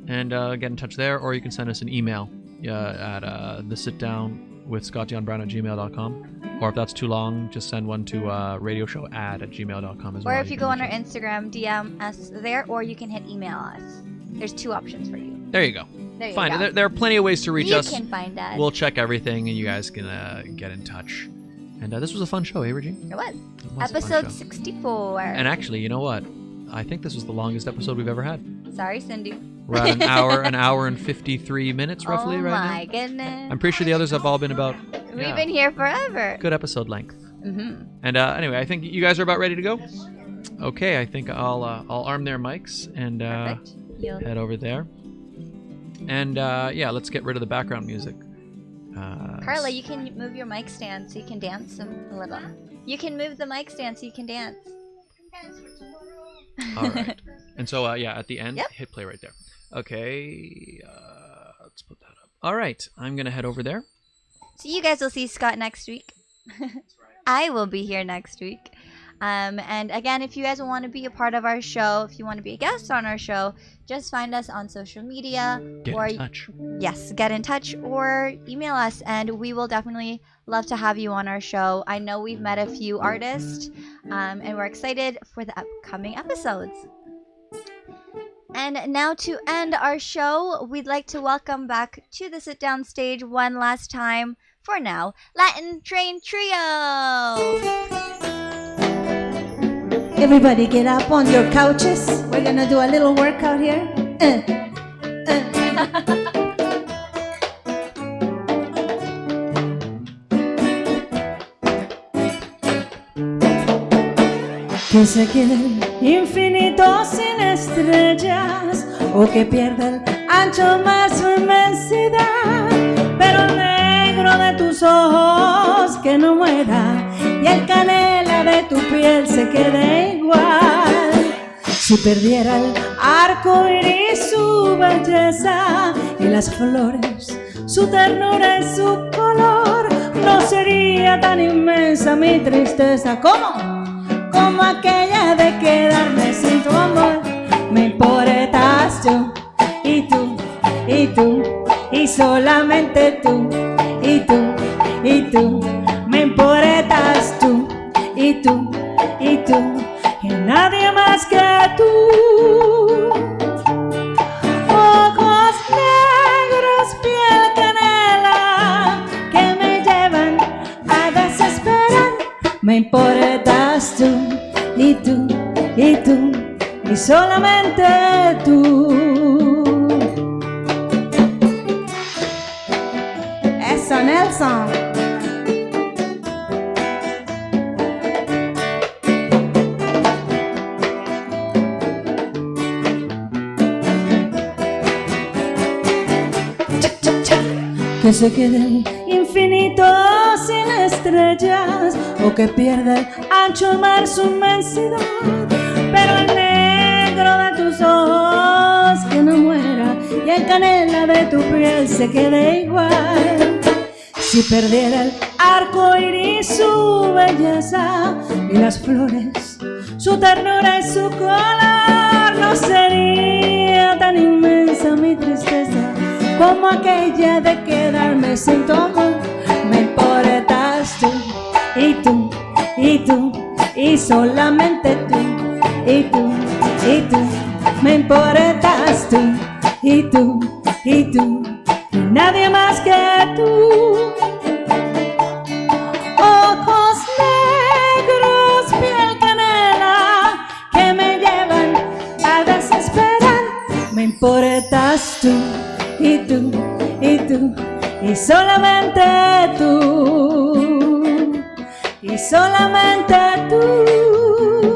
and get in touch there. Or you can send us an email at thesitdownwithscottdionbrown@gmail.com. Or if that's too long, just send one to radioshow@gmail.com as well. Or if you go on our Instagram, DM us there, or you can hit email us. There's two options for you. There you go. There you Fine. go. There are plenty of ways to reach us. You can find us. We'll check everything, and you guys can get in touch. And this was a fun show, eh, Regine? It was. It was a fun Episode show. 64. And actually, you know what? I think this was the longest episode we've ever had. Sorry, Cindy. We're at an hour and 53 minutes roughly right now. Oh my goodness. I'm pretty sure the others have all been about We've been here forever. good episode length. Mm-hmm. And anyway, I think you guys are about ready to go. Okay, I think I'll arm their mics and Perfect. head over there. And let's get rid of the background music. Carla, you can move your mic stand so you can dance a little. You can move the mic stand so you can dance. All right. And so at the end, Yep. hit play right there. Okay, let's put that up. All right, I'm gonna head over there. So you guys will see Scott next week. I will be here next week. And again, if you guys want to be a part of our show, if you want to be a guest on our show, just find us on social media. Get in touch. Yes, get in touch or email us, and we will definitely love to have you on our show. I know we've met a few artists, and we're excited for the upcoming episodes. And now to end our show, we'd like to welcome back to the sit down stage one last time, for now, Latin Train Trio! Everybody get up on your couches. We're gonna do a little workout here. Que se quede el infinito sin estrellas, o que pierda el ancho mar su inmensidad, pero el negro de tus ojos que no muera, y el canela de tu piel se quede igual. Si perdiera el arco iris su belleza, y las flores su ternura y su color, no sería tan inmensa mi tristeza como aquella de quedarme sin tu amor. Me importas tú, y tú, y tú, y solamente tú, y tú, y tú. Me importas tú, y tú, y tú, y nadie más que tú. Ojos negros, piel canela, que me llevan a desesperar. Me importas tú, y tú, y tú, y solamente tú. Eso, Nelson. Que se quede el infinito sin estrellas, o que pierda el ancho mar su inmensidad, pero el negro de tus ojos que no muera, y el canela de tu piel se quede igual. Si perdiera el arco iris su belleza, y las flores su ternura y su color, no sería tan inmensa mi tristeza como aquella de quedarme sin tu amor. Me importas tú, y tú, y tú, y solamente tú, y tú, y tú. Me importas tú, y tú, y tú, y nadie más que tú. Ojos negros, piel canela, que me llevan a desesperar. Me importas tú, y tú, y tú, y solamente tú, y solamente tú.